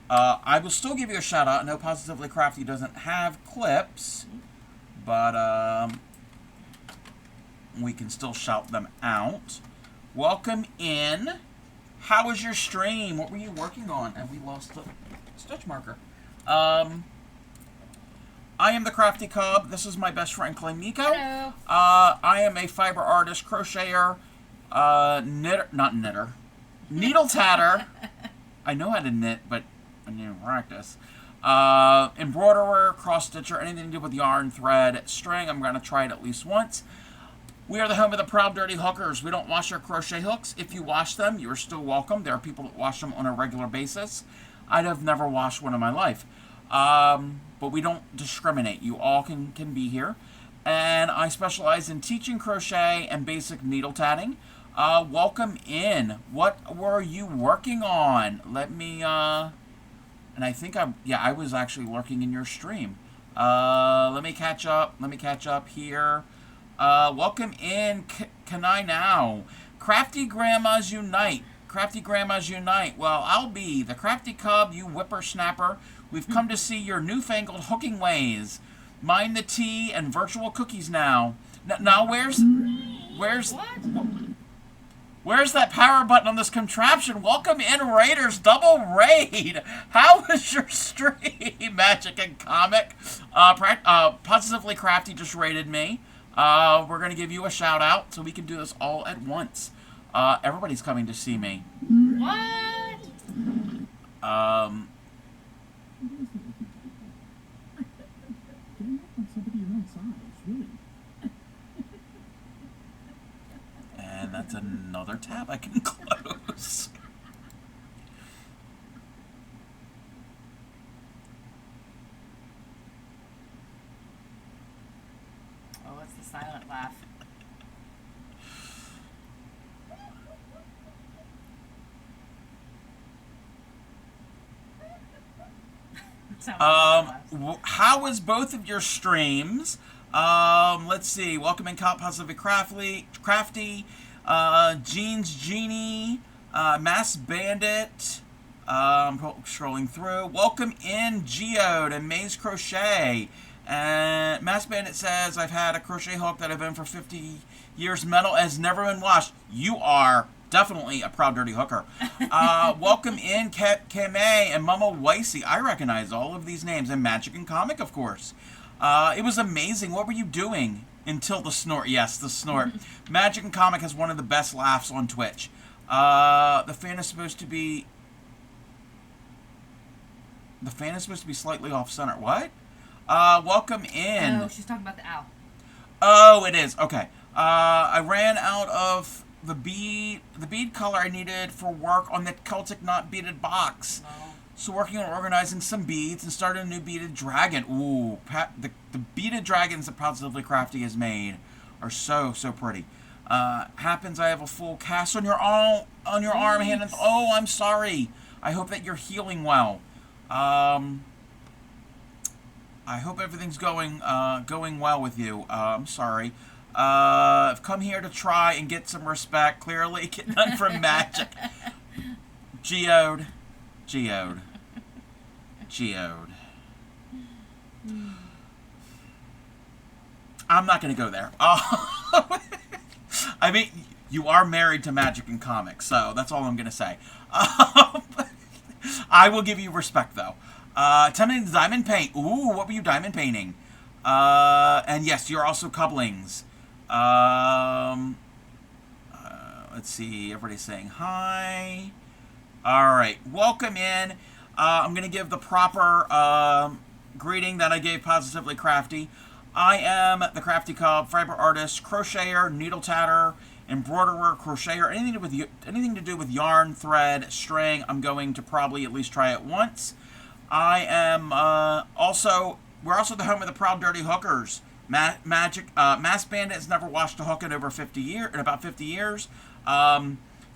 I will still give you a shout out. I know Positively Crafty doesn't have clips, but we can still shout them out. Welcome in. How was your stream? What were you working on? And we lost the stitch marker. I am the Crafty Cub. This is my best friend, Clay Miko. Hello. I am a fiber artist, crocheter, needle tatter. I know how to knit, but I need to practice. Embroiderer, cross stitcher, anything to do with yarn, thread, string. I'm going to try it at least once. We are the home of the proud dirty hookers. We don't wash our crochet hooks. If you wash them, you're still welcome. There are people that wash them on a regular basis. I'd have never washed one in my life. But we don't discriminate. You all can be here. And I specialize in teaching crochet and basic needle tatting. Welcome in. What were you working on? Let me, and I think I was actually lurking in your stream. Let me catch up here. Welcome in, can I now? Crafty Grandmas Unite. Crafty Grandmas Unite. Well, I'll be the Crafty Cub, you whippersnapper. We've come to see your newfangled hooking ways. Mind the tea and virtual cookies now. Now, where's that power button on this contraption? Welcome in, Raiders. Double raid. How was your stream? Magic and Comic. Positively Crafty just raided me. We're going to give you a shout out so we can do this all at once. Everybody's coming to see me. What? And that's another tab I can close. Oh, it's the silent laugh. How was both of your streams? Let's see. Welcome in, Positively Crafty, Jeans Genie, Mass Bandit. Scrolling through. Welcome in, Geode and Maze Crochet. And Mass Bandit says, I've had a crochet hook that I've been for 50 years. Metal has never been washed. You are definitely a proud dirty hooker. Welcome in, Kame and Mama Weissy. I recognize all of these names. And Magic and Comic, of course. It was amazing. What were you doing until the snort? Yes, the snort. Magic and Comic has one of the best laughs on Twitch. The fan is supposed to be slightly off center. What? Welcome in. Oh, she's talking about the owl. Oh, it is. Okay. I ran out of the bead color I needed for work on the Celtic Knot beaded box. Oh. So working on organizing some beads and started a new beaded dragon. Ooh, the beaded dragons that Positively Crafty has made are so pretty. Happens I have a full cast on your arm, hand, and oh, I'm sorry. I hope that you're healing well. I hope everything's going well with you. I'm sorry. I've come here to try and get some respect. Clearly, get none from Magic. Geode. I'm not going to go there. I mean, you are married to magic and comics, so that's all I'm going to say. I will give you respect, though. Attempting diamond paint. Ooh, what were you diamond painting? And yes, you're also couplings. Let's see. Everybody's saying hi. All right. Welcome in. I'm going to give the proper greeting that I gave Positively Crafty. I am the Crafty Cub, fiber artist, crocheter, needle tatter, embroiderer, crocheter, anything to do with yarn, thread, string. I'm going to probably at least try it once. I am we're also the home of the proud dirty hookers. Mass Bandits never washed a hook in about 50 years.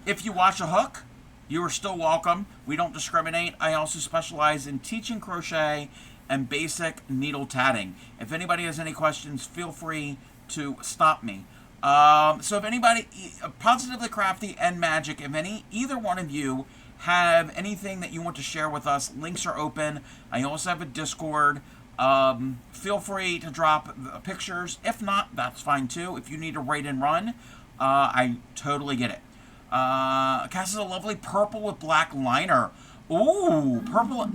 If you wash a hook, you are still welcome. We don't discriminate. I also specialize in teaching crochet and basic needle tatting. If anybody has any questions, feel free to stop me. So if anybody, Positively Crafty and Magic, if either one of you have anything that you want to share with us, links are open. I also have a Discord. Feel free to drop pictures. If not, that's fine too. If you need to rate and run, I totally get it. Cass is a lovely purple with black liner. Ooh, purple.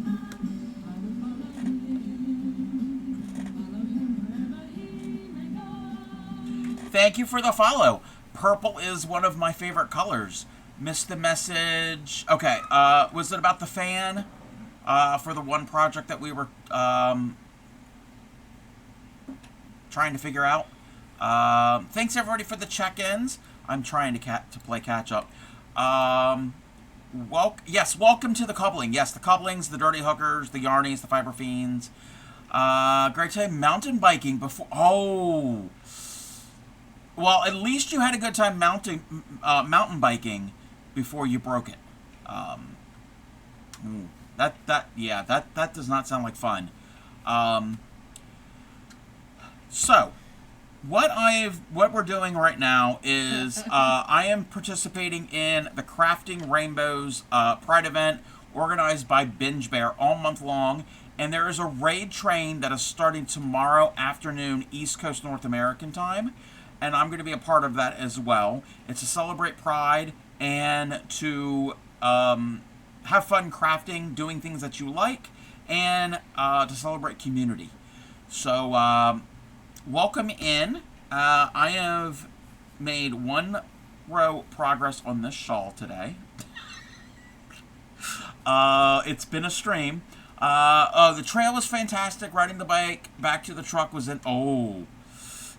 Thank you for the follow. Purple is one of my favorite colors. Missed the message. Okay, was it about the fan? For the one project that we were trying to figure out. Thanks everybody for the check-ins. I'm trying to play catch-up. Yes, welcome to the coupling. Yes, the couplings, the dirty hookers, the yarnies, the fiber fiends. Great time mountain biking before. Oh. Well, at least you had a good time mountain biking before you broke it. That does not sound like fun. So, what we're doing right now is I am participating in the Crafting Rainbows Pride event organized by Binge Bear all month long, and there is a raid train that is starting tomorrow afternoon East Coast North American time. And I'm going to be a part of that as well. It's to celebrate Pride and to have fun crafting, doing things that you like, and to celebrate community. So, welcome in. I have made 1 row progress on this shawl today. It's been a stream. The trail was fantastic. Riding the bike back to the truck was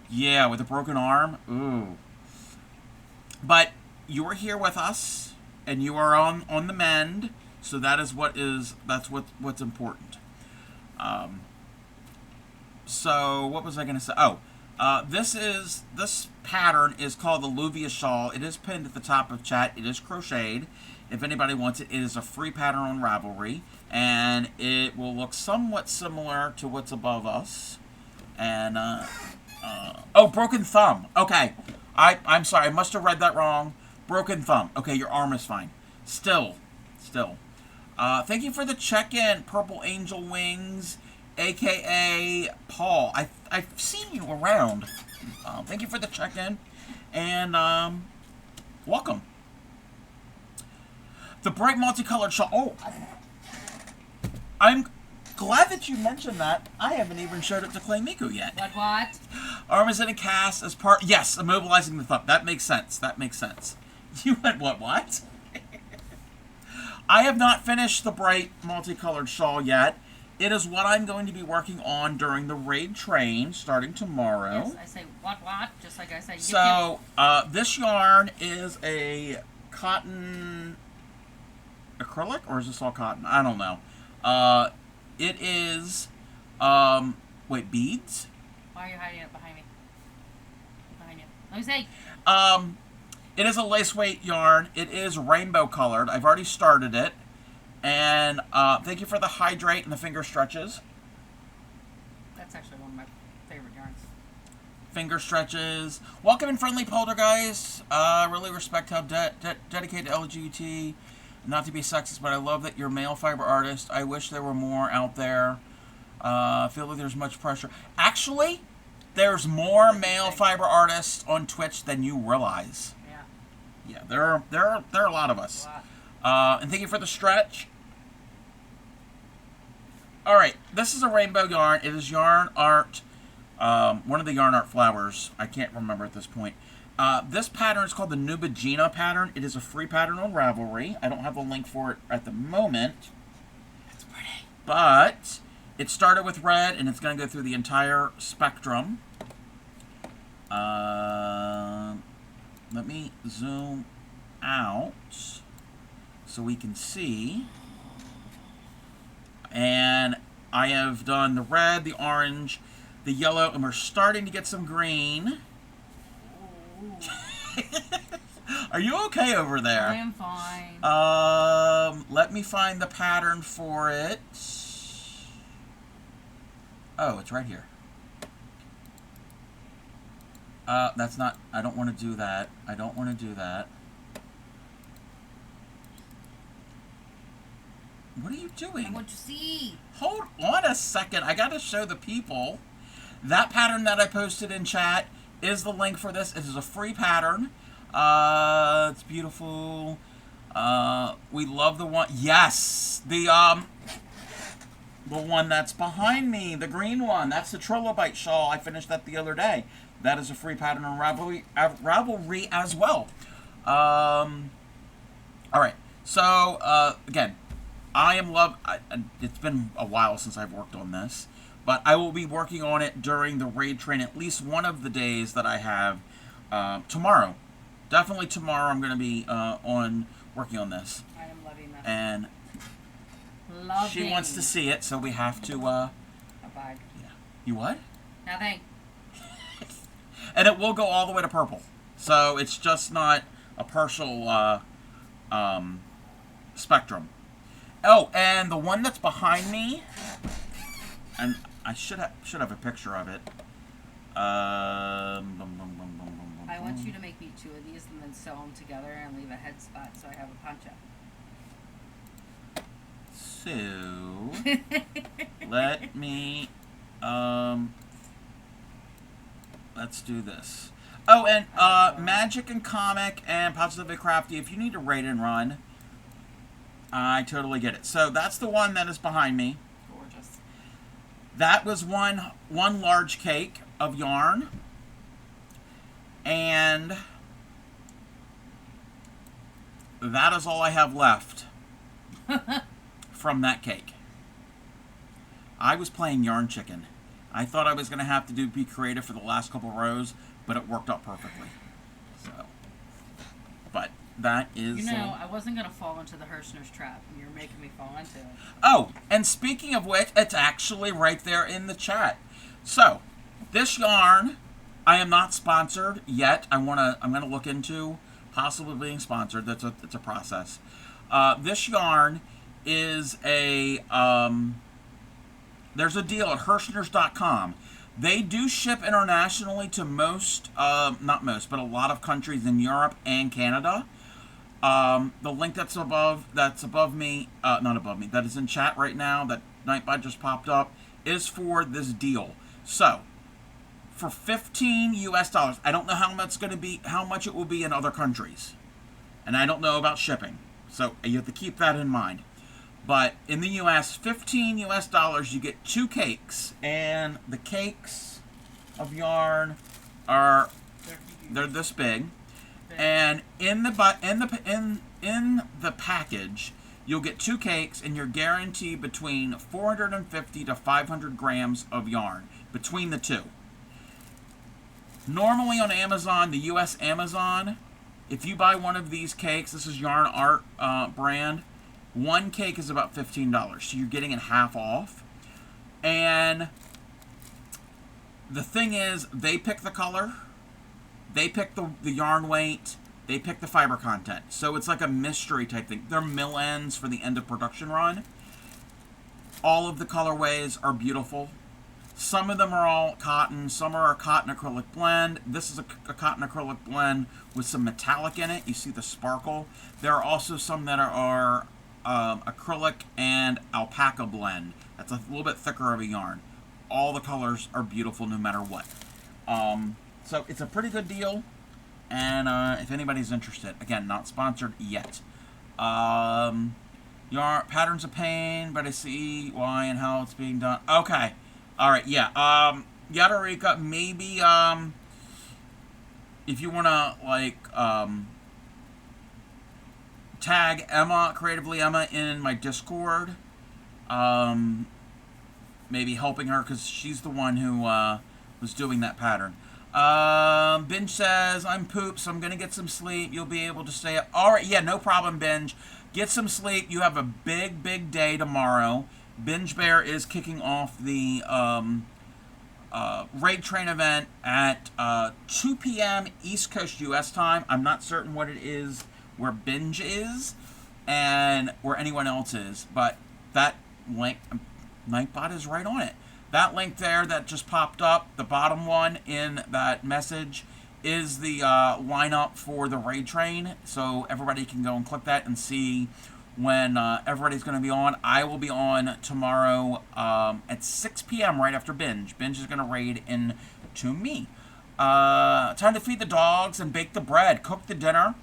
yeah, with a broken arm. Ooh. But you were here with us, and you are on the mend, so that's what's important. So what was I going to say? Oh, this pattern is called the Luvia shawl. It is pinned at the top of chat. It is crocheted. If anybody wants it, it is a free pattern on Ravelry, and it will look somewhat similar to what's above us. And broken thumb. Okay. I'm sorry. I must have read that wrong. Broken thumb. Okay, your arm is fine. Still. Thank you for the check-in, Purple Angel Wings, a.k.a. Paul. I've seen you around. Thank you for the check-in. And, welcome. The bright multicolored shawl. Oh, I'm glad that you mentioned that. I haven't even showed it to Clay Miku yet. What? Arm is in a cast as part... Yes, immobilizing the thumb. That makes sense. You went, what? I have not finished the bright multicolored shawl yet. It is what I'm going to be working on during the raid train starting tomorrow. Yes, I say what? Just like I say. So, this yarn is a cotton acrylic, or is this all cotton? I don't know. It is, beads? Why are you hiding it behind me? Behind you. Let me see. It is a lace weight yarn. It is rainbow colored. I've already started it. And, thank you for the hydrate and the finger stretches. That's actually one of my favorite yarns. Finger stretches. Welcome in, friendly poltergeist. Really respect how dedicated to LGBT. Not to be sexist, but I love that you're a male fiber artist. I wish there were more out there. I feel like there's much pressure. Actually, There's more male fiber artists on Twitch than you realize. Yeah. Yeah, there are a lot of us. And thank you for the stretch. All right, this is a rainbow yarn. It is yarn art. One of the yarn art flowers. I can't remember at this point. This pattern is called the Nubagina pattern. It is a free pattern on Ravelry. I don't have a link for it at the moment. That's pretty. But it started with red, and it's going to go through the entire spectrum. Let me zoom out so we can see. And I have done the red, the orange, the yellow, and we're starting to get some green. Are you okay over there? I am fine. Let me find the pattern for it. Oh, it's right here. That's not, I don't want to do that. I don't want to do that. What are you doing? I want to see. Hold on a second. I got to show the people. That pattern that I posted in chat is the link for this. It is a free pattern. It's beautiful. We love the one. Yes, the one that's behind me, the green one. That's the Trilobite shawl. I finished that the other day. That is a free pattern on Ravelry as well. All right. So again, it's been a while since I've worked on this, but I will be working on it during the raid train at least one of the days that I have tomorrow. Definitely tomorrow I'm going to be working on this. I am loving this. And she wants to see it, so we have to... A bag. Yeah. You what? Nothing. And it will go all the way to purple. So it's just not a partial spectrum. Oh, and the one that's behind me, and I should have a picture of it. I want you to make me 2 of these and then sew them together and leave a head spot so I have a poncho. So let me let's do this. Oh, and Magic and Comic and Positively Crafty, if you need to raid and run, I totally get it. So that's the one that is behind me. Gorgeous. That was one large cake of yarn. And that is all I have left from that cake. I was playing Yarn Chicken. I thought I was going to have to be creative for the last couple rows, but it worked out perfectly. So, but that is... You know, I wasn't going to fall into the Hirschner's trap, and you're making me fall into it. Oh, and speaking of which, it's actually right there in the chat. So, this yarn, I am not sponsored yet. I'm going to look into possibly being sponsored. It's a process. This yarn is a... there's a deal at Hirschners.com. They do ship internationally to most, not most, but a lot of countries in Europe and Canada. The link that's above me, not above me, that is in chat right now, that Nightbot just popped up, is for this deal. So, for $15 US, I don't know how much it will be in other countries. And I don't know about shipping. So, you have to keep that in mind. But in the US, $15 US, you get 2 cakes, and the cakes of yarn they're this big. And in the package, you'll get 2 cakes, and you're guaranteed between 450 to 500 grams of yarn between the 2. Normally on Amazon, the US Amazon, if you buy one of these cakes, this is Yarn Art brand. One cake is about $15, so you're getting it half off. And the thing is, they pick the color, they pick the yarn weight, they pick the fiber content. So it's like a mystery type thing. They're mill ends for the end of production run. All of the colorways are beautiful. Some of them are all cotton, some are a cotton acrylic blend. This is a cotton acrylic blend with some metallic in it. You see the sparkle. There are also some that are acrylic and alpaca blend. That's a little bit thicker of a yarn. All the colors are beautiful no matter what. So it's a pretty good deal. And if anybody's interested, again, not sponsored yet. Yarn patterns of pain, but I see why and how it's being done. Okay, all right, yeah. Yadarika, maybe if you wanna like tag Emma, Creatively Emma, in my Discord. Maybe helping her because she's the one who was doing that pattern. Binge says, I'm pooped, so I'm going to get some sleep. You'll be able to stay up. All right, yeah, no problem, Binge. Get some sleep. You have a big, big day tomorrow. Binge Bear is kicking off the Raid Train event at 2 p.m. East Coast U.S. time. I'm not certain what it is where Binge is and where anyone else is, but that link, Nightbot is right on it. That link there that just popped up, the bottom one in that message, is the lineup for the Raid Train. So everybody can go and click that and see when everybody's going to be on. I will be on tomorrow at 6 p.m. right after Binge. Binge is going to raid into me. Time to feed the dogs and bake the bread, cook the dinner,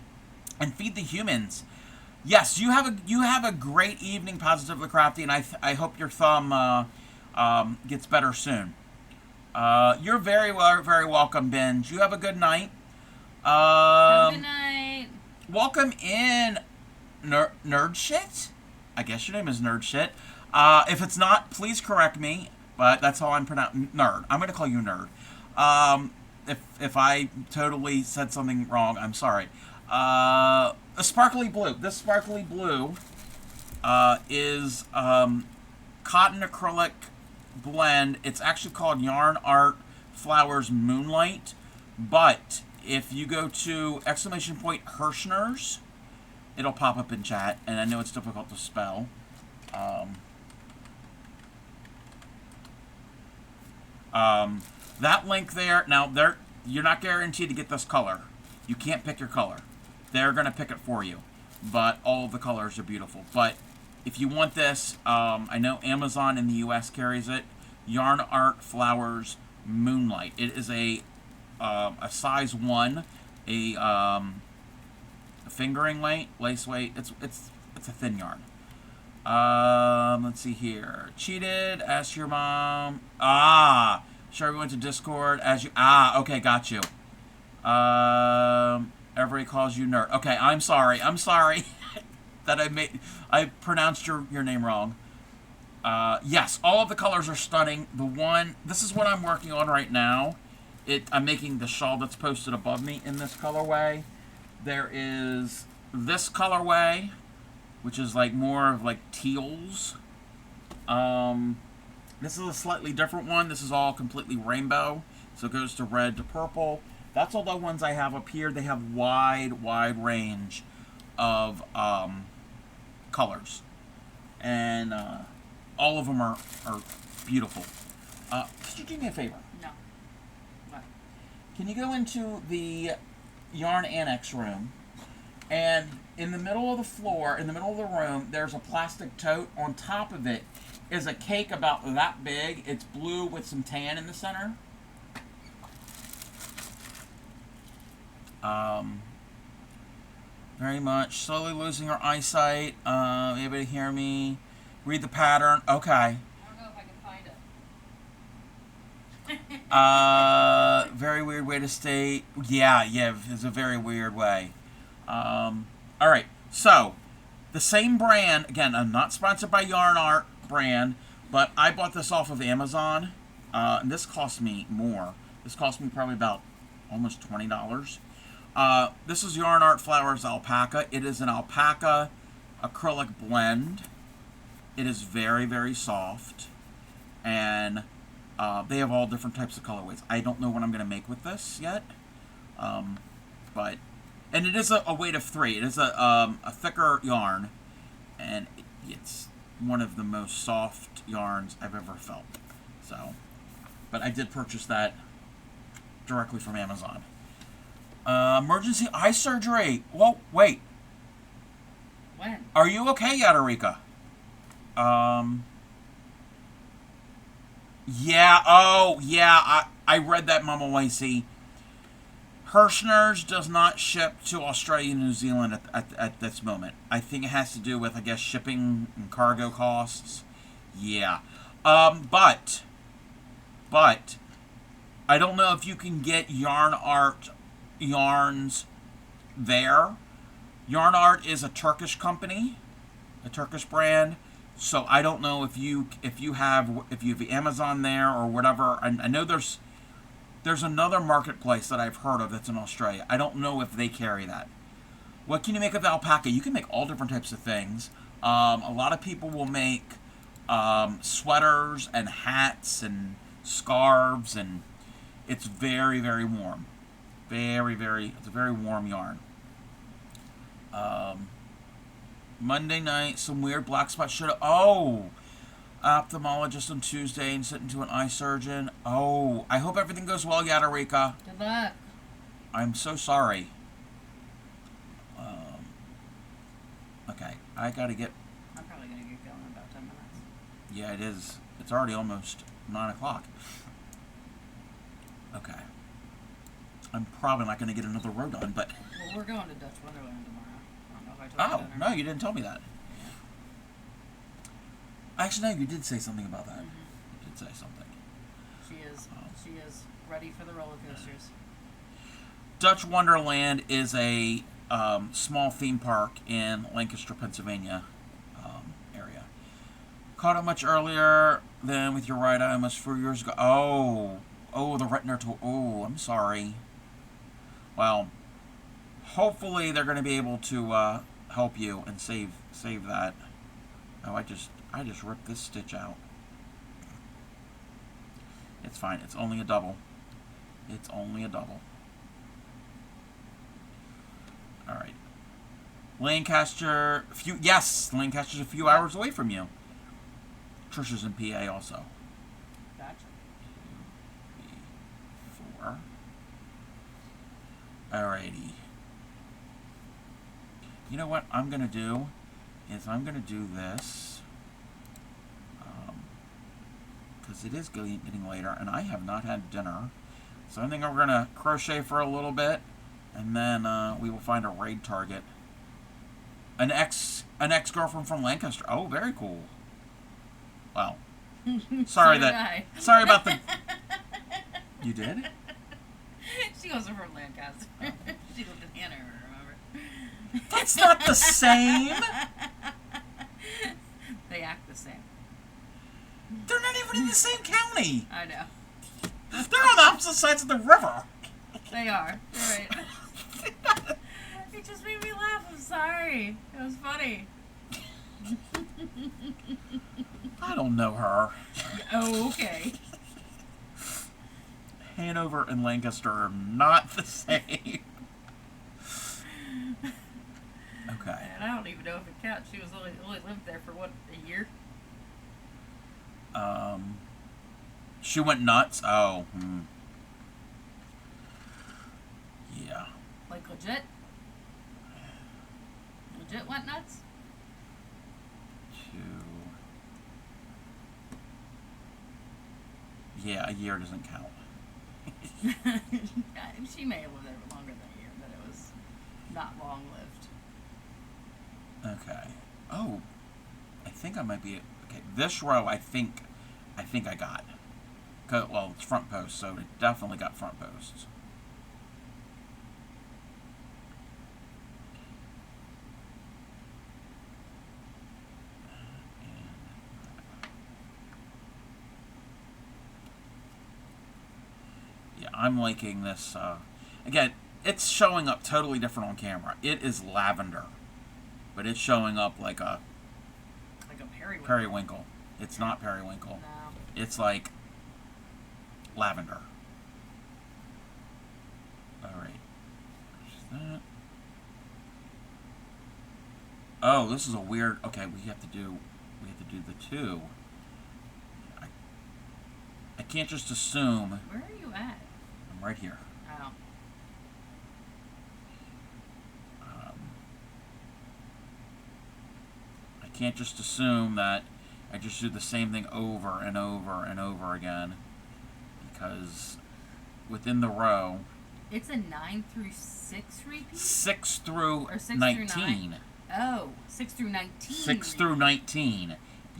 and feed the humans. Yes, you have a great evening, Positively Crafty, and I hope your thumb gets better soon. You're very welcome, Binge. You have a good night. Have a good night. Welcome in, Nerd Shit. I guess your name is Nerd Shit. If it's not, please correct me. But that's how I'm pronouncing Nerd. I'm going to call you Nerd. If I totally said something wrong, I'm sorry. A sparkly blue. This sparkly blue is cotton acrylic blend. It's actually called Yarn Art Flowers Moonlight. But if you go to ! Hirschner's, it'll pop up in chat. And I know it's difficult to spell. That link there. Now, you're not guaranteed to get this color. You can't pick your color. They're going to pick it for you. But all of the colors are beautiful. But if you want this, I know Amazon in the U.S. carries it. Yarn Art Flowers Moonlight. It is a size 1, a fingering weight, lace weight. It's a thin yarn. Let's see here. Cheated. Ask your mom. Sure, we went to Discord. Okay, got you. Everybody calls you Nerd. Okay, I'm sorry. I'm sorry that I pronounced your name wrong. Yes, all of the colors are stunning. This is what I'm working on right now. I'm making the shawl that's posted above me in this colorway. There is this colorway, which is like more of like teals. This is a slightly different one. This is all completely rainbow. So it goes to red to purple. That's all the ones I have up here. They have wide range of colors. And all of them are beautiful. Could you do me a favor? No. What? Can you go into the yarn annex room, and in the middle of the floor, in the middle of the room, there's a plastic tote. On top of it is a cake about that big. It's blue with some tan in the center. Very much. Slowly losing her eyesight. Anybody hear me? Read the pattern. Okay. I don't know if I can find it. Very weird way to stay. Yeah, it's a very weird way. Alright, so, the same brand, again, I'm not sponsored by Yarn Art brand, but I bought this off of Amazon, and this cost me more. This cost me probably about almost $20. This is Yarn Art Flowers Alpaca. It is an alpaca acrylic blend. It is very soft, and they have all different types of colorways. I don't know what I'm going to make with this yet, and it is a weight of 3. It is a thicker yarn, and it's one of the most soft yarns I've ever felt. So, but I did purchase that directly from Amazon. Emergency eye surgery. Whoa, wait. When? Are you okay, Yadarika? Yeah. Oh, yeah. I read that, Mama Lacey. Hirschner's does not ship to Australia and New Zealand at this moment. I think it has to do with, I guess, shipping and cargo costs. Yeah. But I don't know if you can get Yarn Art yarns there. Yarn Art is a Turkish company, a Turkish brand. So I don't know if you have Amazon there or whatever. I know there's another marketplace that I've heard of that's in Australia. I don't know if they carry that. What can you make of alpaca? You can make all different types of things. A lot of people will make sweaters and hats and scarves, and it's very, very warm. It's a very warm yarn. Monday night, some weird black spot should have. Oh! Ophthalmologist on Tuesday and sent to an eye surgeon. Oh, I hope everything goes well, Yadarika. Good luck. I'm so sorry. Okay, I gotta get. I'm probably gonna get going in about 10 minutes. Yeah, it is. It's already almost 9 o'clock. Okay. I'm probably not gonna get another row done, but. Well, we're going to Dutch Wonderland tomorrow. I don't know if I told you Oh, that or no, not. you didn't tell me that. Actually, no, you did say something about that. Mhm. You did say something. She is ready for the roller coasters. Dutch Wonderland is a small theme park in Lancaster, Pennsylvania area. Caught it much earlier than with your right eye almost 4 years ago. Oh, the retina tool. Oh, I'm sorry. Well, hopefully they're going to be able to help you and save that. Oh, I just ripped this stitch out. It's fine. It's only a double. It's only a double. All right. Lancaster's a few hours away from you. Trisha's in PA also. Gotcha. 4. Alrighty. You know what I'm gonna do is I'm gonna do this because it is getting later and I have not had dinner. So I think we're gonna crochet for a little bit, and then we will find a raid target. An ex-girlfriend from Lancaster. Oh, very cool. Wow. Sorry sorry about the. You did? She wasn't from Lancaster. She lived in Hanover, remember? That's not the same. They act the same. They're not even in the same county. I know. They're on the opposite sides of the river. They are. You're right. It just made me laugh. I'm sorry. It was funny. I don't know her. Oh, okay. Hanover and Lancaster are not the same. Okay. And I don't even know if it counts. She was only lived there for what, a year? She went nuts. Oh. Yeah. Like legit? Legit went nuts? 2. Yeah, a year doesn't count. She may have lived there for longer than a year, but it was not long lived. Okay. Oh, I think I might be. Okay, this row I think I got. Well, it's front post, so it definitely got front posts. Yeah, I'm liking this. Again, it's showing up totally different on camera. It is lavender, but it's showing up like a Periwinkle. periwinkle. It's not periwinkle. No. It's like lavender. All right. There's that. Oh, this is a weird. Okay, we have to do the 2. I can't just assume. Where are you at? I'm right here. Oh. I can't just assume that I just do the same thing over and over and over again, because within the row, It's a 9 through 6 repeat? 6 through Or 6 19. through 9? Oh, 6 through 19. 6 through 19.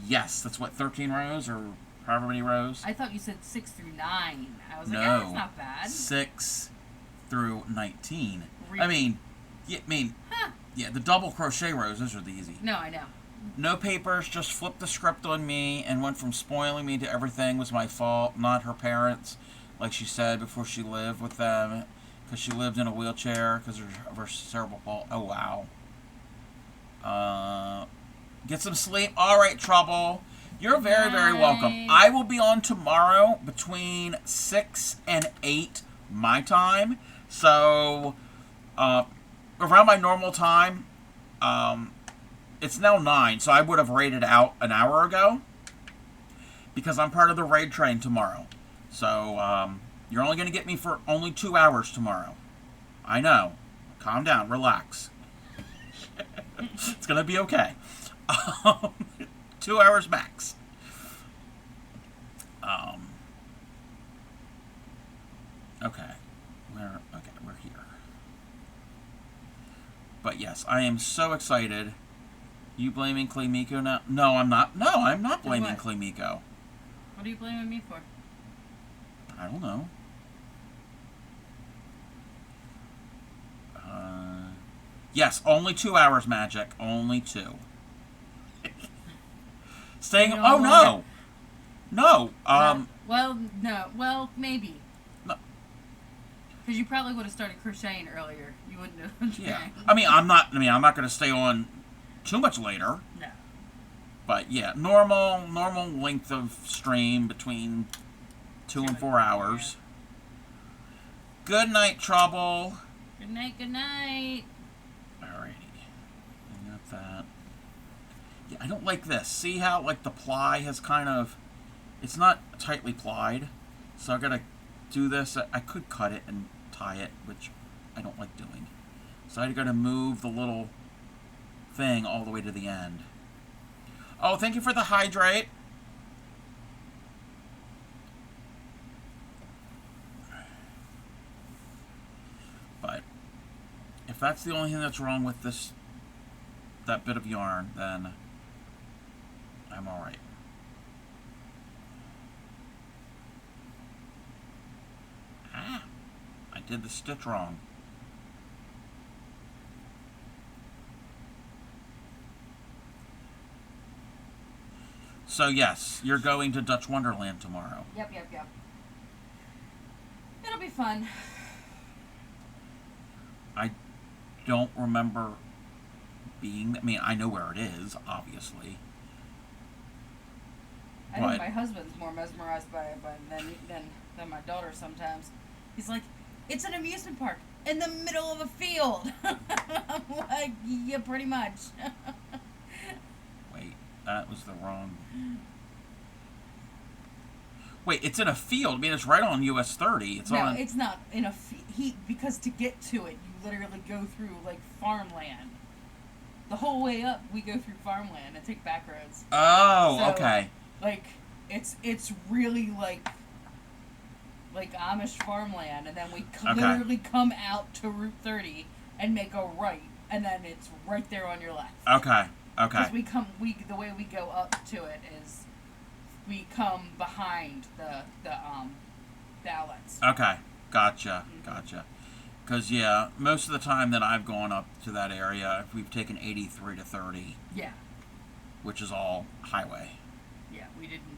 Yes, that's what, 13 rows or however many rows? I thought you said 6 through 9. I was like, No. that's not bad. 6 through 19. Repeat. I mean, Huh. yeah, the double crochet rows, those are the easy. No, I know. No papers, just flipped the script on me and went from spoiling me to everything was my fault, not her parents, like she said before she lived with them, because she lived in a wheelchair because of her cerebral palsy. Oh, wow. Get some sleep. All right, Trouble. You're very, very welcome. I will be on tomorrow between 6 and 8 my time. So, around my normal time, it's now 9, so I would have raided out an hour ago because I'm part of the raid train tomorrow. So, you're only going to get me for only 2 hours tomorrow. I know. Calm down. Relax. It's going to be okay. 2 hours max. Okay. We're here. But yes, I am so excited. You blaming Claymiko now? No, I'm not. No, I'm not blaming what? Claymiko. What are you blaming me for? I don't know. Yes, only 2 hours, Magic. Only 2. Staying. You Oh know, no. No. Well, no. Well, maybe. No. Because you probably would have started crocheting earlier. You wouldn't have. Yeah. I'm not going to stay on too much later. No. But yeah, normal length of stream between 2 and 4 hours. Good night, Trouble. Good night. Good night. Alrighty. I got that. Yeah, I don't like this. See how like the ply has kind of, it's not tightly plied. So I gotta do this. I could cut it and tie it, which I don't like doing. So I gotta move the little thing all the way to the end. Oh, thank you for the hydrate. But if that's the only thing that's wrong with that bit of yarn, then I'm alright. Ah, I did the stitch wrong. So yes, you're going to Dutch Wonderland tomorrow. Yep. It'll be fun. I don't remember being. I mean, I know where it is, obviously. I think my husband's more mesmerized by it than my daughter sometimes. He's like, it's an amusement park in the middle of a field. I'm like, yeah, pretty much. Wait, that was the wrong. Wait, it's in a field. I mean, it's right on US 30. It's on. It's not in a because to get to it, you literally go through like farmland. The whole way up, we go through farmland and take back roads. Oh, So, okay. Like, it's really like Amish farmland, and then we literally come out to Route 30 and make a right, and then it's right there on your left. Okay. Because the way we go up to it is we come behind the outlets. Okay. Gotcha. Because, yeah, most of the time that I've gone up to that area, we've taken 83 to 30. Yeah. Which is all highway. Yeah, we didn't.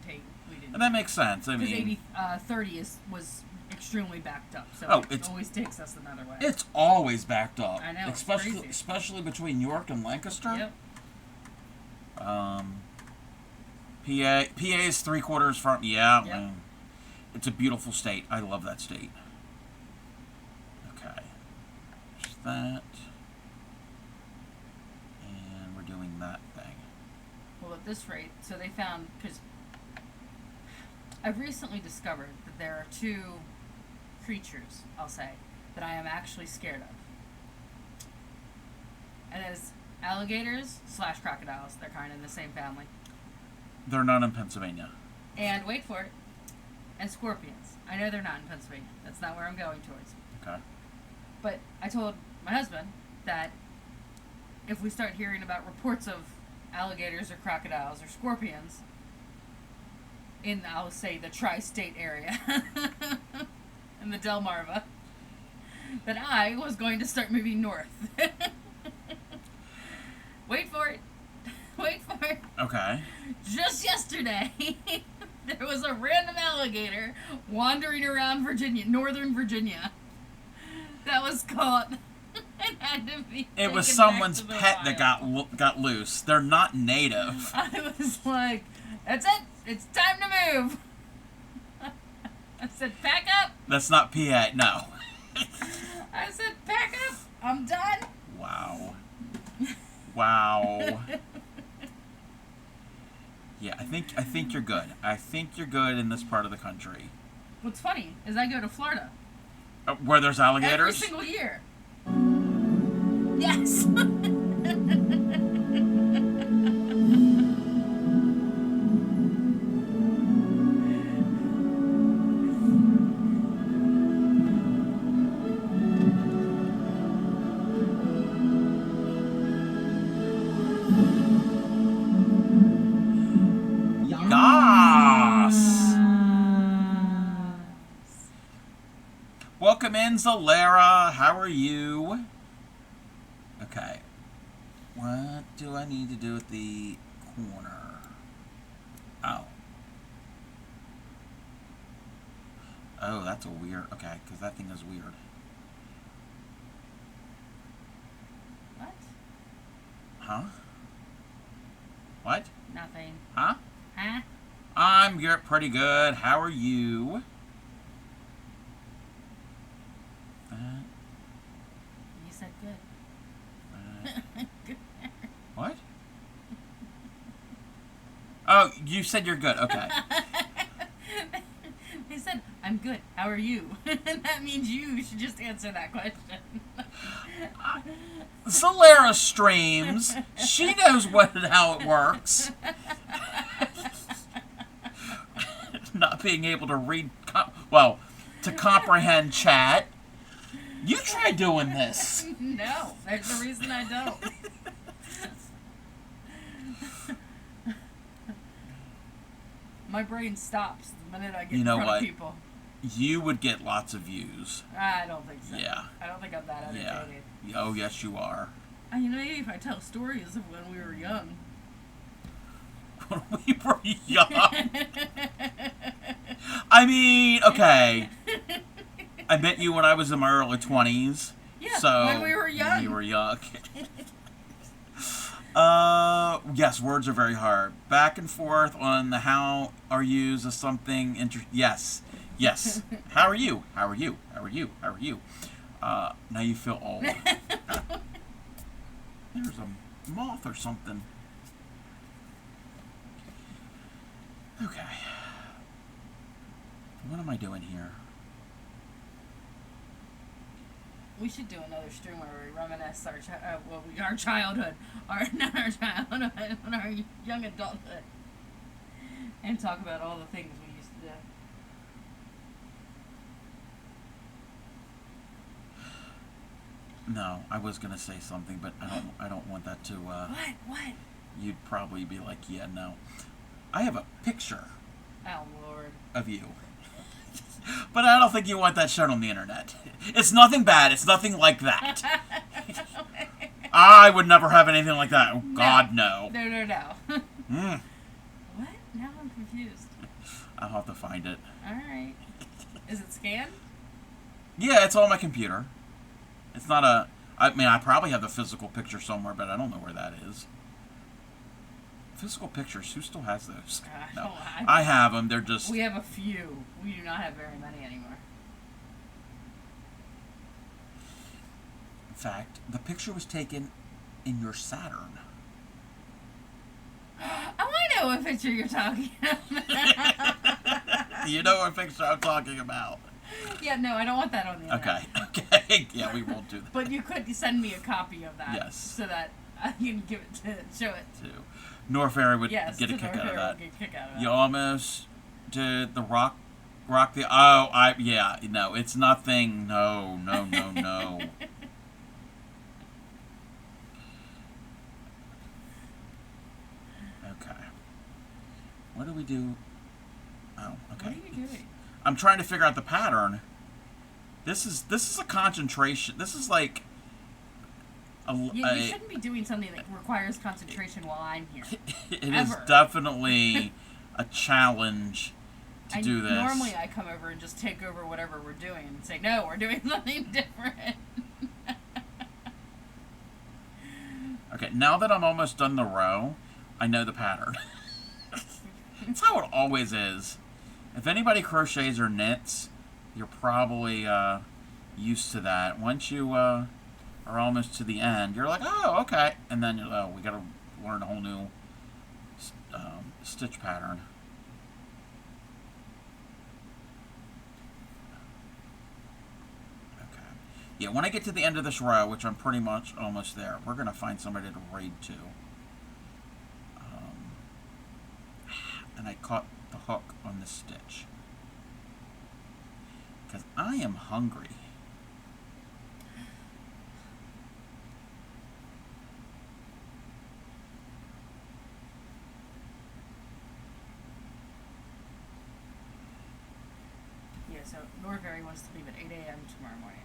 And that makes sense. I mean, 30 was extremely backed up, so it always takes us another way. It's always backed up. I know, especially between York and Lancaster. Yep. PA is 3/4 from. Yeah. Yep. It's a beautiful state. I love that state. Okay. There's that. And we're doing that thing. Well, at this rate, so they found, because I've recently discovered that there are 2 creatures, I'll say, that I am actually scared of. And it's alligators / crocodiles. They're kind of in the same family. They're not in Pennsylvania. And wait for it. And scorpions. I know they're not in Pennsylvania. That's not where I'm going towards. Okay. But I told my husband that if we start hearing about reports of alligators or crocodiles or scorpions in, I'll say, the tri-state area, in the Delmarva, that I was going to start moving north. Wait for it. Wait for it. Okay. Just yesterday, there was a random alligator wandering around Virginia, northern Virginia, that was caught and had to be It was taken back someone's to the pet that wild. got loose. They're not native. I was like, that's it. It's time to move. I said, pack up. That's not PA. No. I said, pack up. I'm done. Wow. Wow. Yeah, I think you're good. I think you're good in this part of the country. What's funny is I go to Florida Where there's alligators? every single year. Yes. Yas! Welcome in, Zalera. How are you? Okay. What do I need to do with the corner? Oh. Oh, that's a weird... Okay, because that thing is weird. What? Huh? What? Nothing. Huh? Huh? I'm pretty good. How are you? You said good. Good. What? Oh, you said you're good. Okay. They said, I'm good. How are you? That means you should just answer that question. Zalera streams. She knows how it works. Not being able to read, to comprehend chat. You try doing this. No, there's a reason I don't. My brain stops the minute I get You in know front what? of people. You would get lots of views. I don't think so. Yeah. I don't think I'm that Yeah. entertaining. Oh, yes, you are. You know, if I tell stories of when we were young. When we were young. I mean, okay. I met you when I was in my early 20s. Yeah, So, when we were young. When you were young. Yes, words are very hard. Back and forth on the how are yous is something yes. Yes. How are you? How are you? How are you? How are you? Now you feel old. There's a moth or something. Okay. What am I doing here? We should do another stream where we reminisce our childhood, not our childhood, but our young adulthood, and talk about all the things we used to do. No, I was gonna say something, but I don't want that to. What? You'd probably be like, yeah, no. I have a picture Oh Lord. of you, but I don't think you want that shown on the internet. It's nothing bad. It's nothing like that. I would never have anything like that. Oh, God, no. No. Mm. What? Now I'm confused. I'll have to find it. All right. Is it scanned? Yeah, it's on my computer. It's not a... I mean, I probably have the physical picture somewhere, but I don't know where that is. Physical pictures, who still has those? No. I have them, they're just... We have a few. We do not have very many anymore. In fact, the picture was taken in your Saturn. Oh, I know what picture you're talking about. You know what picture I'm talking about. Yeah, no, I don't want that on the internet. Okay. Yeah, we won't do that. But you could send me a copy of that. Yes. So that I can show it. Too. Nor Fairy would Yes, get a the kick North out of Fairy that. would get a kick out of that. You almost did the rock the. Yeah, no, it's nothing. No. Okay. What do we do? Oh, okay. What are you doing? I'm trying to figure out the pattern. This is a concentration. This is like You shouldn't be doing something that requires concentration while I'm here. it is definitely a challenge to do this. Normally I come over and just take over whatever we're doing and say, no, we're doing something different. Okay, now that I'm almost done the row, I know the pattern. It's how it always is. If anybody crochets or knits, you're probably used to that. Once you are almost to the end, you're like, oh, okay. And then, we got to learn a whole new stitch pattern. Okay. Yeah, when I get to the end of this row, which I'm pretty much almost there, we're going to find somebody to raid to. And I caught the hook on this stitch. Because I am hungry. Yeah, so Norberry wants to leave at 8 a.m. tomorrow morning.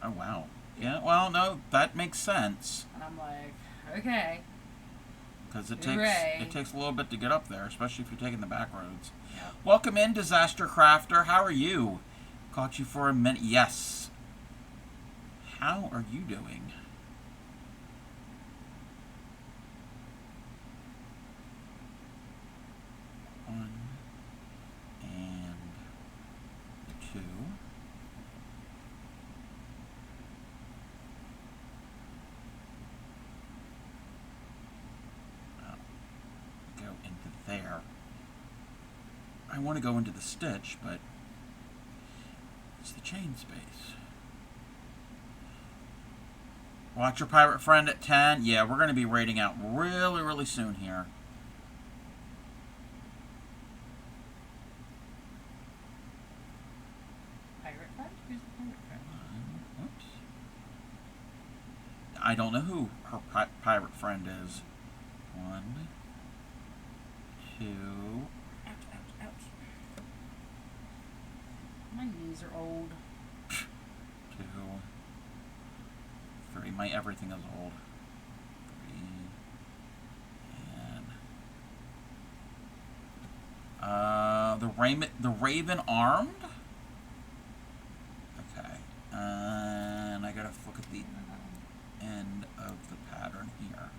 Oh, wow. Yeah, well, no, that makes sense. And I'm like, okay. Because it Hooray. takes a little bit to get up there, especially if you're taking the back roads. Yeah. Welcome in, Disaster Crafter. How are you? Caught you for a minute. Yes. How are you doing? One and two. Go into there. I want to go into the stitch, but it's the chain space. Watch your pirate friend at 10. Yeah, we're going to be raiding out really, really soon here. Pirate friend? Who's the pirate friend? Whoops. I don't know who her pirate friend is. 1, 2. Ouch, ouch, ouch. My knees are old. 2, 3. My everything is old. 3. And the Raven armed. Okay. And I gotta look at the end of the pattern here.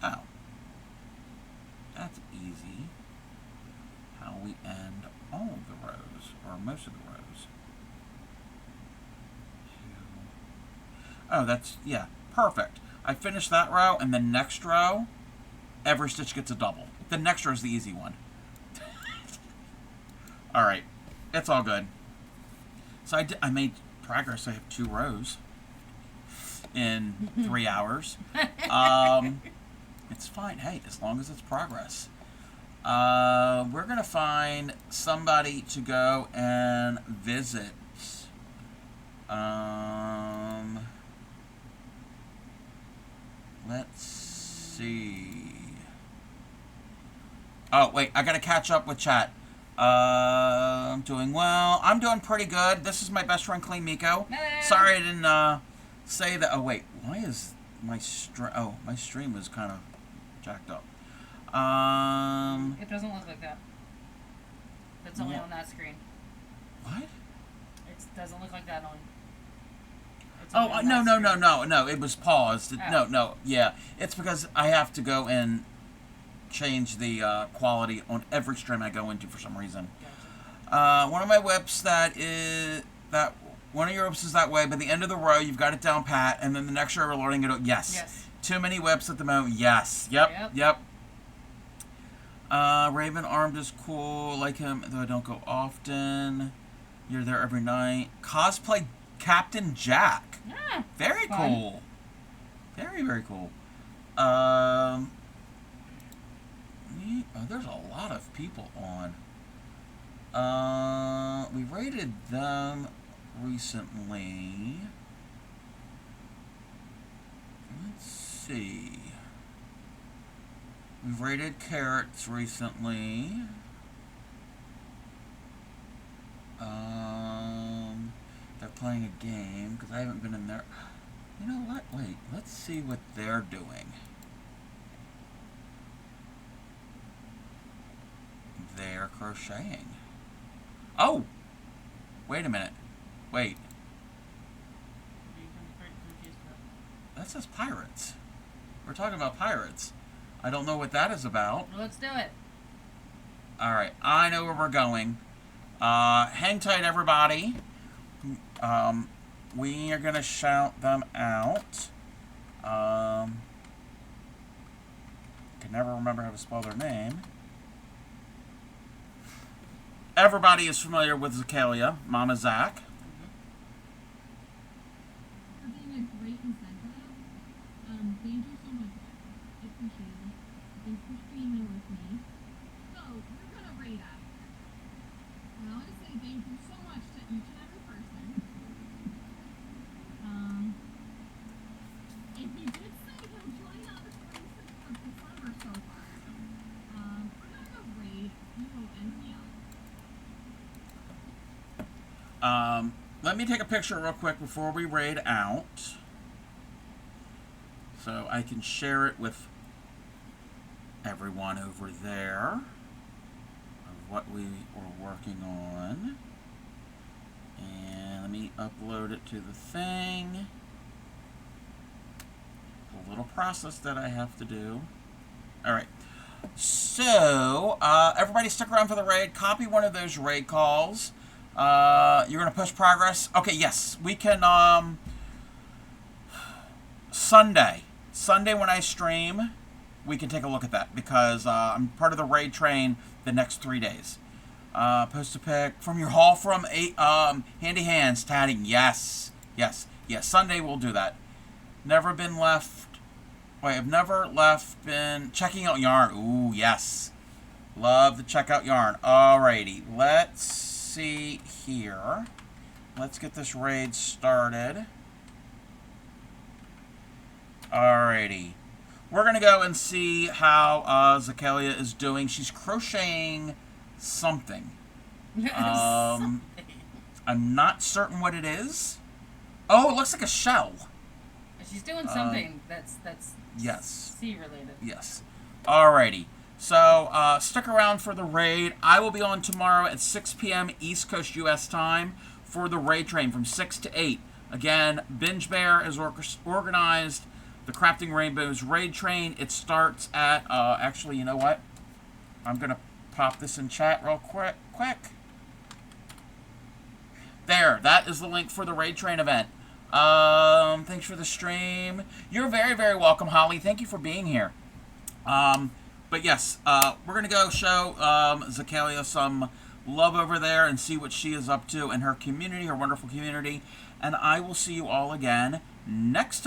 Oh. That's easy. How we end all of the rows, or most of the rows. 2. Oh, that's, yeah, perfect. I finished that row, and the next row, every stitch gets a double. The next row is the easy one. Alright, it's all good. So I made progress. I have 2 rows in 3 hours. It's fine. Hey, as long as it's progress. We're going to find somebody to go and visit. Let's see. Oh, wait. I got to catch up with chat. I'm doing well. I'm doing pretty good. This is my best friend, Clean Miko. Sorry I didn't say that. Oh, wait. Why is my stream... Oh, my stream was kind of jacked up. It doesn't look like that. It's only on that screen. What? It doesn't look like that on... Oh, no. It was paused. Oh. No. Yeah. It's because I have to go and change the quality on every stream I go into for some reason. Gotcha. One of my whips one of your whips is that way. By the end of the row, you've got it down pat, and then the next row we're learning it. Yes. Too many whips at the moment. Yes. Yep. Raven armed is cool. Like him, though I don't go often. You're there every night. Cosplay Captain Jack. Yeah, Very fun. cool. Very, very cool. Oh, there's a lot of people on. We rated them recently. Let's see. We've rated Carrots recently. They're playing a game because I haven't been in there. You know what? Wait, let's see what they're doing. They're crocheting. Oh! Wait a minute. Wait. That says pirates. We're talking about pirates. I don't know what that is about. Well, let's do it. Alright, I know where we're going. Hang tight, everybody. We are going to shout them out. Can never remember how to spell their name. Everybody is familiar with Zakalia, Mama Zach. For being a great incentive. Thank you so much. I appreciate it. Thanks for streaming with me. So, we're gonna rate out. And I want to say thank you so much to each and every person. If you did say he'll join on the 26th of December so far, we're gonna raid you and Mia. Let me take a picture real quick before we raid out, so I can share it with everyone over there of what we were working on. And let me upload it to the thing. A little process that I have to do. Alright. So, everybody stick around for the raid. Copy one of those raid calls. You're going to push progress? Okay, yes. We can, Sunday when I stream, we can take a look at that, because I'm part of the raid train the next 3 days. Post a pic from your haul from Handy Hands, tatting. Yes. Sunday we'll do that. Never been left. Wait, I've never left been checking out yarn. Ooh, yes. Love the checkout yarn. Alrighty, let's see here. Let's get this raid started. Alrighty. We're going to go and see how Zakalia is doing. She's crocheting something. I'm not certain what it is. Oh, it looks like a shell. She's doing something that's yes. sea related. Yes. Alrighty. So, stick around for the raid. I will be on tomorrow at 6 p.m. East Coast U.S. time for the raid train from 6 to 8. Again, Binge Bear is organized the Crafting Rainbows raid train. It starts at, actually, you know what? I'm going to pop this in chat real quick. There, that is the link for the raid train event. Thanks for the stream. You're very, very welcome, Holly. Thank you for being here. But yes, we're going to go show Zakalia some love over there and see what she is up to and her community, her wonderful community. And I will see you all again next time.